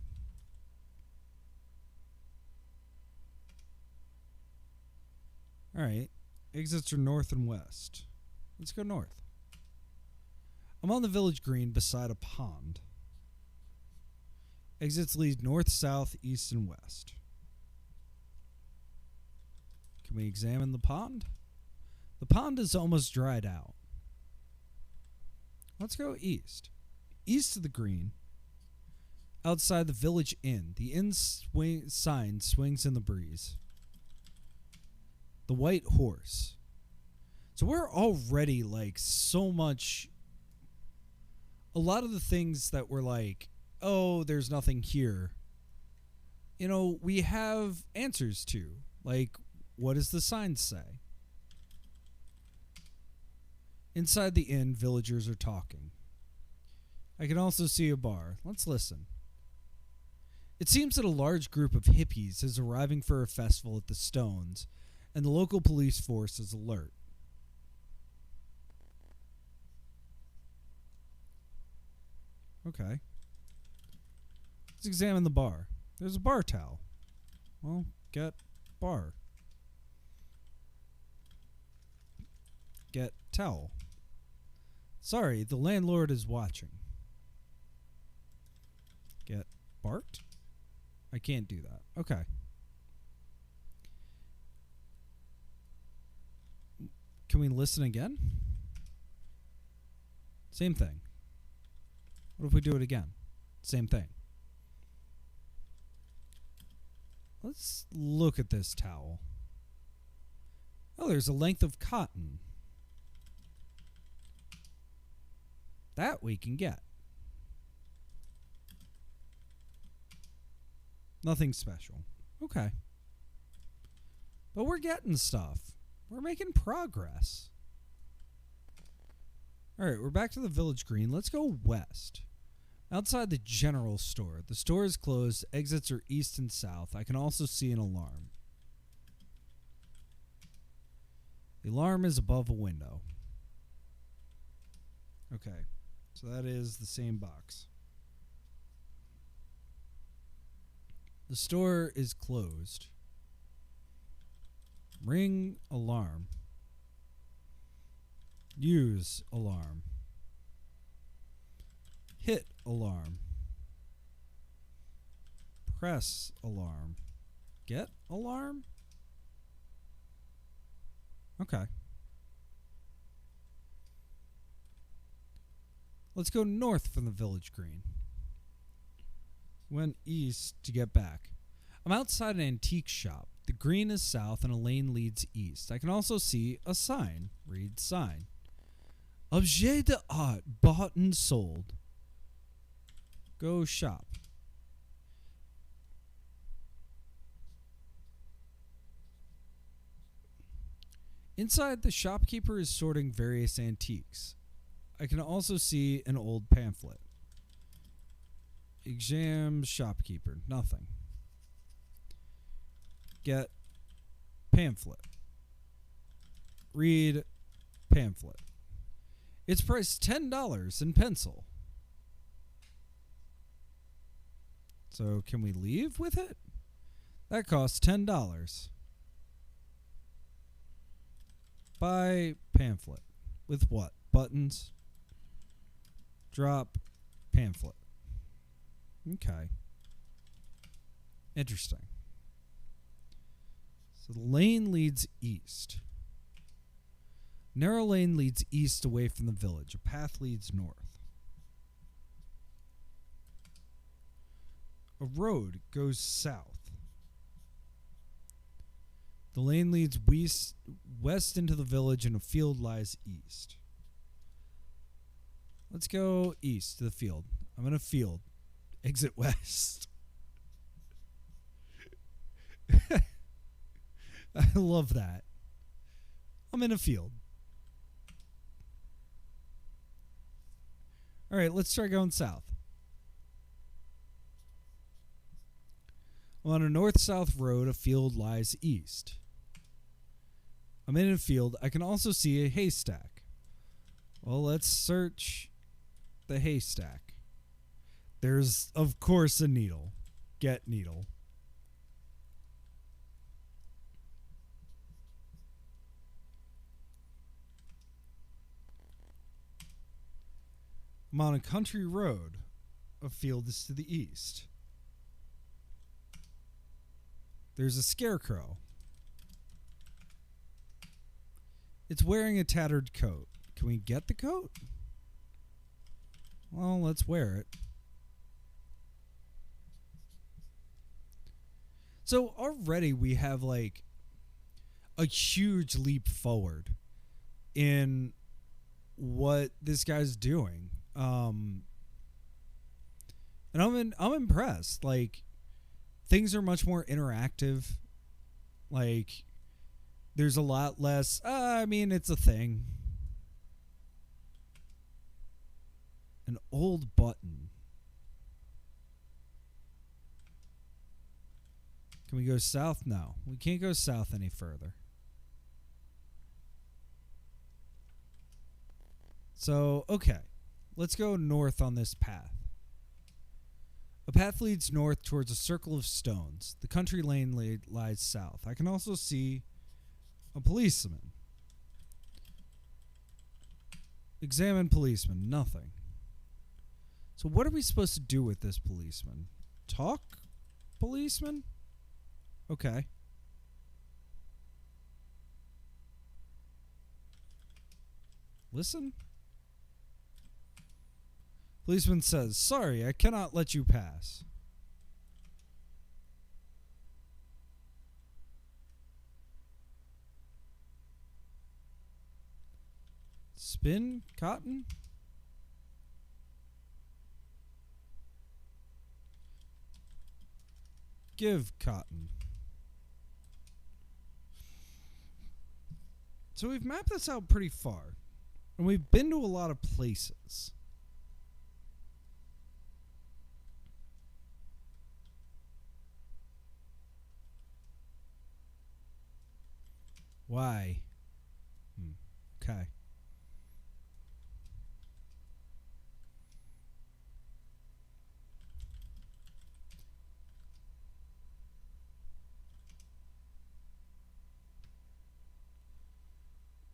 Alright. Exits are north and west. Let's go north. I'm on the village green beside a pond. Exits lead north, south, east, and west. Can we examine the pond? The pond is almost dried out. Let's go east. East of the green. Outside the village inn. The inn sign swings in the breeze. The White Horse. So we're already like so much. A lot of the things that were like, oh, there's nothing here. You know, we have answers to. Like, what does the sign say? Inside the inn, villagers are talking. I can also see a bar. Let's listen. It seems that a large group of hippies is arriving for a festival at the Stones, and the local police force is alert. Okay. Let's examine the bar. There's a bar towel. Well, get bar. Get towel. Sorry, the landlord is watching. Get Bart? I can't do that. Okay. Can we listen again? Same thing. What if we do it again? Same thing. Let's look at this towel. Oh, there's a length of cotton. That we can get. Nothing special. Okay. But we're getting stuff. We're making progress. Alright, we're back to the village green. Let's go west. Outside the general store. The store is closed. Exits are east and south. I can also see an alarm. The alarm is above a window. Okay. So that is the same box. The store is closed. Ring alarm. Use alarm. Hit alarm. Press alarm. Get alarm? Okay. Let's go north from the village green. Went east to get back. I'm outside an antique shop. The green is south and a lane leads east. I can also see a sign. Read sign. Objet d'art bought and sold. Go shop. Inside, the shopkeeper is sorting various antiques. I can also see an old pamphlet. Exam shopkeeper. Nothing. Get pamphlet. Read pamphlet. It's priced $10 in pencil. So can we leave with it? That costs $10. Buy pamphlet. With what? Buttons. Drop pamphlet. Okay. Interesting. So the lane leads east. Narrow lane leads east away from the village. A path leads north. A road goes south. The lane leads west into the village and a field lies east. Let's go east to the field. I'm in a field. Exit west. I love that. I'm in a field. All right, let's try going south. On a north-south road, a field lies east. I'm in a field. I can also see a haystack. Well, let's search the haystack. There's, of course, a needle. Get needle. I'm on a country road. A field is to the east. There's a scarecrow. It's wearing a tattered coat. Can we get the coat? Well, let's wear it. So already we have like a huge leap forward in what this guy's doing. And I'm impressed. Like, things are much more interactive. Like, there's a lot less. I mean, it's a thing. An old button. Can we go south? No, we can't go south any further. So, okay. Let's go north on this path. A path leads north towards a circle of stones. The country lane lies south. I can also see a policeman. Examine policeman. Nothing. So what are we supposed to do with this policeman? Talk? Policeman? Okay. Listen? Policeman says, "Sorry, I cannot let you pass." Spin cotton? Give cotton. So we've mapped this out pretty far. And we've been to a lot of places. Why? Okay.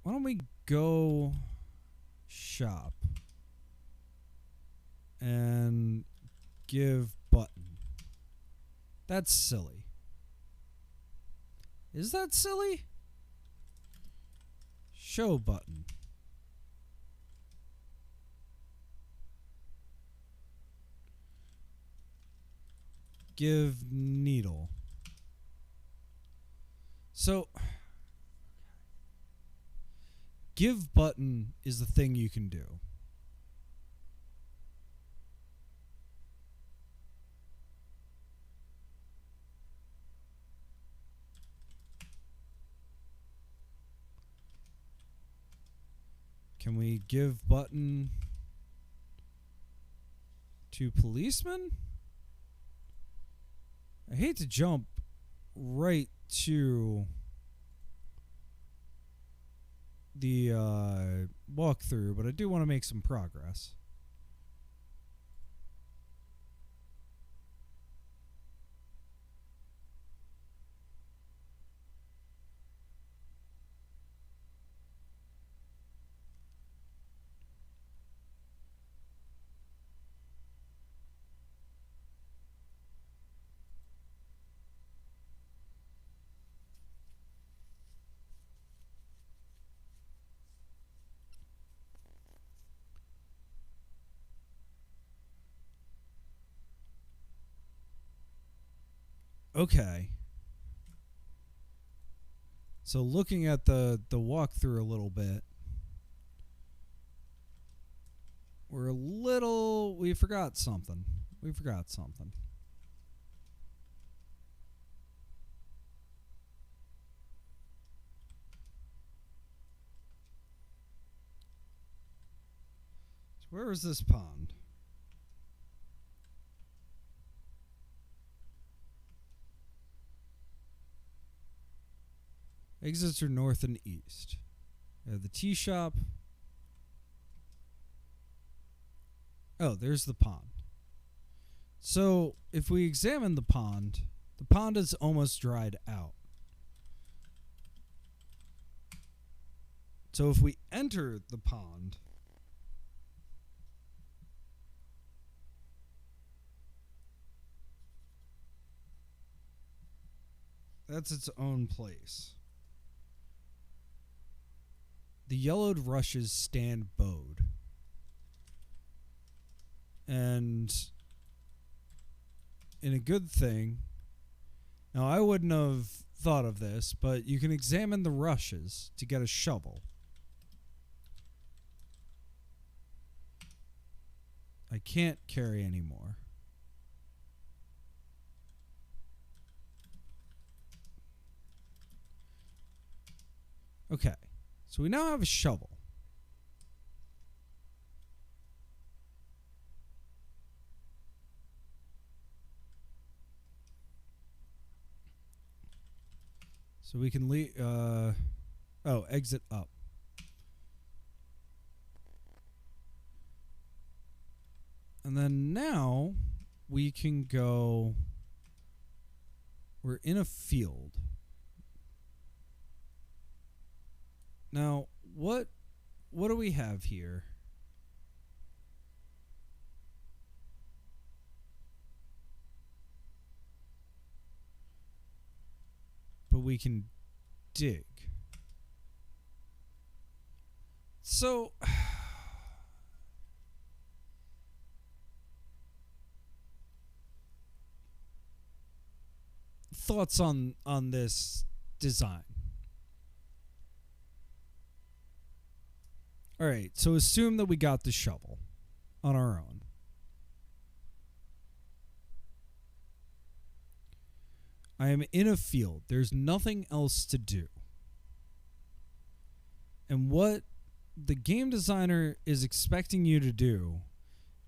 Why don't we go shop and give button? That's silly. Is that silly? Show button. Give needle. So, give button is the thing you can do. Can we give button to policeman? I hate to jump right to the walkthrough, but I do want to make some progress. Okay. So looking at the walkthrough a little bit, we forgot something. So where is this pond? Exits are north and east. The tea shop. Oh, there's the pond. So if we examine the pond is almost dried out. So if we enter the pond, that's its own place. The yellowed rushes stand bowed. And in a good thing, now I wouldn't have thought of this, but you can examine the rushes to get a shovel. I can't carry anymore. Okay, so we now have a shovel. So we can leave, exit up. And then now we can go, we're in a field. Now, what do we have here? But we can dig. So thoughts on this design. All right, so assume that we got the shovel on our own. I am in a field. There's nothing else to do. And what the game designer is expecting you to do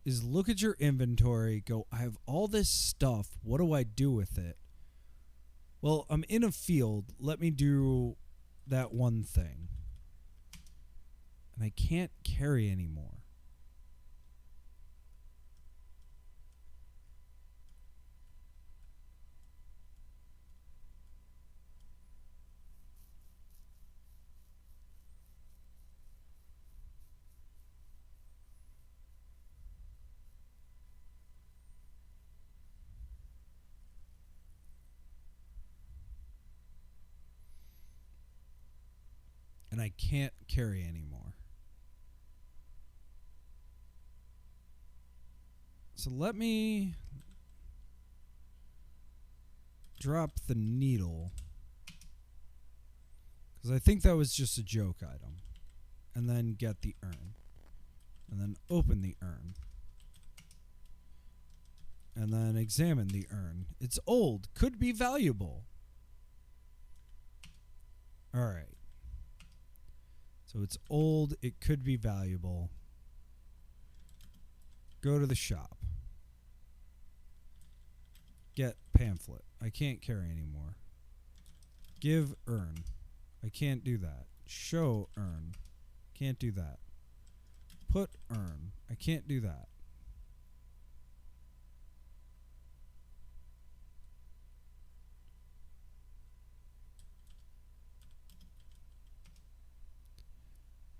is look at your inventory, go, I have all this stuff. What do I do with it? Well, I'm in a field. Let me do that one thing. And I can't carry anymore. And I can't carry anymore. So let me drop the needle, because I think that was just a joke item. And then get the urn. And then open the urn. And then examine the urn. It's old. Could be valuable. Alright. So it's old. It could be valuable. Go to the shop. Get pamphlet. I can't carry anymore. Give urn. I can't do that. Show urn. Can't do that. Put urn. I can't do that.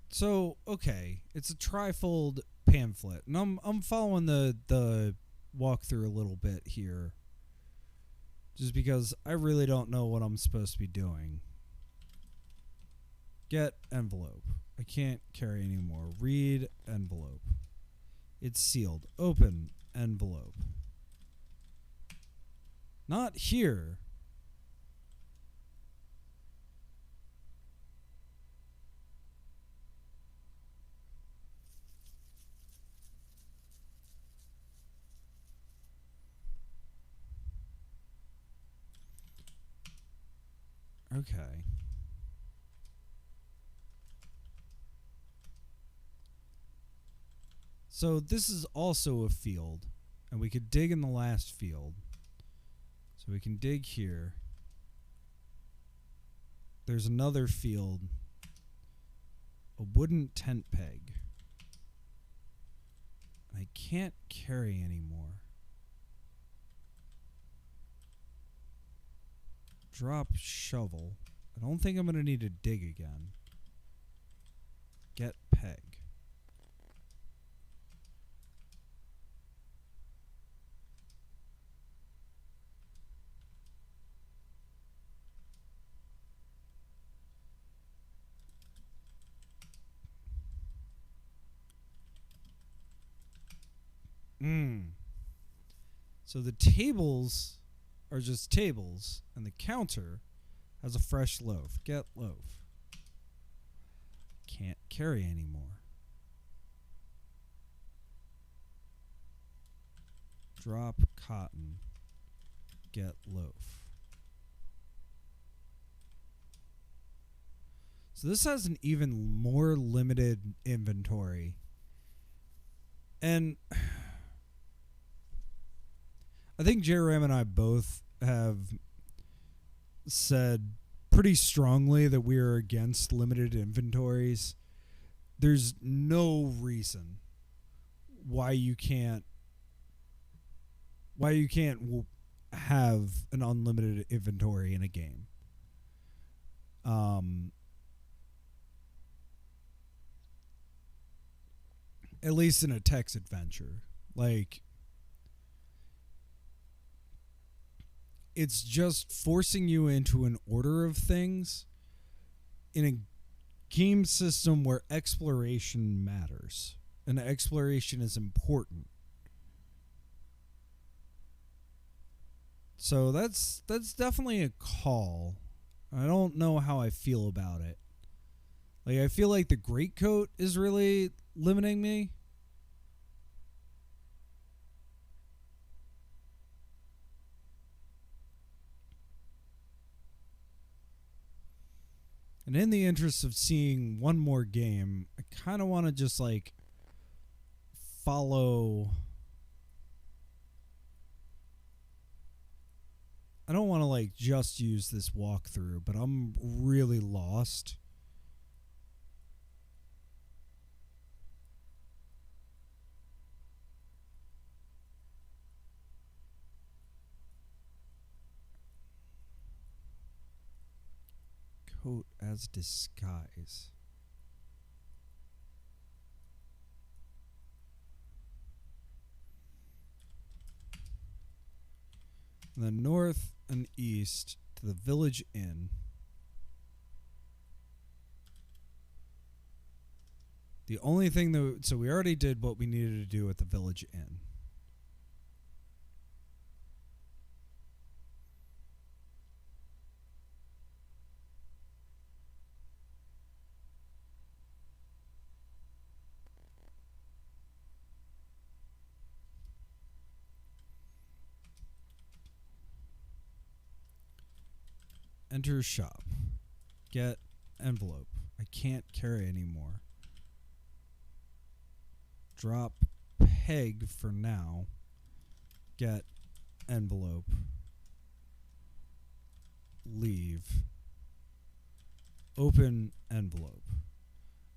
So, okay, it's a trifold pamphlet, and I'm following the walkthrough a little bit here, just because I really don't know what I'm supposed to be doing. Get envelope. I can't carry anymore. Read envelope. It's sealed. Open envelope. Not here. Okay. So this is also a field, and we could dig in the last field. So we can dig here. There's another field, a wooden tent peg. I can't carry anymore. Drop shovel. I don't think I'm going to need to dig again. Get peg. So the tables are just tables, and the counter has a fresh loaf. Get loaf. Can't carry anymore. Drop cotton. Get loaf. So this has an even more limited inventory. And I think JRM and I both have said pretty strongly that we are against limited inventories. There's no reason why you can't have an unlimited inventory in a game. At least in a text adventure. Like, it's just forcing you into an order of things in a game system where exploration matters and exploration is important. So that's definitely a call. I don't know how I feel about it. Like, I feel like the greatcoat is really limiting me. And in the interest of seeing one more game, I kind of want to just like follow. I don't want to like just use this walkthrough, but I'm really lost. Coat as disguise. And then north and east to the village inn. The only thing that... So we already did what we needed to do at the village inn. Enter shop. Get envelope. I can't carry anymore. Drop peg for now. Get envelope. Leave. Open envelope.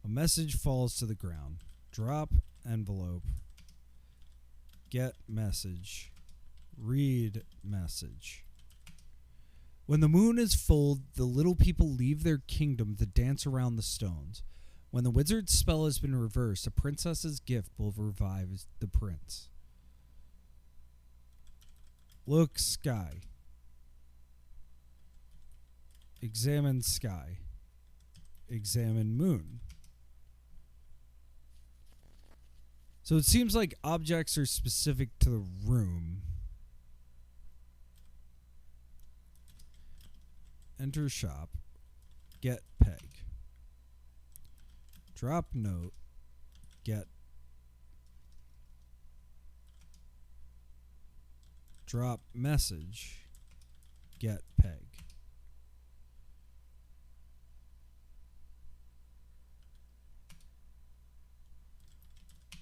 A message falls to the ground. Drop envelope. Get message. Read message. When the moon is full, the little people leave their kingdom to dance around the stones. When the wizard's spell has been reversed, a princess's gift will revive the prince. Look sky. Examine sky. Examine moon. So it seems like objects are specific to the room. Enter shop. Get peg. Drop note. Get. Drop message. Get peg.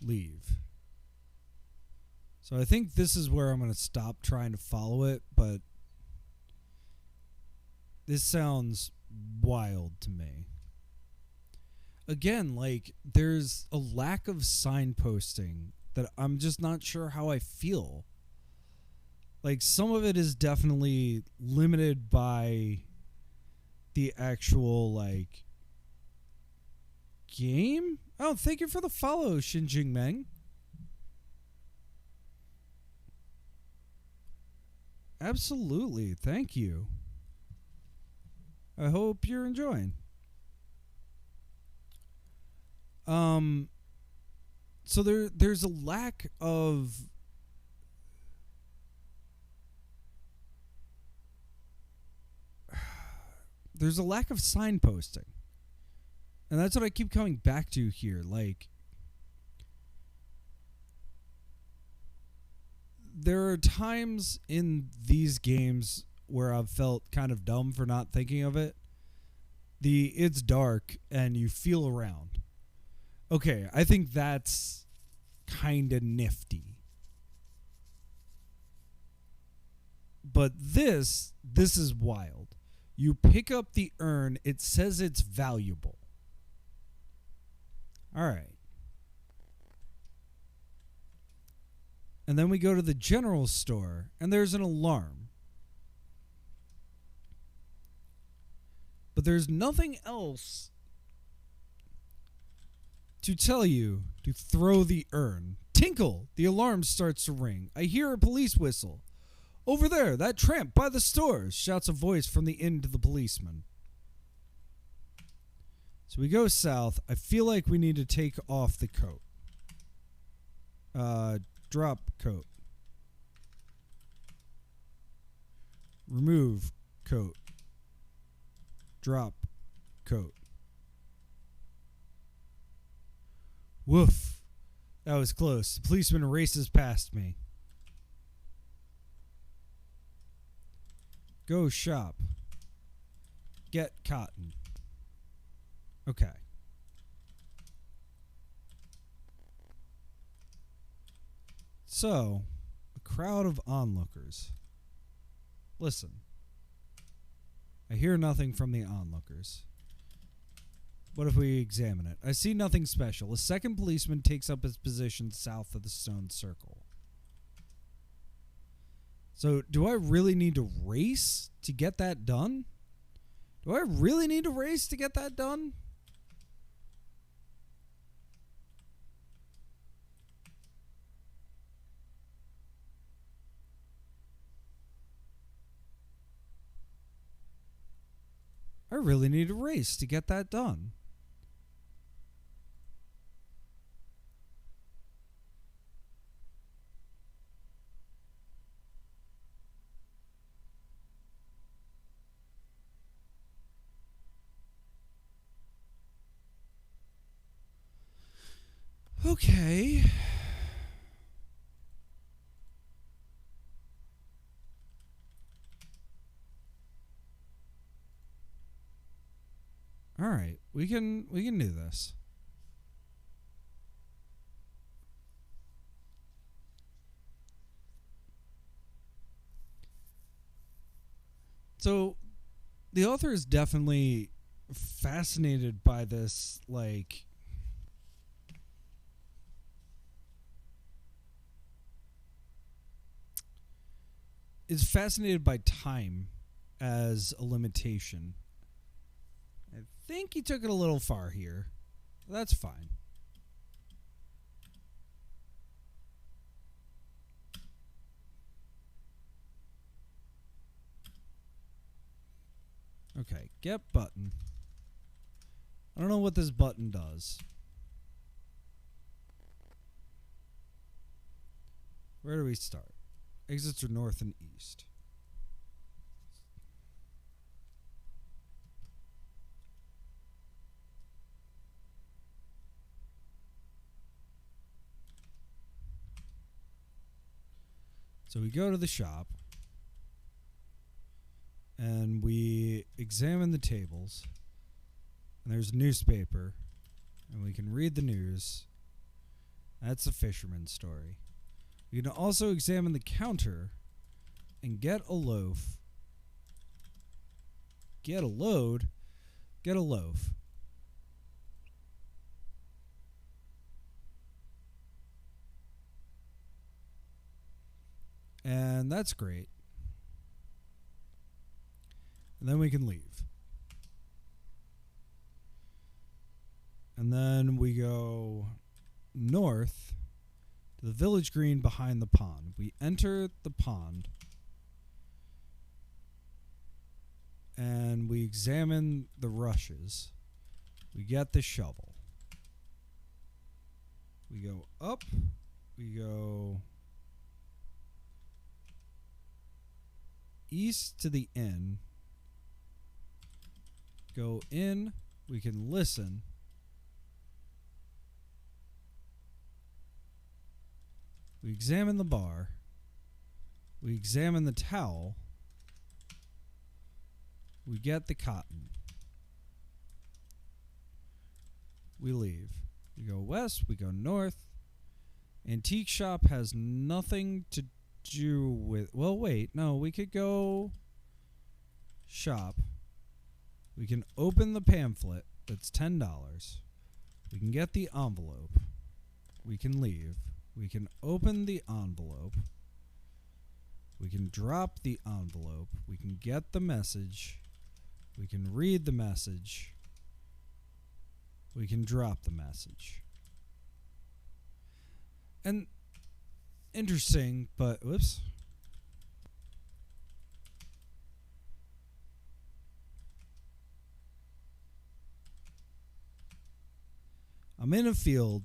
leave. So I think this is where I'm going to stop trying to follow it, but this sounds wild to me. Again, like, there's a lack of signposting that I'm just not sure how I feel. Like, some of it is definitely limited by the actual, like, game. Oh, thank you for the follow, Xinjing Meng. Absolutely, thank you. I hope you're enjoying. So there's a lack of signposting. And that's what I keep coming back to here. Like, there are times in these games where I've felt kind of dumb for not thinking of it. It's dark and you feel around. Okay, I think that's kind of nifty. But this is wild. You pick up the urn, it says it's valuable. All right. And then we go to the general store, and there's an alarm. But there's nothing else to tell you to throw the urn. Tinkle! The alarm starts to ring. I hear a police whistle. Over there, that tramp by the stores, shouts a voice from the inn to the policeman. So we go south. I feel like we need to take off the coat. Drop coat. Remove coat. Drop coat. Woof. That was close. The policeman races past me. Go shop. Get cotton. Okay. So, a crowd of onlookers. Listen. I hear nothing from the onlookers. What if we examine it? I see nothing special. A second policeman takes up his position south of the stone circle. So, do I really need to race to get that done? Do I really need to race to get that done? I really need to race to get that done. Okay. All right, we can do this. So, the author is definitely fascinated by this, like, is fascinated by time as a limitation. I think he took it a little far here. That's fine. Okay, get button. I don't know what this button does. Where do we start? Exits are north and east. So we go to the shop and we examine the tables, and there's a newspaper, and we can read the news, That's a fisherman's story. You can also examine the counter and get a loaf. Get a load. Get a loaf. And that's great. And then we can leave. And then we go north to the village green behind the pond. We enter the pond and we examine the rushes. We get the shovel. We go up. We go east to the inn. Go in. We can listen. We examine the bar. We examine the towel. We get the cotton. We leave. We go west. We go north. Antique shop has nothing to do with... Well, wait. No, we could go shop. We can open the pamphlet. That's $10. We can get the envelope. We can leave. We can open the envelope. We can drop the envelope. We can get the message. We can read the message. We can drop the message. And interesting, but whoops. I'm in a field,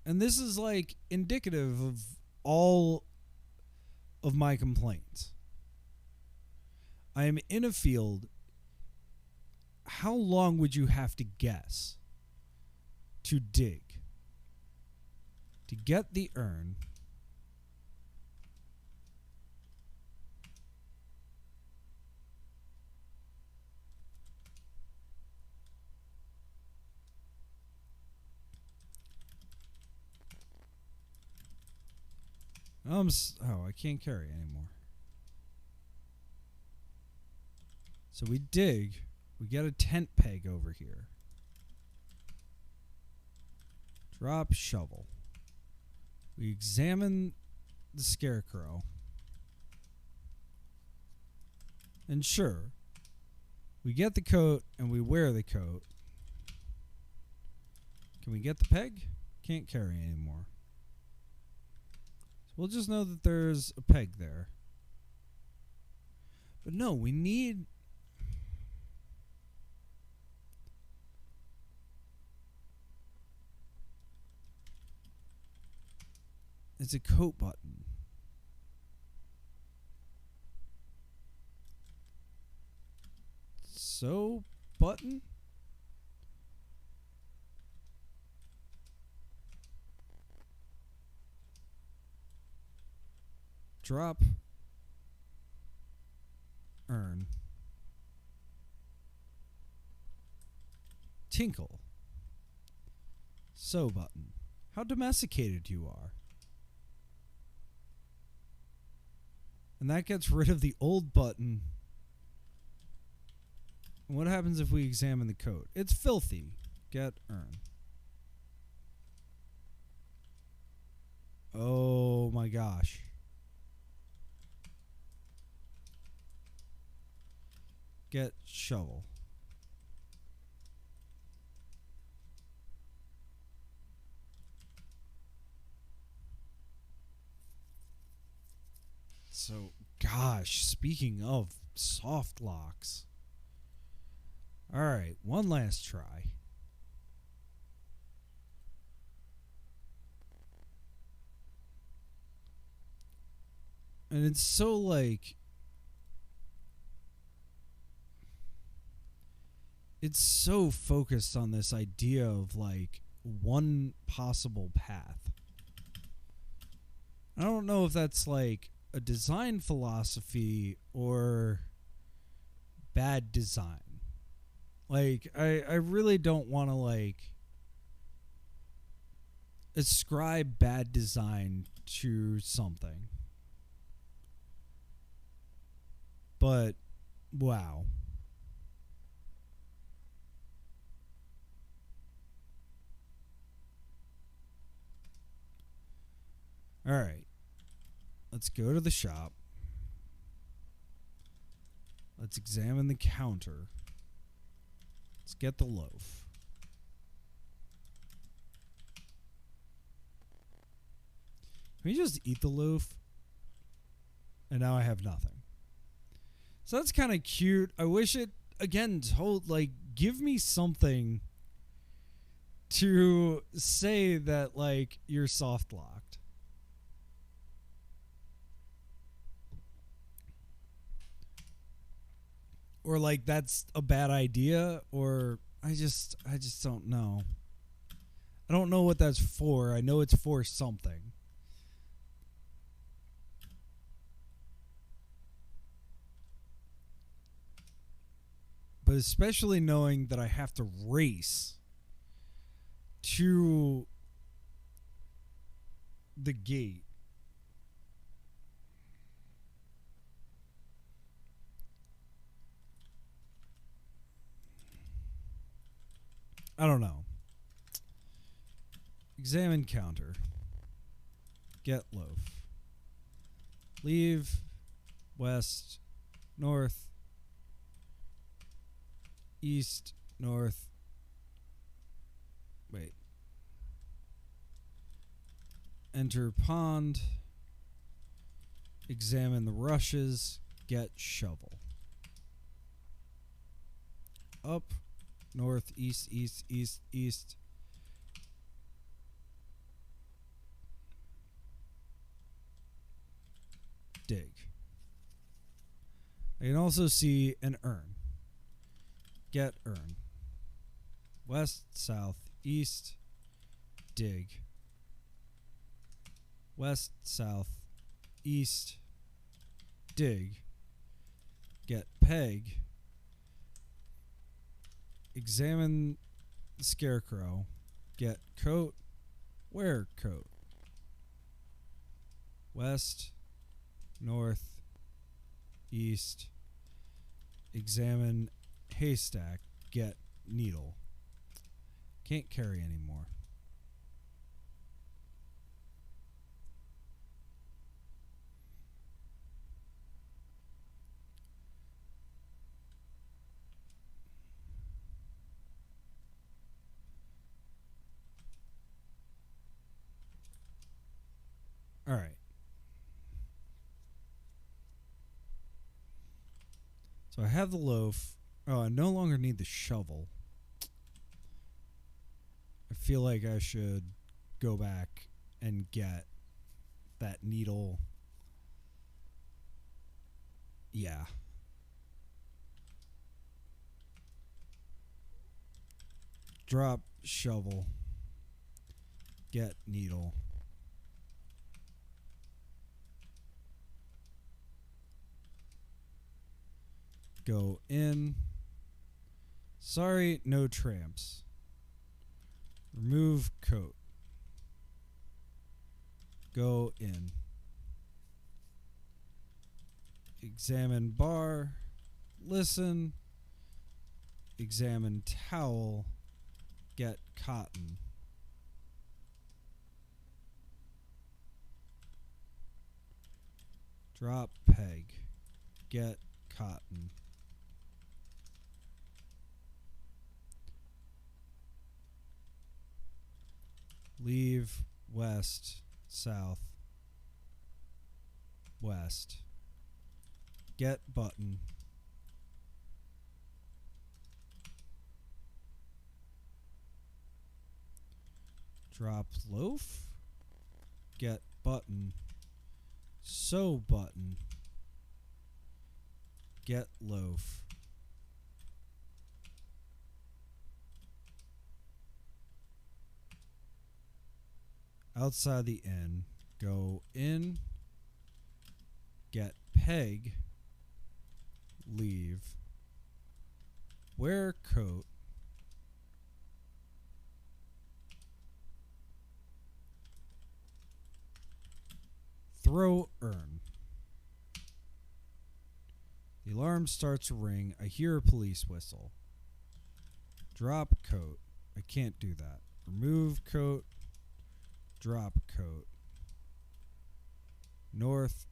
and this is like indicative of all of my complaints. I am in a field. How long would you have to guess to dig to get the urn? I can't carry anymore. So we dig. We get a tent peg over here. Drop shovel. We examine the scarecrow. And sure, we get the coat and we wear the coat. Can we get the peg? Can't carry anymore. We'll just know that there's a peg there. But no, we need... It's a coat button. So, button? Drop. Urn. Tinkle. So button. How domesticated you are. And that gets rid of the old button. And what happens if we examine the coat? It's filthy. Get urn. Oh my gosh. Get shovel. So, gosh, speaking of soft locks. All right, one last try. And it's so like... It's so focused on this idea of like one possible path. I don't know if that's like a design philosophy or bad design. Like, I really don't want to like ascribe bad design to something. But wow. All right. Let's go to the shop. Let's examine the counter. Let's get the loaf. Can we just eat the loaf? And now I have nothing. So that's kind of cute. I wish it, again, told, like, give me something to say that, like, you're soft locked. Or, like, that's a bad idea, or I just don't know. I don't know what that's for. I know it's for something. But especially knowing that I have to race to the gate. I don't know. Examine counter. Get loaf. Leave. West. North. East. North. Wait. Enter pond. Examine the rushes. Get shovel. Up. North, east, east, east, east. Dig. I can also see an urn. Get urn. West, south, east. Dig. West, south, east. Dig. Get peg. Examine the scarecrow. Get coat. Wear coat. West. North. East. Examine haystack. Get needle. Can't carry anymore. All right. So I have the loaf. Oh, I no longer need the shovel. I feel like I should go back and get that needle. Yeah. Drop shovel. Get needle. Go in. Sorry, no tramps. Remove coat. Go in. Examine bar. Listen. Examine towel. Get cotton. Drop peg. Get cotton. Leave west, south, west. Get button. Drop loaf. Get button. Sew button. Get loaf. Outside the inn, go in, get peg, leave, wear coat, Throw urn. The alarm starts to ring. I hear a police whistle. Drop coat. I can't do that. Remove coat. Drop coat. North.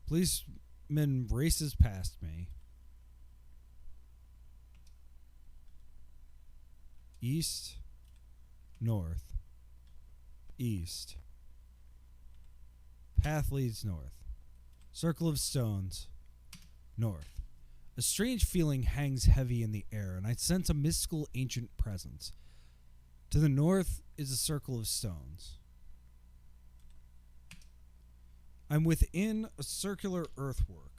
Policeman races past me. East. North. East. Path leads north. Circle of stones. North. A strange feeling hangs heavy in the air, and I sense a mystical ancient presence. To the north is a circle of stones. I'm within a circular earthwork.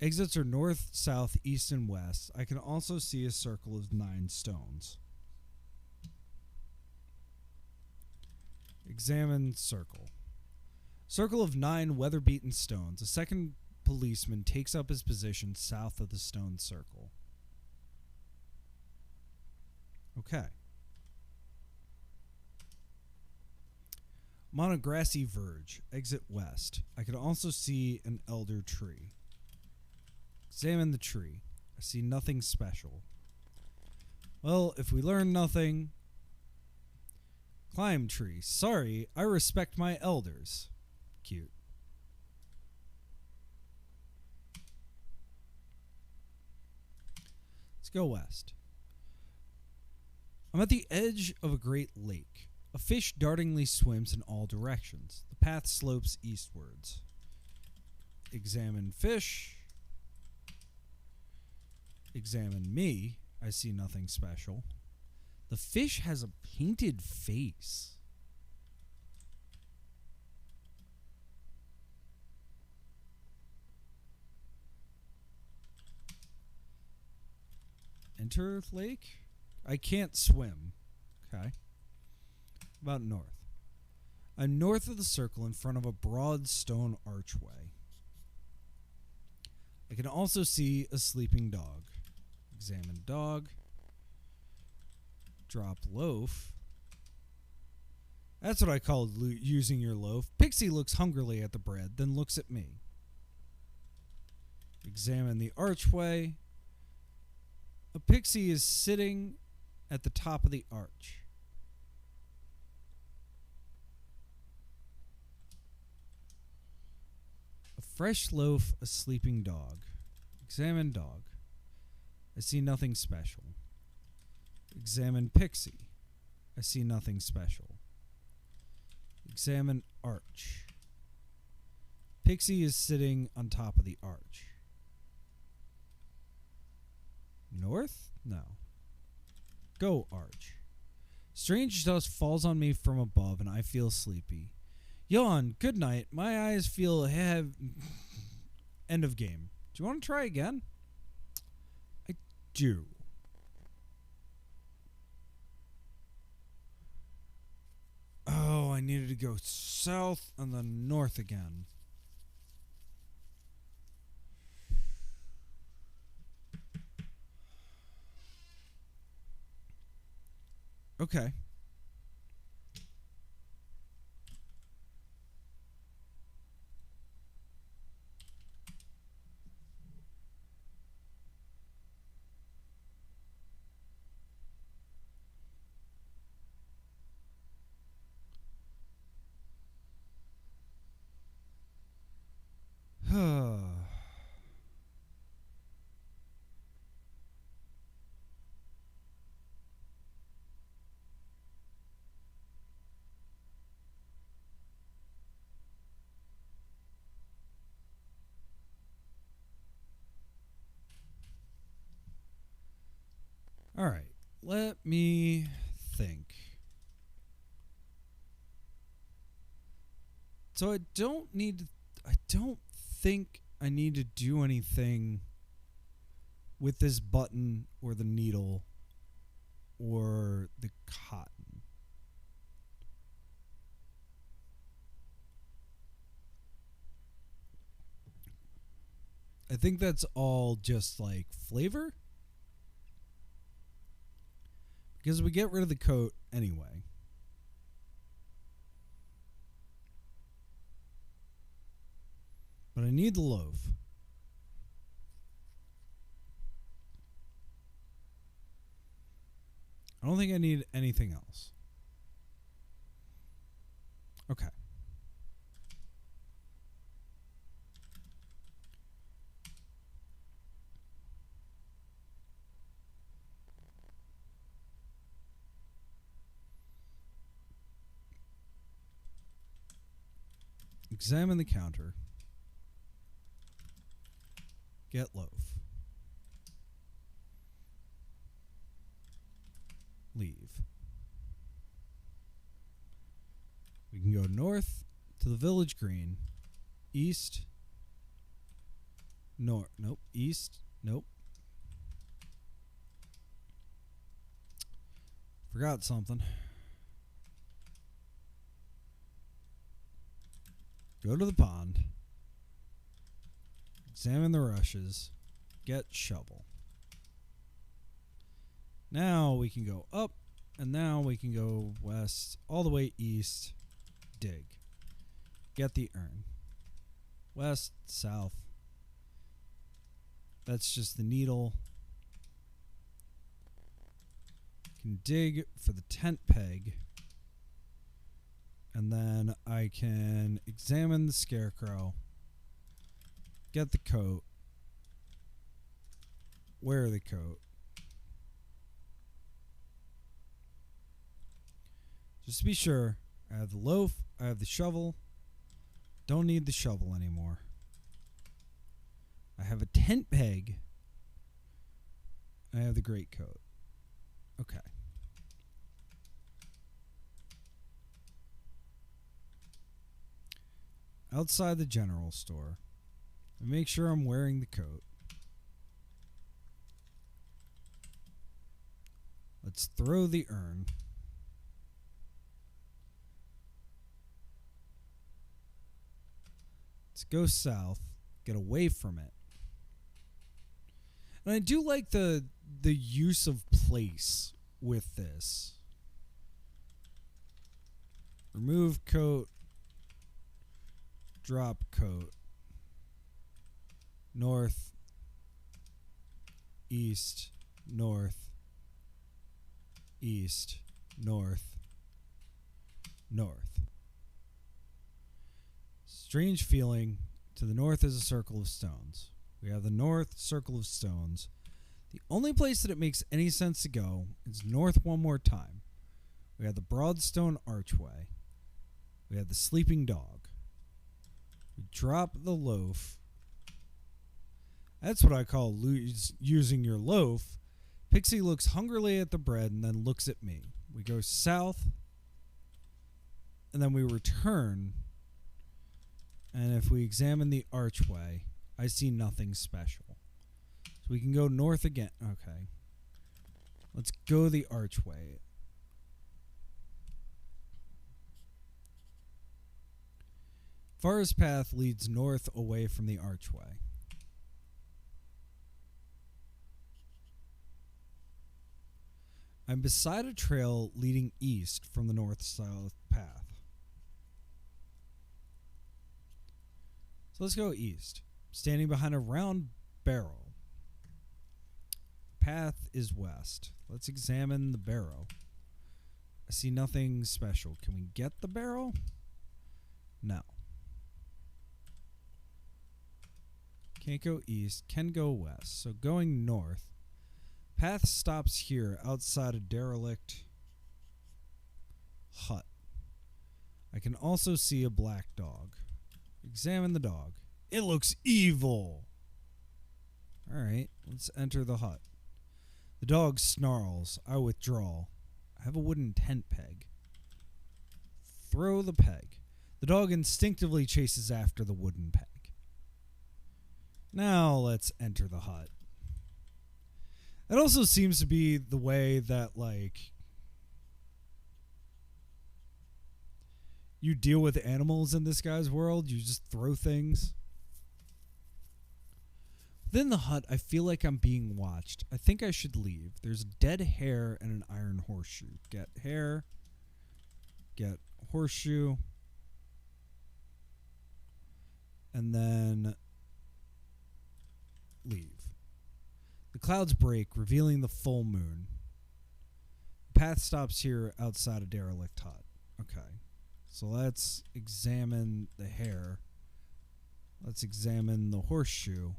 Exits are north, south, east, and west. I can also see a circle of 9 stones. Examine circle. Circle of 9 weather-beaten stones. A second policeman takes up his position south of the stone circle. Okay. I'm on a grassy verge. Exit west. I can also see an elder tree. Examine the tree. I see nothing special. Well, if we learn nothing... Climb tree. Sorry, I respect my elders. Cute. Let's go west. I'm at the edge of a great lake. A fish dartingly swims in all directions. The path slopes eastwards. Examine fish. Examine me. I see nothing special. The fish has a painted face. Enter lake? I can't swim. Okay. About north. I'm north of the circle in front of a broad stone archway. I can also see a sleeping dog. Examine dog. Drop loaf. That's what I call using your loaf. Pixie looks hungrily at the bread, then looks at me. Examine the archway. A pixie is sitting at the top of the arch. A fresh loaf, a sleeping dog. Examine dog. I see nothing special. Examine pixie. I see nothing special. Examine arch. Pixie is sitting on top of the arch. North? No. Go arch. Strange dust falls on me from above and I feel sleepy. Yawn. Good night. My eyes feel heavy. End of game. Do you want to try again? I do. Oh, I needed to go south and then north again. Okay. All right, let me think. So I don't think I need to do anything with this button or the needle or the cotton. I think that's all just like flavor. because we get rid of the coat anyway. But I need the loaf. I don't think I need anything else. Okay. Examine the counter. Get loaf. Leave. We can go north to the village green. East. North. Nope. East. Nope. Forgot something. Go to the pond. Examine the rushes. Get shovel. Now we can go up, and now we can go west, all the way east. Dig. Get the urn. West, south. That's just the needle. Can dig for the tent peg. And then I can examine the scarecrow. Get the coat. Wear the coat. Just to be sure, I have the loaf, I have the shovel. Don't need the shovel anymore. I have a tent peg. I have the greatcoat. Okay. Outside the general store. And make sure I'm wearing the coat. Let's throw the urn. Let's go south. Get away from it. And I do like the use of place with this. Remove coat. Drop coat. North. East. North. East. North. North. Strange feeling. To the north is a circle of stones. We have the north circle of stones. The only place that it makes any sense to go is north one more time. We have the broad stone archway. We have the sleeping dog. We drop the loaf. That's what I call using your loaf. Pixie looks hungrily at the bread and then looks at me. We go south. And then we return. And if we examine the archway, I see nothing special. So we can go north again. Okay. Let's go the archway. Far's path leads north away from the archway. I'm beside a trail leading east from the north-south path. So let's go east. Standing behind a round barrel. The path is west. Let's examine the barrel. I see nothing special. Can we get the barrel? No. Can't go east. Can go west. So going north. Path stops here outside a derelict hut. I can also see a black dog. Examine the dog. It looks evil. Alright, let's enter the hut. The dog snarls. I withdraw. I have a wooden tent peg. Throw the peg. The dog instinctively chases after the wooden peg. Now let's enter the hut. That also seems to be the way that, like, you deal with animals in this guy's world. You just throw things. Within the hut, I feel like I'm being watched. I think I should leave. There's a dead hare and an iron horseshoe. Get hare. Get horseshoe. And then leave. The clouds break, revealing the full moon. The path stops here outside a derelict hut. Okay. So let's examine the hare. Let's examine the horseshoe.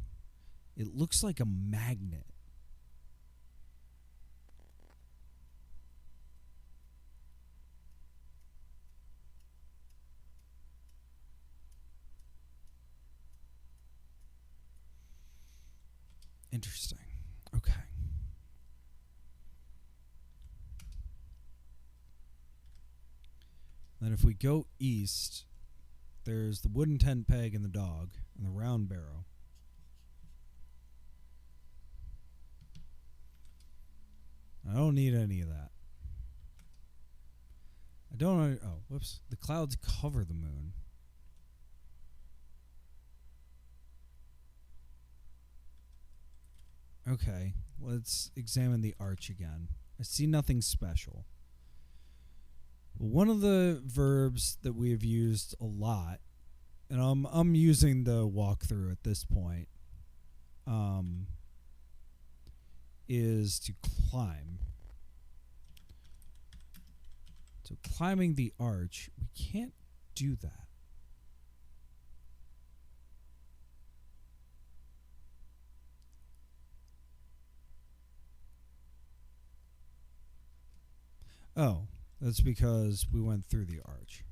It looks like a magnet. Interesting. Okay. Then if we go east, there's the wooden tent peg and the dog and the round barrow. I don't need any of that. I don't. Oh, whoops. The clouds cover the moon. Okay, let's examine the arch again. I see nothing special. One of the verbs that we have used a lot, and I'm using the walkthrough at this point, is to climb. So climbing the arch, we can't do that. Oh, that's because we went through the arch.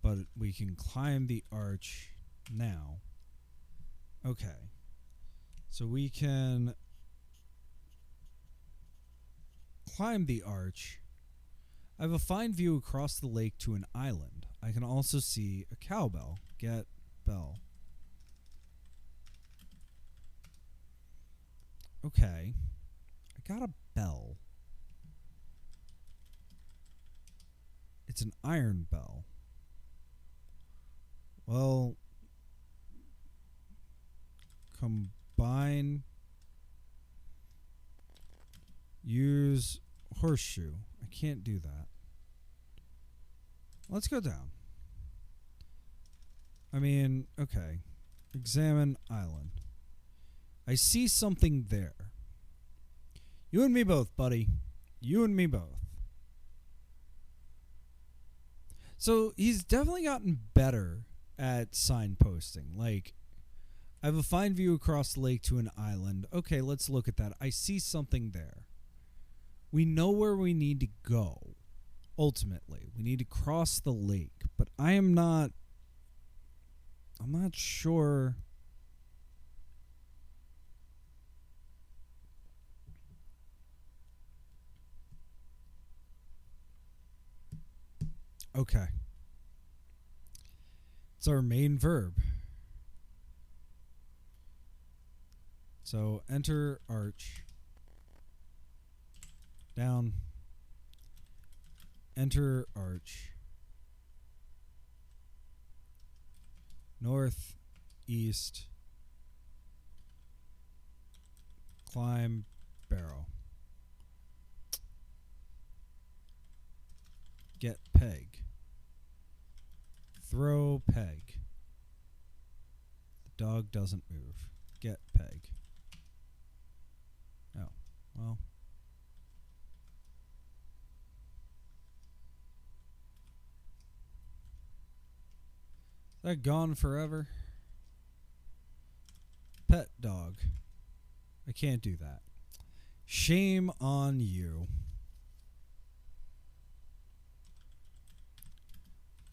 But we can climb the arch now. Okay. So we can climb the arch. I have a fine view across the lake to an island. I can also see a cowbell. Get bell. Okay. I got a bell. It's an iron bell. Well, combine, use horseshoe. I can't do that. Let's go down. I mean, okay. Examine island. I see something there. You and me both, buddy. You and me both. So he's definitely gotten better at signposting. Like, I have a fine view across the lake to an island. Okay, let's look at that. I see something there. We know where we need to go. Ultimately, we need to cross the lake, but I'm not sure. Okay. It's our main verb. So enter arch. Down. Enter arch. North, east. Climb barrow. Get peg. Throw peg. The dog doesn't move. Get peg. Oh, well. Is that gone forever? Pet dog. I can't do that. Shame on you.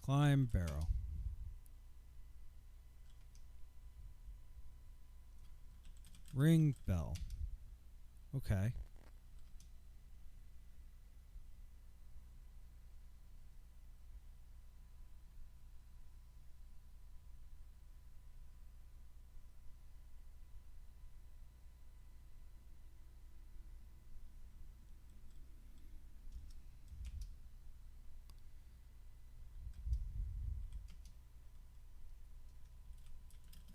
Climb barrow. Ring bell. Okay.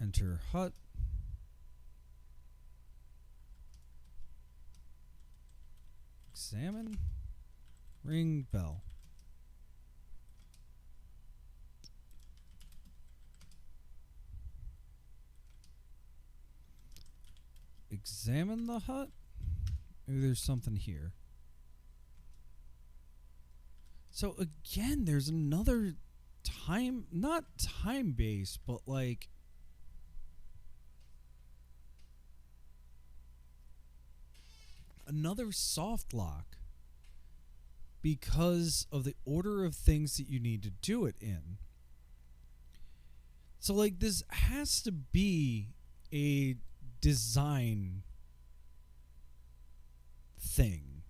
Enter hut. Examine. Ring bell. Examine the hut? Maybe there's something here. So again, there's another time, not time base, but like another soft lock because of the order of things that you need to do it in. So like this has to be a design thing.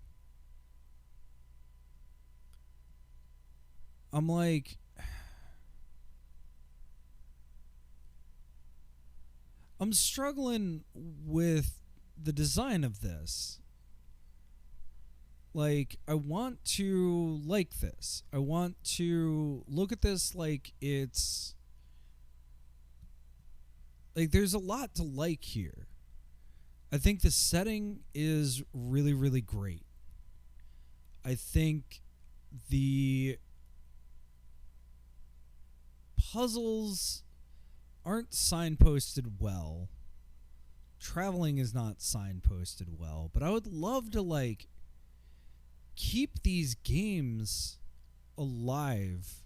I'm like, I'm struggling with the design of this. Like, I want to like this. I want to look at this like it's like there's a lot to like here. I think the setting is really, really great. I think the puzzles aren't signposted well. Traveling is not signposted well, but I would love to like keep these games alive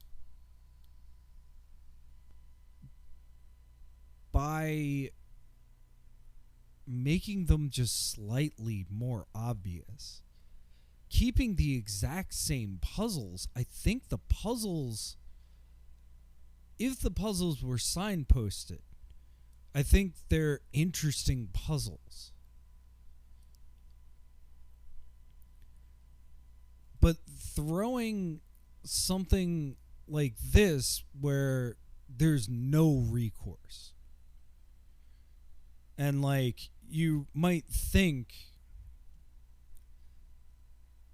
by making them just slightly more obvious. Keeping the exact same puzzles. I think the puzzles, if the puzzles were signposted, I think they're interesting puzzles. But throwing something like this where there's no recourse, and like you might think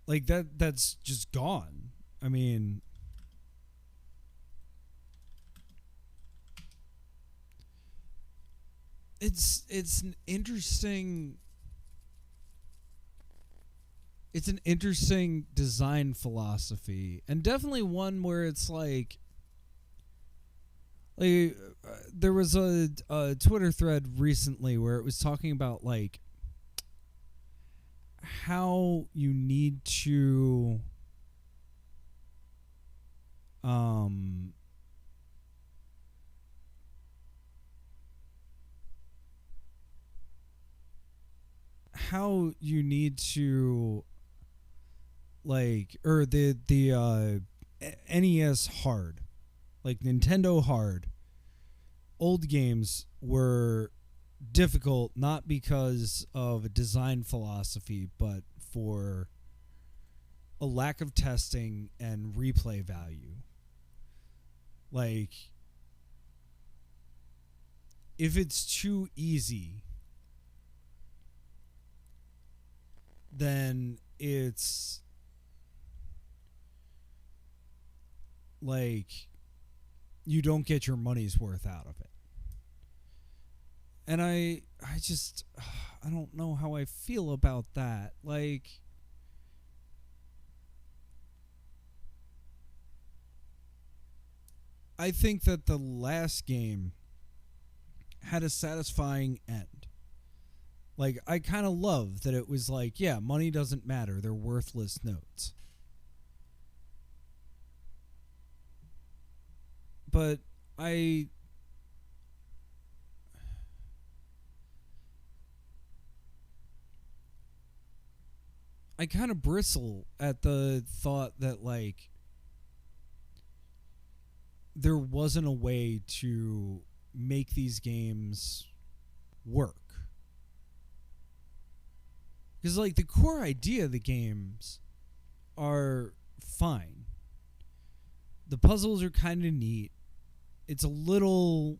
like that's just gone. I mean, it's an interesting design philosophy, and definitely one where it's like there was a Twitter thread recently where it was talking about like how you need to like, or the NES hard, like Nintendo hard, old games were difficult not because of a design philosophy, but for a lack of testing and replay value. Like, if it's too easy, then it's like you don't get your money's worth out of it. And I just I don't know how I feel about that. Like, I think that the last game had a satisfying end. Like, I kind of love that it was like, yeah, money doesn't matter. They're worthless notes. But I kind of bristle at the thought that, like, there wasn't a way to make these games work. Because, like, the core idea of the games are fine. The puzzles are kind of neat. It's a little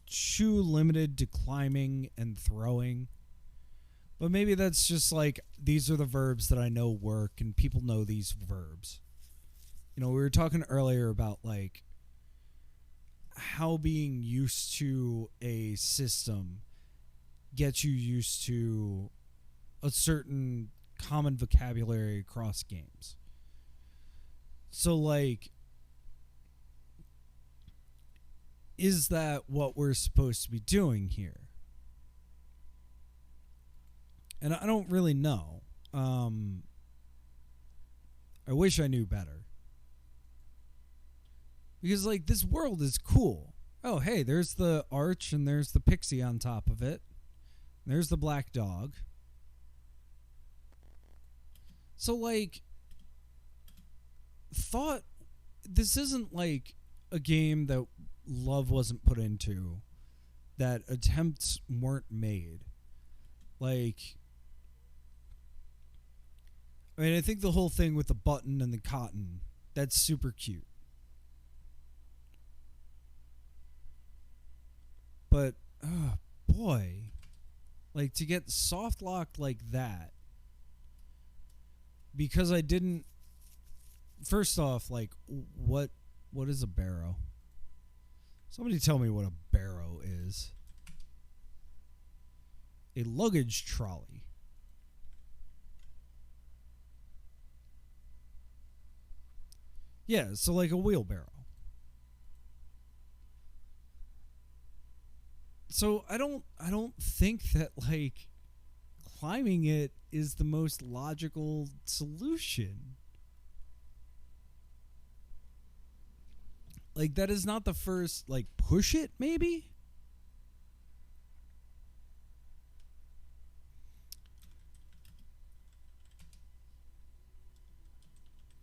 too limited to climbing and throwing. But maybe that's just like, these are the verbs that I know work, and people know these verbs. You know, we were talking earlier about, like, how being used to a system gets you used to a certain common vocabulary across games. So, like, is that what we're supposed to be doing here? And I don't really know. I wish I knew better. Because, like, this world is cool. Oh, hey, there's the arch and there's the pixie on top of it. There's the black dog. So, like, thought this isn't like a game that love wasn't put into, that attempts weren't made. Like, I mean, I think the whole thing with the button and the cotton, that's super cute. But, oh boy, like, to get soft locked like that, because I didn't. First off, like, what is a barrow? Somebody tell me what a barrow is. A luggage trolley. Yeah, so like a wheelbarrow. So I don't think that, like, climbing it is the most logical solution. Like, that is not the first, like, push it, maybe?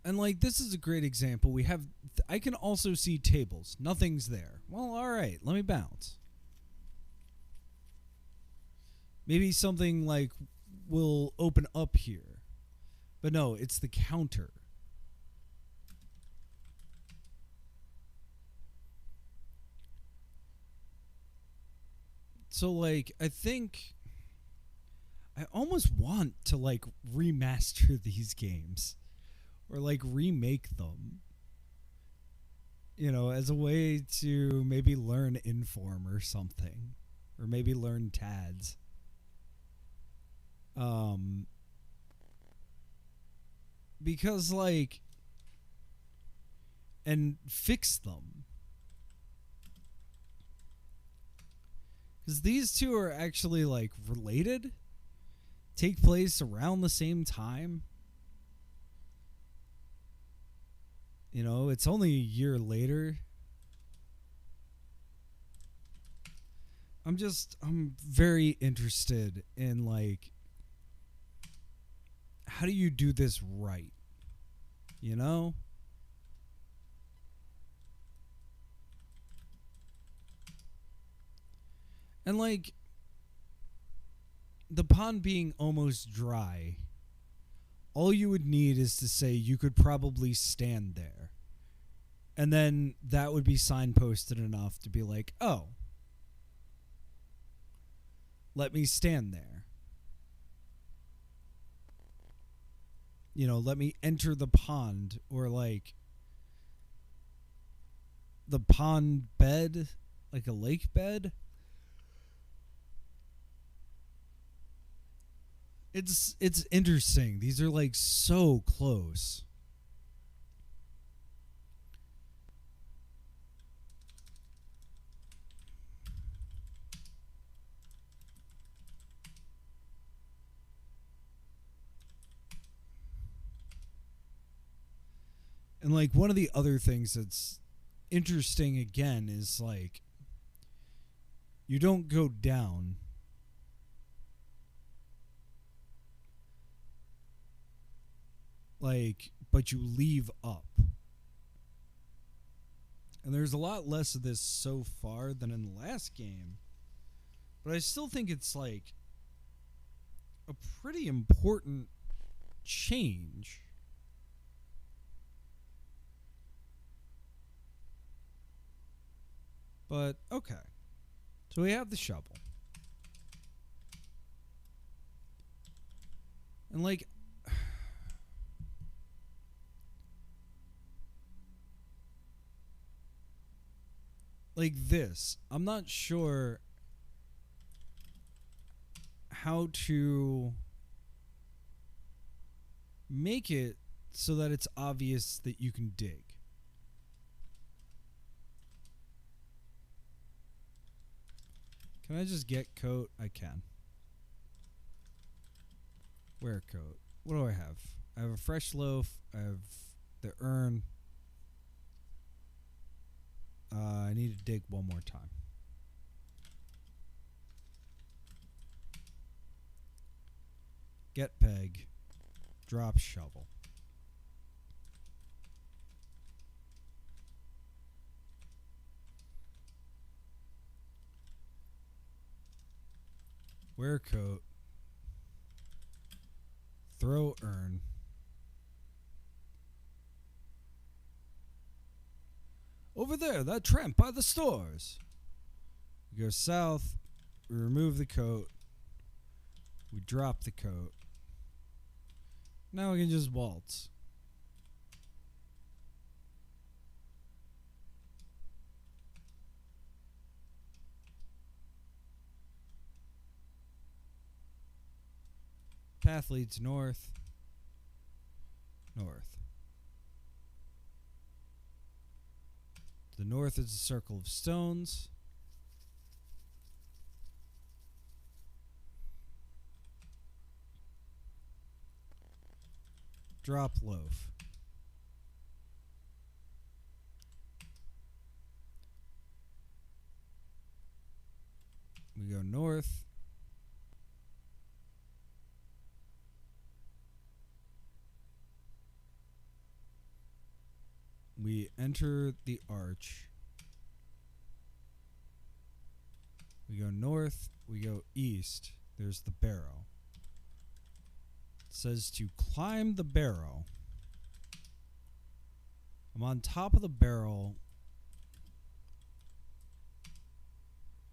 And, like, this is a great example. We have, I can also see tables. Nothing's there. Well, all right, let me bounce. Maybe something, like, will open up here. But no, it's the counter. So, like, I think I almost want to, like, remaster these games. Or, like, remake them. You know, as a way to maybe learn Inform or something. Or maybe learn TADS. Because, like, and fix them. Because these two are actually, like, related. Take place around the same time. You know, it's only a year later. I'm very interested in, like, how do you do this right? You know? And, like, the pond being almost dry, all you would need is to say you could probably stand there. And then that would be signposted enough to be like, oh, let me stand there. You know, let me enter the pond, or, like, the pond bed, like a lake bed. It's interesting. These are, like, so close. And, like, one of the other things that's interesting again is, like, you don't go down. Like, but you leave up. And there's a lot less of this so far than in the last game. But I still think it's, like, a pretty important change. But, okay. So we have the shovel. And, like, like this, I'm not sure how to make it so that it's obvious that you can dig. Can I just get coat? I can. Wear coat. What do I have? I have a fresh loaf. I have the urn. I need to dig one more time. Get peg. Drop shovel. Wear coat. Throw urn. Over there, that tramp by the stores. We go south. We remove the coat. We drop the coat. Now we can just waltz. Path leads north. North. To the north is a circle of stones. Drop loaf. We go north. We enter the arch. We go north. We go east. There's the barrow. It says to climb the barrow. I'm on top of the barrel.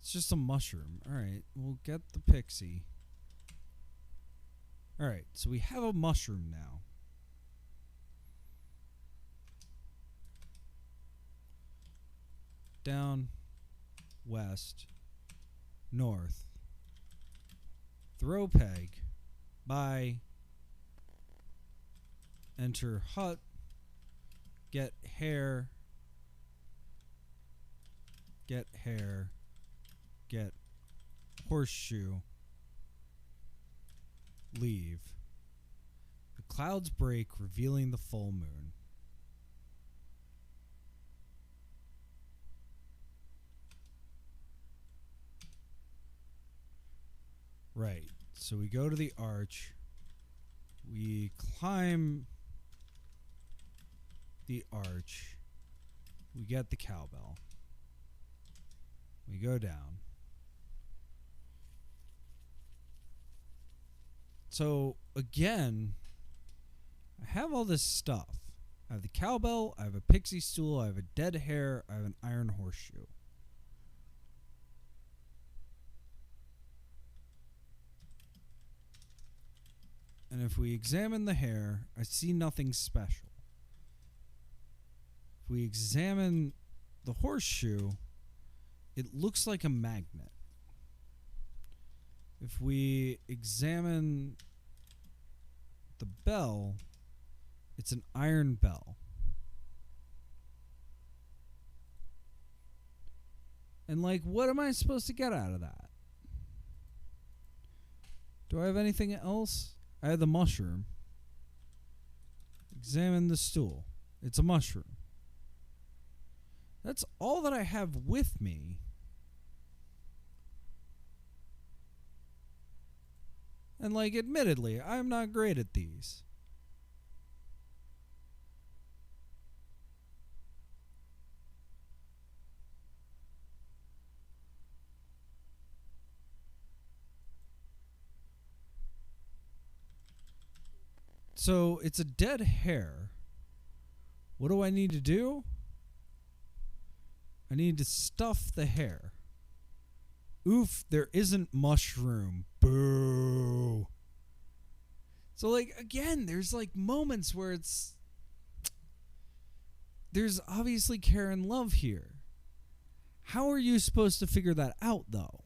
It's just a mushroom. Alright, we'll get the pixie. Alright, so we have a mushroom now. Down, west, north. Throw peg. By. Enter hut. Get hair. Get hair. Get horseshoe. Leave. The clouds break, revealing the full moon. Right. So we go to the arch. We climb the arch. We get the cowbell. We go down. So again, I have all this stuff. I have the cowbell, I have a pixie stool, I have a dead hare, I have an iron horseshoe. And if we examine the hare, I see nothing special. If we examine the horseshoe, it looks like a magnet. If we examine the bell, it's an iron bell. And like, what am I supposed to get out of that? Do I have anything else? I have the mushroom. Examine the stool. It's a mushroom. That's all that I have with me. And like, admittedly, I'm not great at these. So it's a dead hare. What do I need to do? I need to stuff the hare. Oof, there isn't mushroom. Boo. So like, again, there's like moments where there's obviously care and love here. How are you supposed to figure that out though?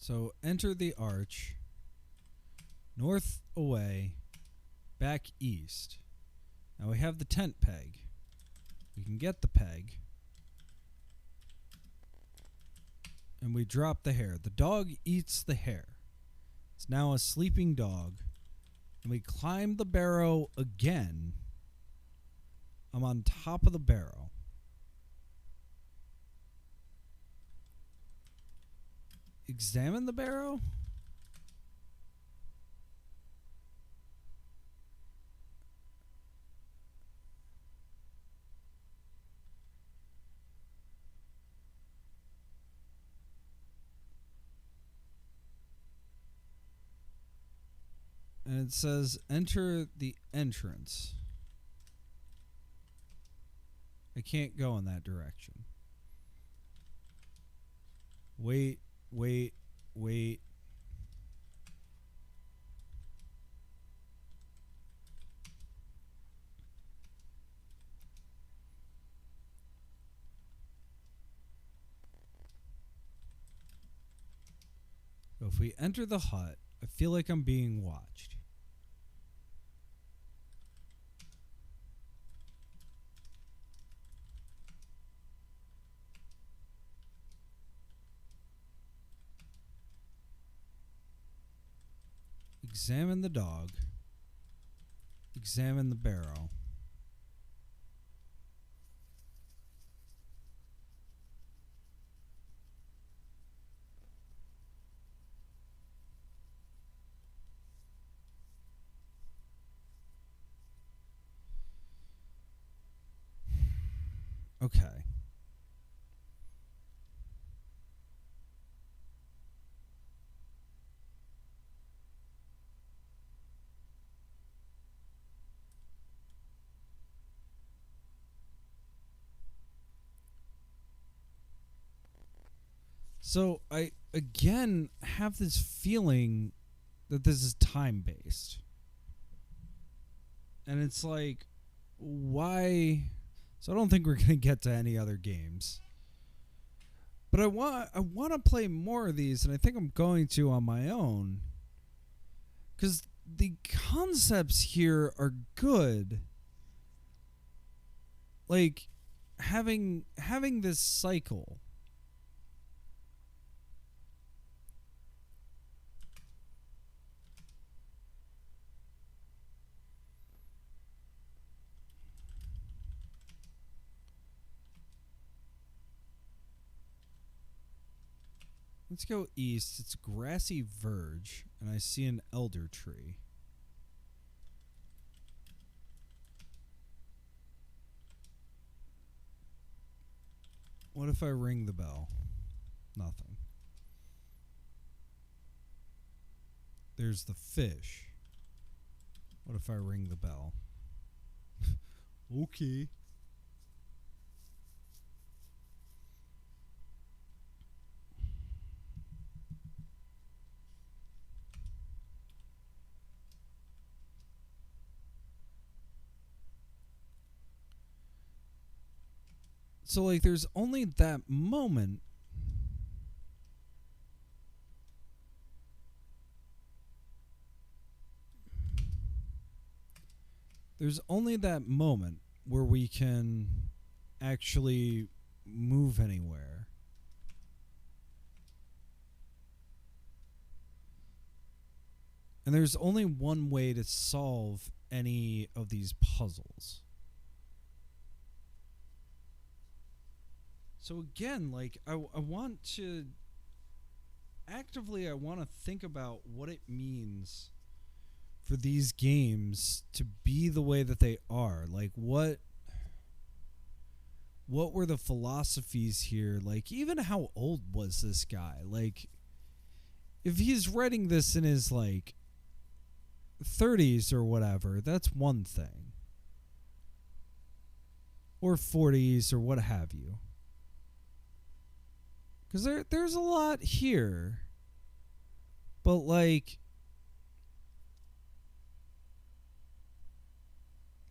So enter the arch, north away, back east. Now we have the tent peg. We can get the peg. And we drop the hare. The dog eats the hare. It's now a sleeping dog. And we climb the barrow again. I'm on top of the barrow. Examine the barrow? And it says enter the entrance. I can't go in that direction. Wait. So if we enter the hut, I feel like I'm being watched. Examine the dog. Examine the barrow. Okay. So I again have this feeling that this is time-based. And it's like, why? So I don't think we're going to get to any other games. But I want to play more of these, and I think I'm going to on my own. Because the concepts here are good. Like, having this cycle. Let's go east. It's grassy verge, and I see an elder tree. What if I ring the bell? Nothing. There's the fish. What if I ring the bell? Okay. So, like, there's only that moment. There's only that moment where we can actually move anywhere. And there's only one way to solve any of these puzzles. So again, like, I want to actively, I want to think about what it means for these games to be the way that they are. Like, what were the philosophies here? Like, even how old was this guy? Like, if he's writing this in his, like, 30s or whatever, that's one thing. Or 40s or what have you. Because there's a lot here. But, like,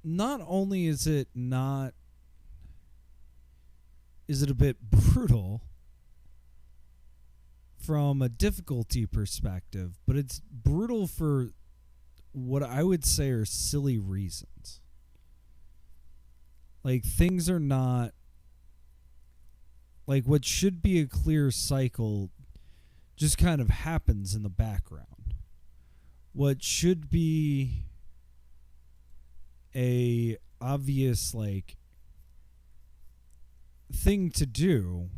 not only is it a bit brutal from a difficulty perspective, but it's brutal for what I would say are silly reasons. Like, things are not, like, what should be a clear cycle just kind of happens in the background. What should be a obvious, like, thing to do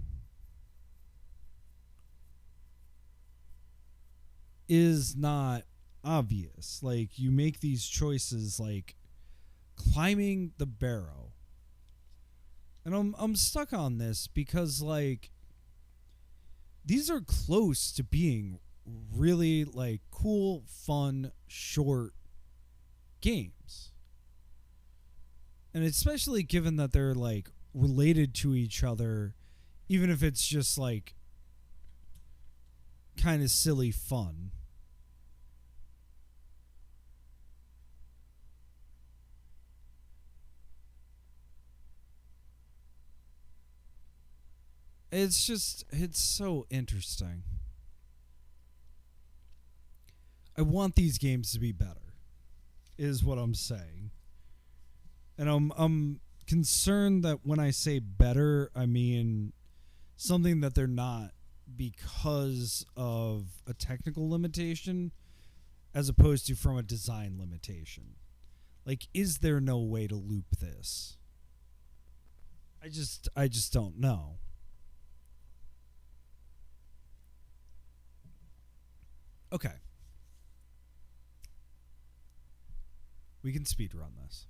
is not obvious. Like, you make these choices, like climbing the barrow. And I'm stuck on this because, like, these are close to being really, like, cool, fun, short games. And especially given that they're, like, related to each other, even if it's just, like, kind of silly fun. It's so interesting. I want these games to be better, is what I'm saying. And I'm concerned that when I say better, I mean something that they're not because of a technical limitation as opposed to from a design limitation. Like, is there no way to loop this? I just don't know. Okay. We can speedrun this.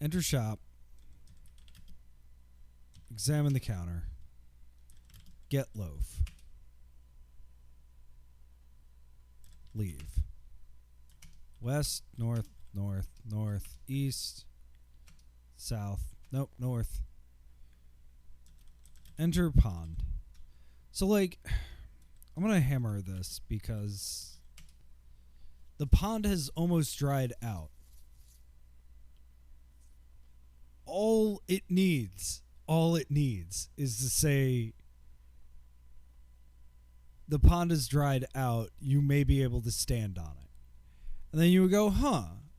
Enter shop. Examine the counter. Get loaf. Leave. West, north, north, north, east, south. Nope, north. Enter pond. So, like, I'm going to hammer this because the pond has almost dried out. All it needs is to say the pond is dried out. You may be able to stand on it. And then you would go,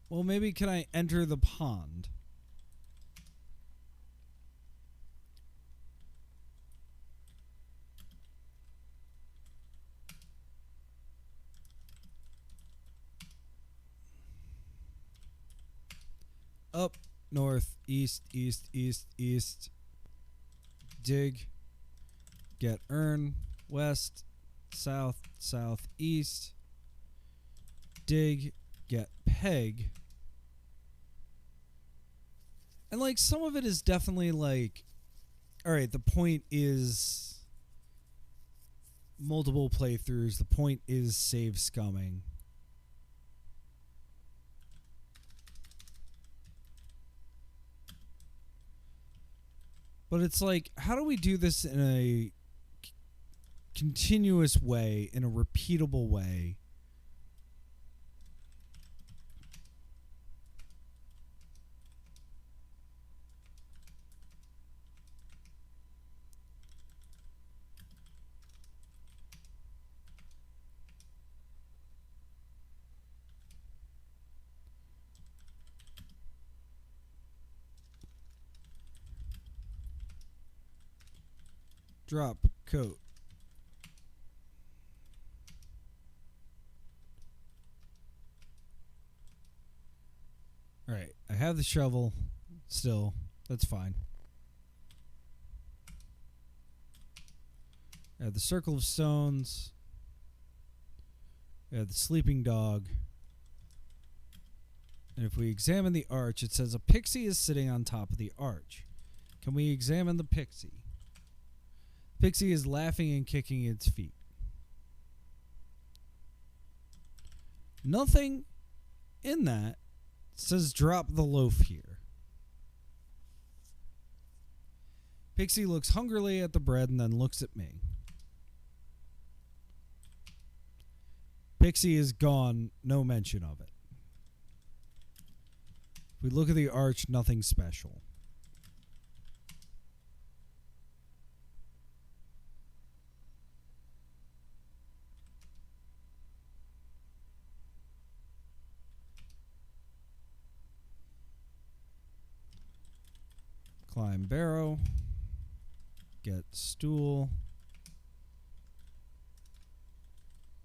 well, maybe can I enter the pond? Up, north, east, east, east, east. Dig. Get urn. West, south, southeast. Dig. Get peg. And, like, some of it is definitely like, all right, the point is multiple playthroughs. The point is save scumming. But it's like, how do we do this in a continuous way, in a repeatable way? Drop coat. All right, I have the shovel still. That's fine. I have the circle of stones. I have the sleeping dog. And if we examine the arch, it says a pixie is sitting on top of the arch. Can we examine the pixie? Pixie is laughing and kicking its feet. Nothing in that says drop the loaf here. Pixie looks hungrily at the bread and then looks at me. Pixie is gone, no mention of it. If we look at the arch, nothing special. Climb barrow. Get stool.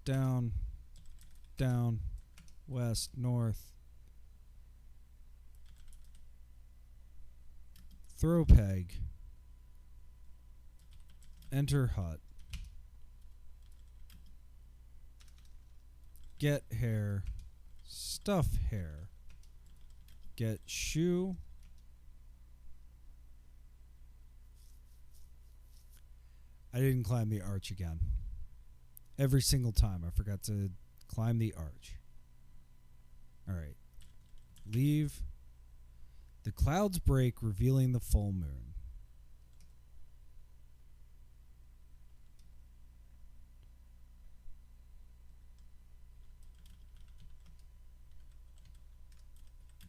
Down, down, west, north. Throw peg. Enter hut. Get hair. Stuff hair. Get shoe. I didn't climb the arch again. Every single time I forgot to climb the arch. Alright. Leave. The clouds break, revealing the full moon.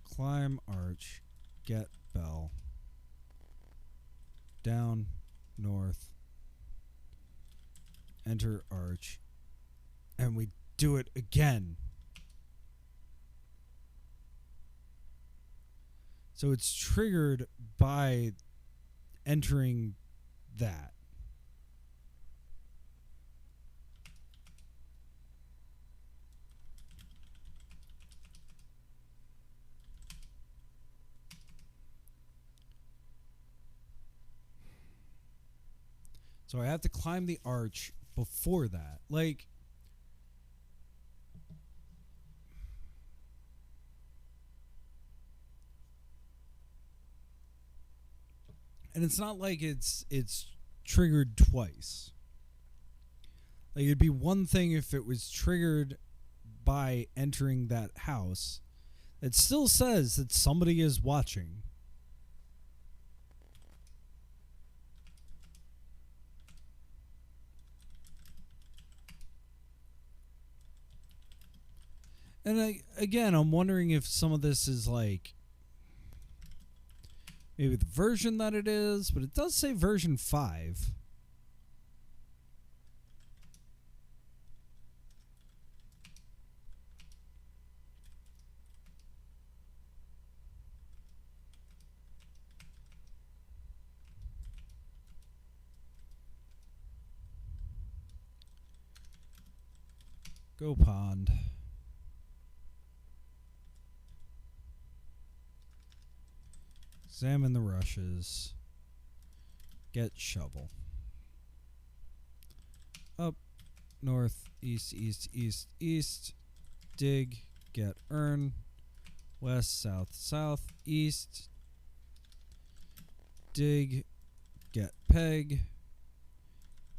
Climb arch. Get bell. Down, north. Enter arch. And we do it again. So it's triggered by entering that. So I have to climb the arch before that. Like, and it's not like it's triggered twice. Like, it'd be one thing if it was triggered by entering that house. It still says that somebody is watching. And again, I'm wondering if some of this is like maybe the version that it is, but it does say version 5. Go pond. Examine the rushes. Get shovel. Up, north, east, east, east, east. Dig, get urn. West, south, south, east. Dig, get peg.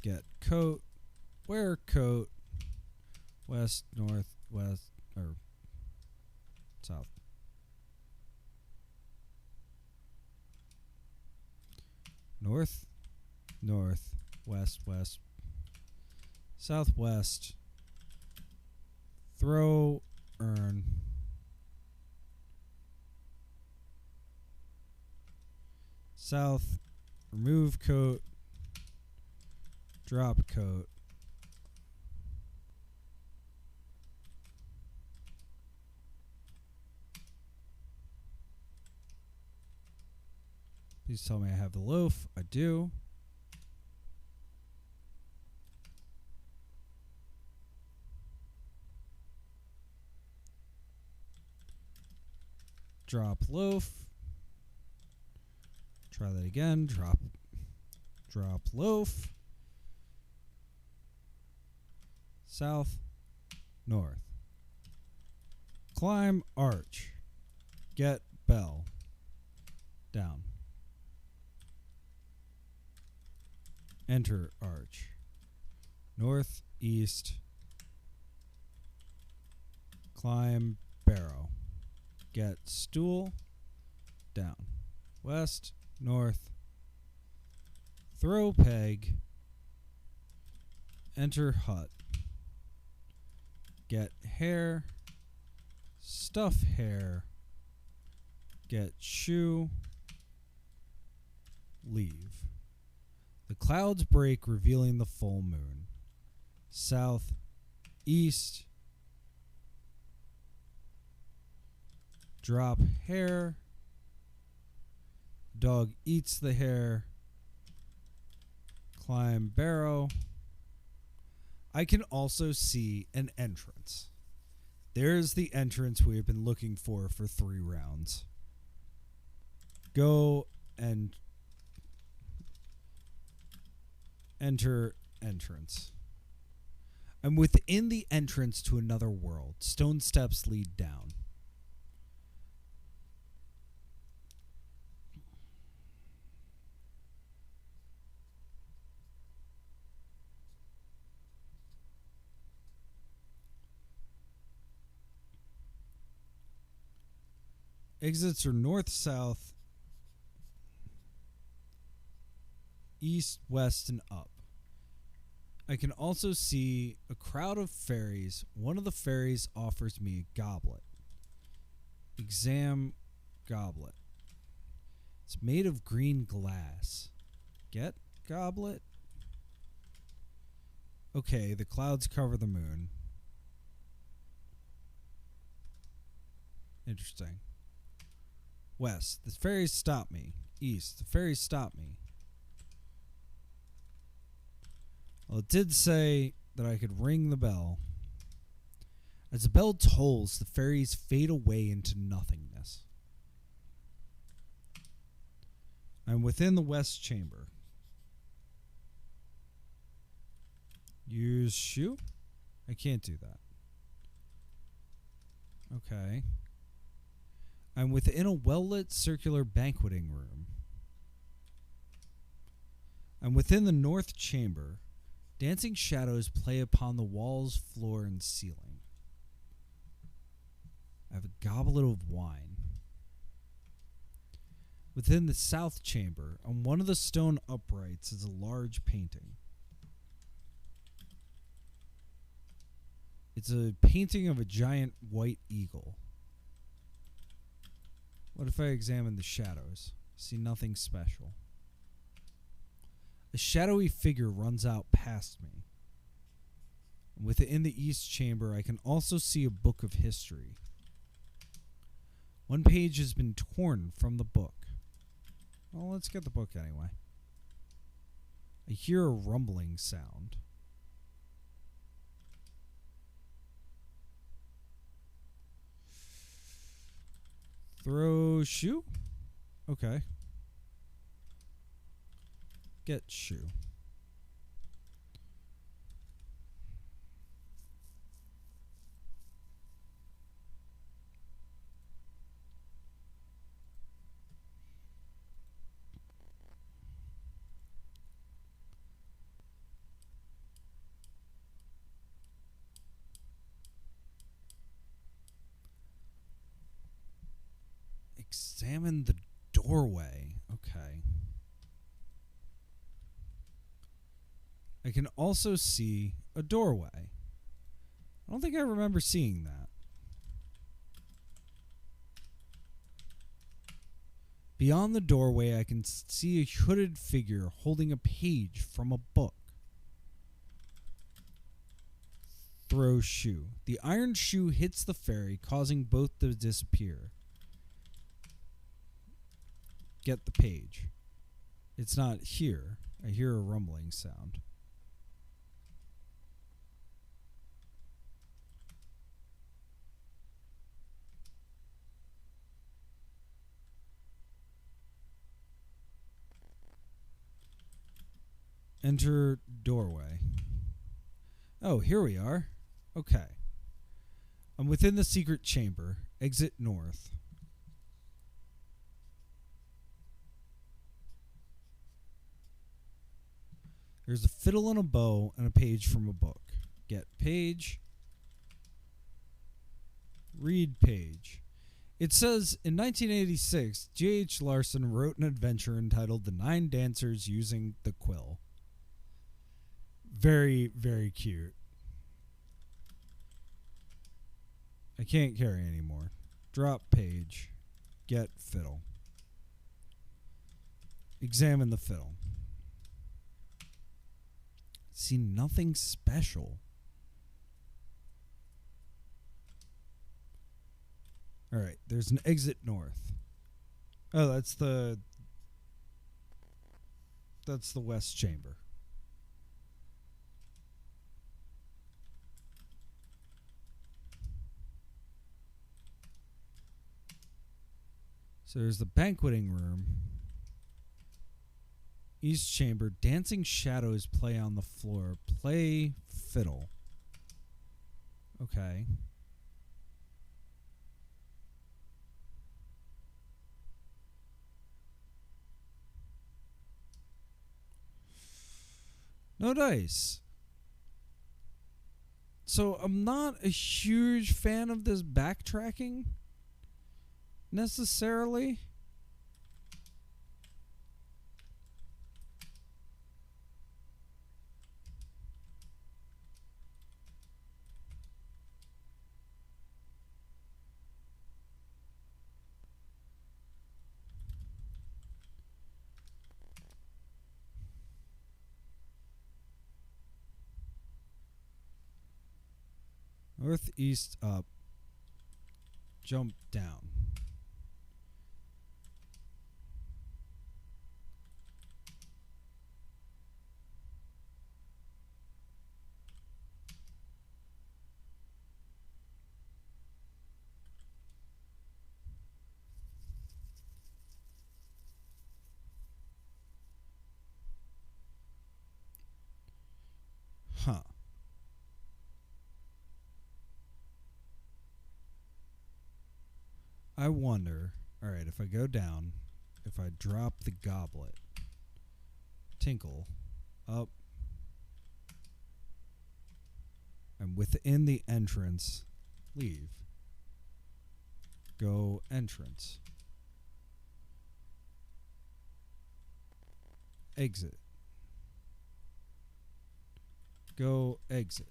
Get coat. Wear coat. West, north, west, or south. North, north, west, west, southwest. Throw urn. South, remove coat. Drop coat. Please tell me I have the loaf. I do. Drop loaf. Try that again. Drop loaf. South, north. Climb arch. Get bell. Down. Enter arch. North, east. Climb barrow. Get stool. Down. West, north. Throw peg. Enter hut. Get hair. Stuff hair. Get shoe. Leave. The clouds break, revealing the full moon. South, east. Drop hair. Dog eats the hare. Climb barrow. I can also see an entrance. There's the entrance we have been looking for 3 rounds. Go and enter entrance. I'm within the entrance to another world. Stone steps lead down. Exits are north, south, east, west, and up. I can also see a crowd of fairies. One of the fairies offers me a goblet. Exam goblet. It's made of green glass. Get goblet? Okay, the clouds cover the moon. Interesting. West. The fairies stop me. East. The fairies stop me. Well, it did say that I could ring the bell. As the bell tolls, the fairies fade away into nothingness. I'm within the west chamber. Use shoe? I can't do that. Okay. I'm within a well-lit circular banqueting room. I'm within the north chamber. Dancing shadows play upon the walls, floor, and ceiling. I have a goblet of wine. Within the south chamber, on one of the stone uprights, is a large painting. It's a painting of a giant white eagle. What if I examine the shadows? See nothing special. A shadowy figure runs out past me. Within the east chamber, I can also see a book of history. One page has been torn from the book. Well, let's get the book anyway. I hear a rumbling sound. Throw shoe? Okay. Get shoe. Examine the doorway. Okay. I can also see a doorway. I don't think I remember seeing that. Beyond the doorway, I can see a hooded figure holding a page from a book. Throw shoe. The iron shoe hits the fairy, causing both to disappear. Get the page. It's not here. I hear a rumbling sound. Enter doorway. Oh, here we are. Okay. I'm within the secret chamber. Exit north. There's a fiddle and a bow and a page from a book. Get page. Read page. It says, in 1986, G.H. Larsen wrote an adventure entitled The 9 Dancers Using the Quill. Very, very cute. I can't carry anymore. Drop page. Get fiddle. Examine the fiddle. See nothing special. Alright, there's an exit north. Oh, that's the That's the west chamber. So there's the banqueting room. East chamber. Dancing shadows play on the floor. Play fiddle. Okay. No dice. So I'm not a huge fan of this backtracking necessarily. North, east, up. Jump down. Huh. I wonder, all right, if I go down, if I drop the goblet, tinkle, up, and within the entrance, leave, go entrance, exit, go exit.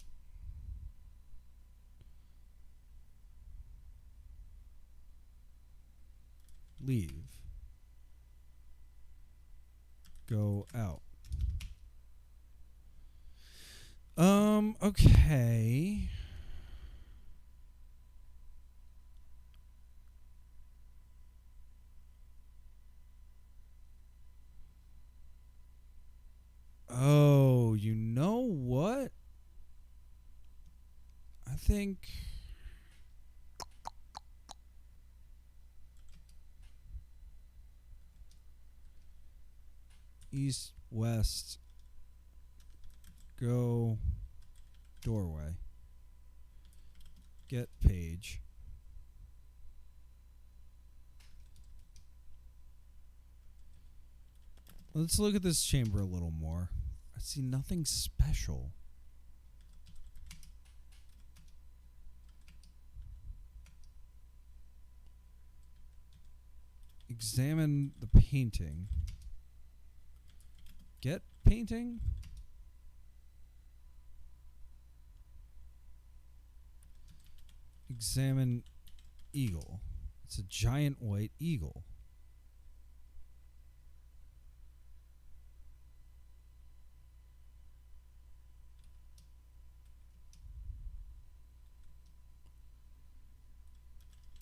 Leave. Go out. Okay. Oh, you know what? I think east, west, go doorway, get page. Let's look at this chamber a little more. I see nothing special. Examine the painting. Get painting? Examine eagle. It's a giant white eagle.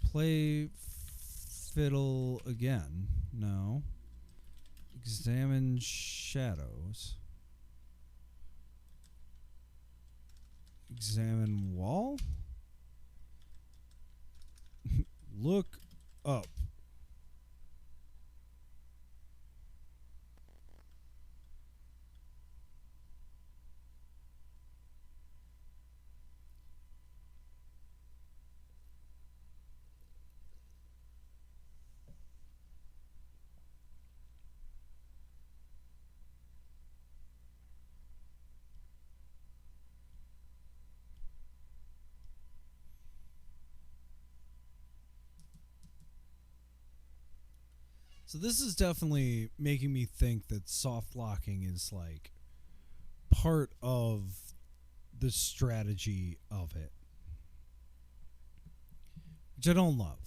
Play fiddle again. No. Examine shadows. Examine wall. Look up. So this is definitely making me think that soft locking is like part of the strategy of it, which I don't love.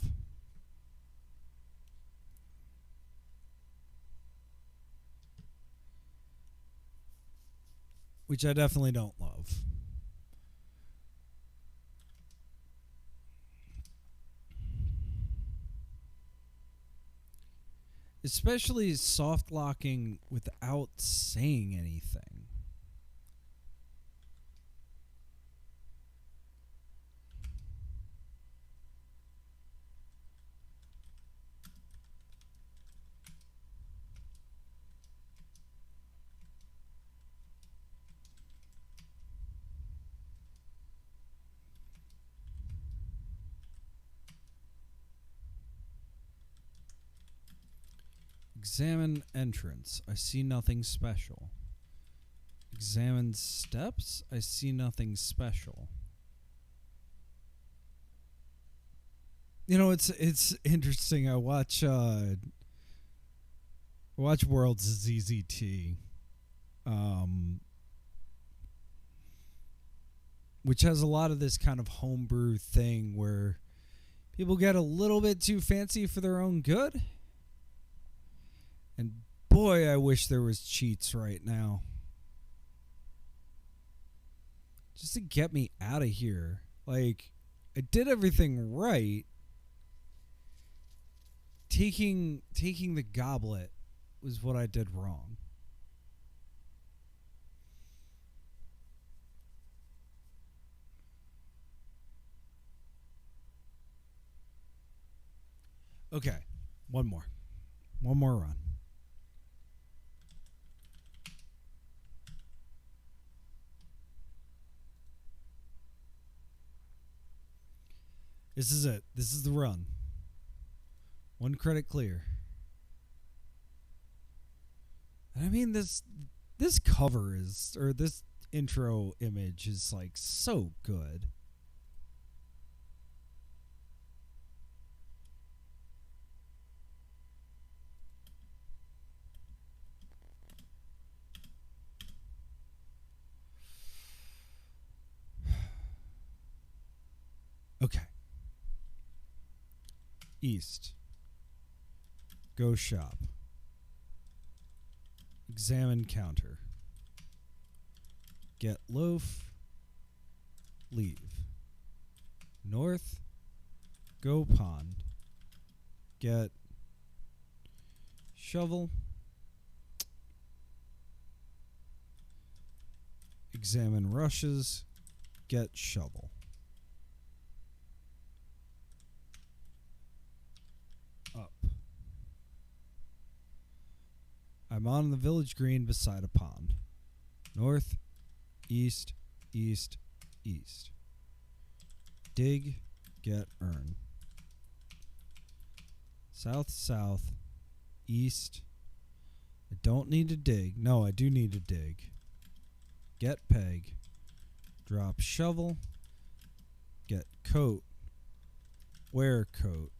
Which I definitely don't love. especially soft locking without saying anything. Examine entrance. I see nothing special. Examine steps. I see nothing special. You know, it's interesting. I watch World's ZZT, which has a lot of this kind of homebrew thing where people get a little bit too fancy for their own good. And boy, I wish there was cheats right now. Just to get me out of here. Like, I did everything right. Taking the goblet was what I did wrong. Okay, one more run. This is it. This is the run. One credit clear. And I mean, this cover is, or this intro image is like so good. Okay. East. Go shop. Examine counter. Get loaf. Leave. North. Go pond. Get shovel. Examine rushes. Get shovel. Up. I'm on the village green beside a pond. North, east, east, east. Dig, get earn. South, south, east. I don't need to dig. No, I do need to dig. Get peg. Drop shovel. Get coat. Wear coat.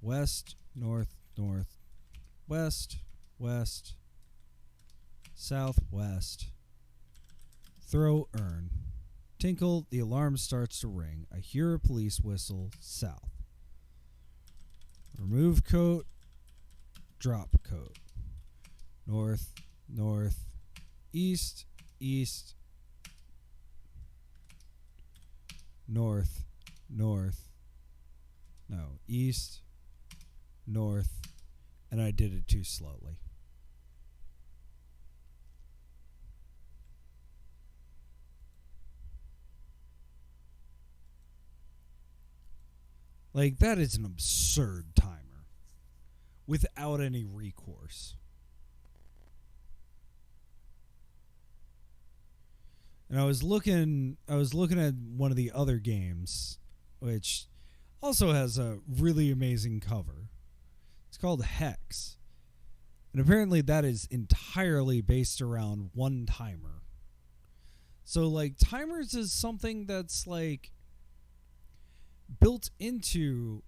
West, north, north, west, west, southwest. Throw urn. Tinkle, the alarm starts to ring. I hear a police whistle, south. Remove coat, drop coat. North, north, east, east, north, north, no, east, north, and I did it too slowly. Like, that is an absurd timer without any recourse. And I was looking at one of the other games, which also has a really amazing cover. It's called Hex. And apparently that is entirely based around one timer. So, like, timers is something that's, like, built into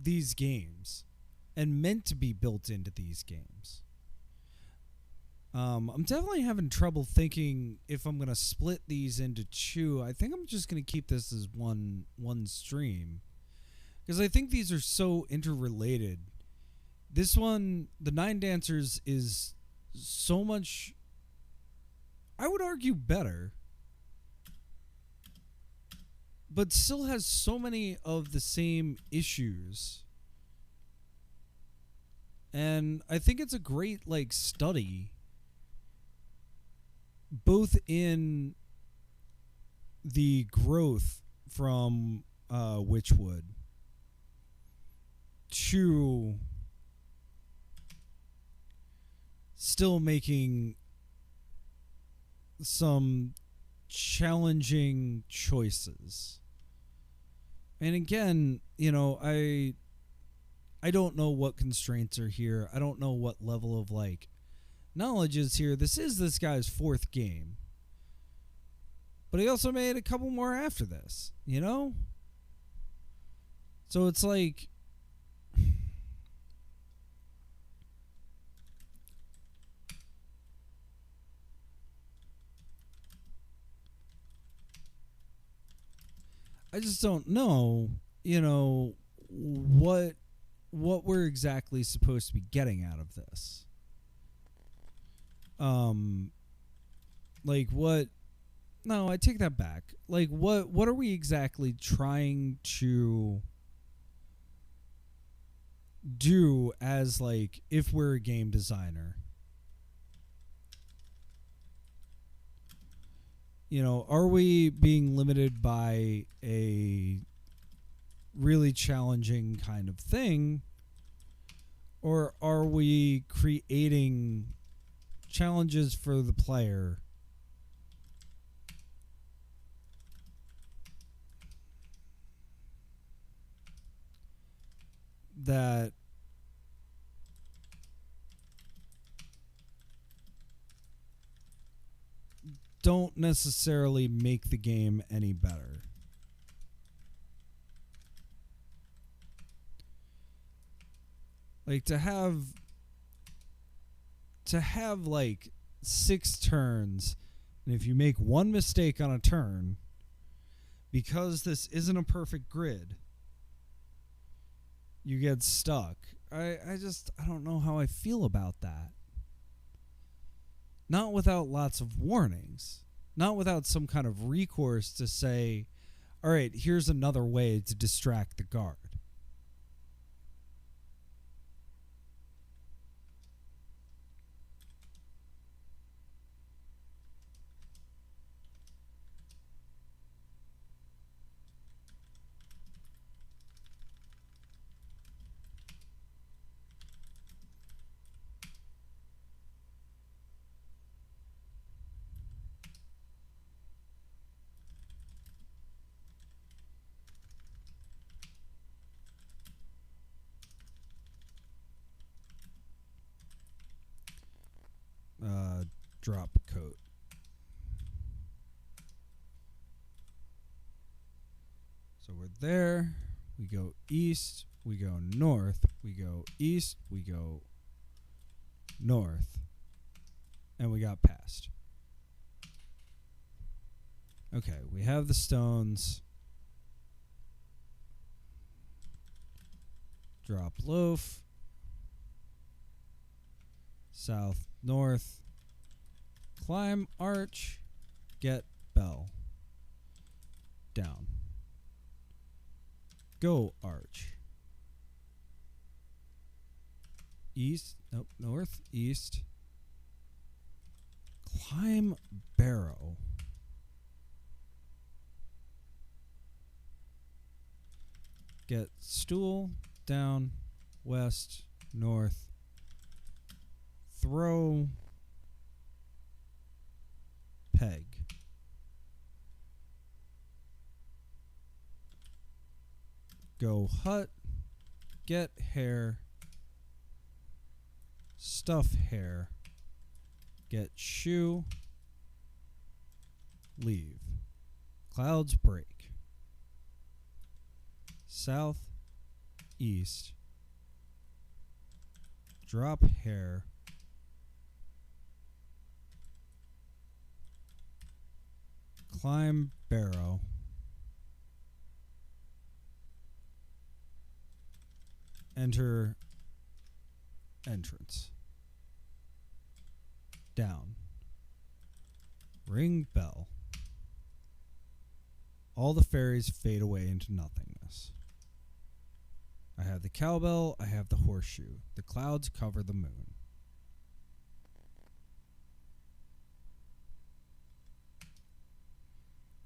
these games and meant to be built into these games. I'm definitely having trouble thinking if I'm going to split these into two. I think I'm just going to keep this as one stream, because I think these are so interrelated. This one, the Nine Dancers, is so much, I would argue, better, but still has so many of the same issues And I think it's a great like study both in the growth from Wychwood to still making some challenging choices. And again, you know, I don't know what constraints are here. I don't know what level of like knowledge is here. This is this guy's fourth game. But he also made a couple more after this, you know? So it's like I just don't know, you know, what we're exactly supposed to be getting out of this. Like what? No, I take that back. Like what are we exactly trying to do as like if we're a game designer? You know, are we being limited by a really challenging kind of thing, or are we creating challenges for the player that don't necessarily make the game any better? Like to have like 6 turns, and if you make one mistake on a turn, because this isn't a perfect grid, you get stuck. I don't know how I feel about that. Not without lots of warnings. Not without some kind of recourse to say, all right, here's another way to distract the guard. Drop coat. So we're there. We go east. We go north. We go east. We go north. And we got past. Okay, we have the stones. Drop loaf. South, north. Climb arch, get bell. Down. Go arch. East, nope, north, east. Climb barrow. Get stool, down, west, north. Throw peg. Go hut. Get hair. Stuff hair. Get shoe. Leave. Clouds break. South. East. Drop hair. Climb barrow. Enter entrance. Down. Ring bell. All the fairies fade away into nothingness. I have the cowbell. I have the horseshoe. The clouds cover the moon.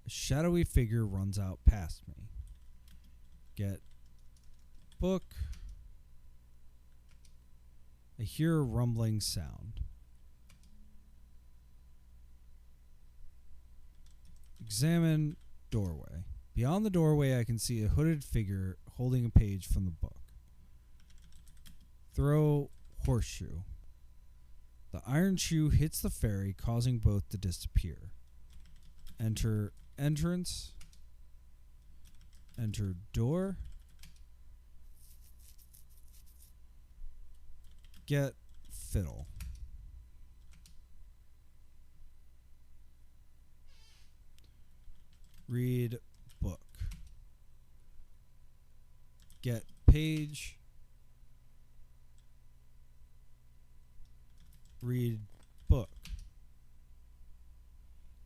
A shadowy figure runs out past me. Get book. I hear a rumbling sound. Examine doorway. Beyond the doorway, I can see a hooded figure holding a page from the book. Throw horseshoe. The iron shoe hits the fairy, causing both to disappear. Enter entrance. Enter door. Get fiddle. Read book. Get page. Read book.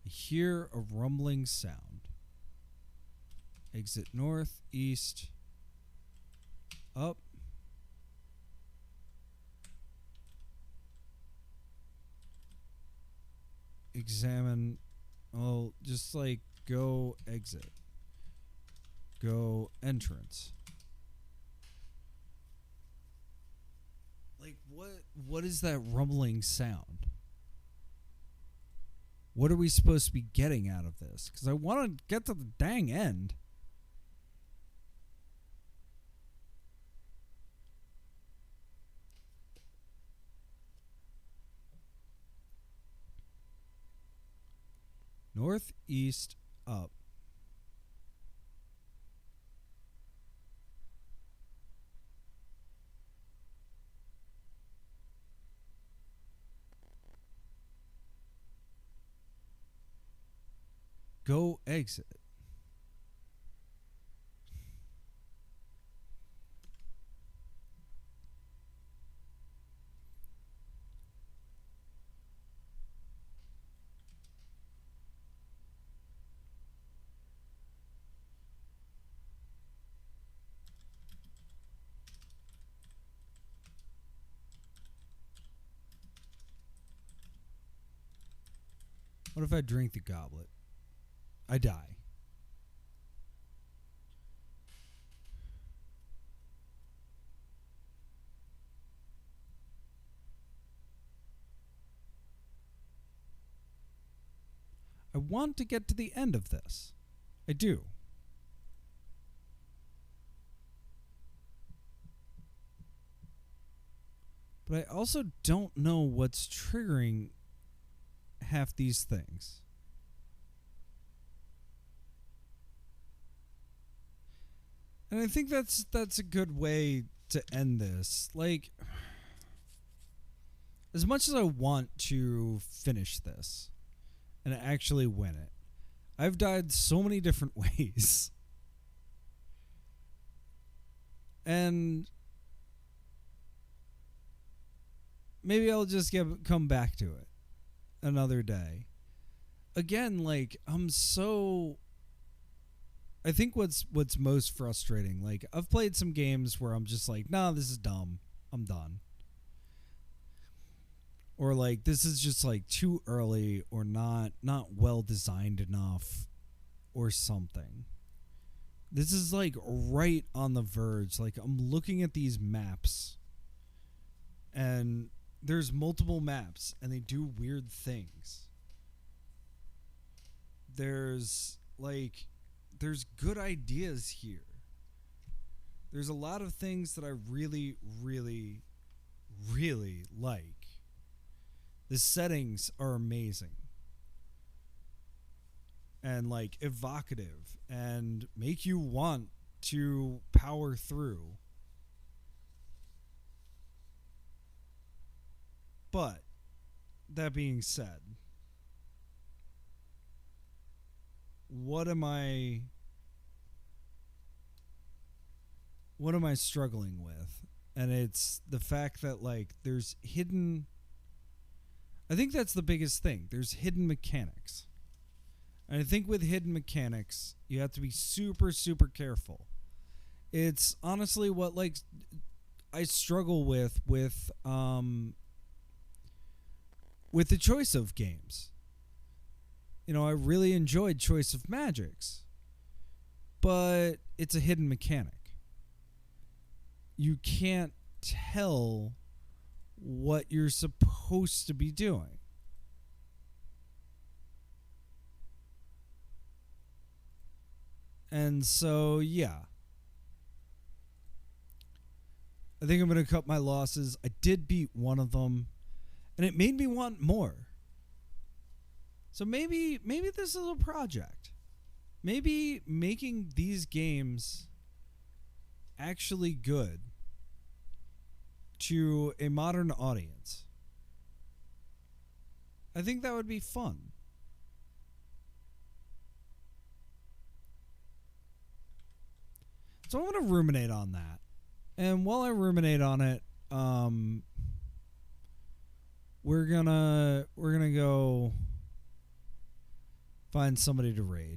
I hear a rumbling sound. Exit north, east, up. Examine. Oh, just like go exit. Go entrance. Like what is that rumbling sound? What are we supposed to be getting out of this? Because I want to get to the dang end. Northeast up. Go exit. What if I drink the goblet? I die. I want to get to the end of this. I do. But I also don't know what's triggering half these things. And I think that's a good way to end this. Like, as much as I want to finish this and actually win it, I've died so many different ways. And maybe I'll just come back to it another day. Again, like, I think what's most frustrating, like, I've played some games where I'm just like, nah, this is dumb. I'm done. Or like, this is just like too early or not well designed enough or something. This is like right on the verge. Like, I'm looking at these maps and there's multiple maps and they do weird things. There's good ideas here. There's a lot of things that I really, really, really like. The settings are amazing. And like evocative and make you want to power through. But that being said, what am I struggling with? And it's the fact that, like, there's hidden, I think that's the biggest thing. There's hidden mechanics. And I think with hidden mechanics, you have to be super, super careful. It's honestly what like I struggle with the choice of games. You know, I really enjoyed Choice of Magics, but it's a hidden mechanic. You can't tell what you're supposed to be doing. And so, yeah. I think I'm going to cut my losses. I did beat one of them, and it made me want more. So maybe this is a project. Maybe making these games actually good to a modern audience. I think that would be fun. So I'm going to ruminate on that. And while I ruminate on it, we're gonna go find somebody to raid.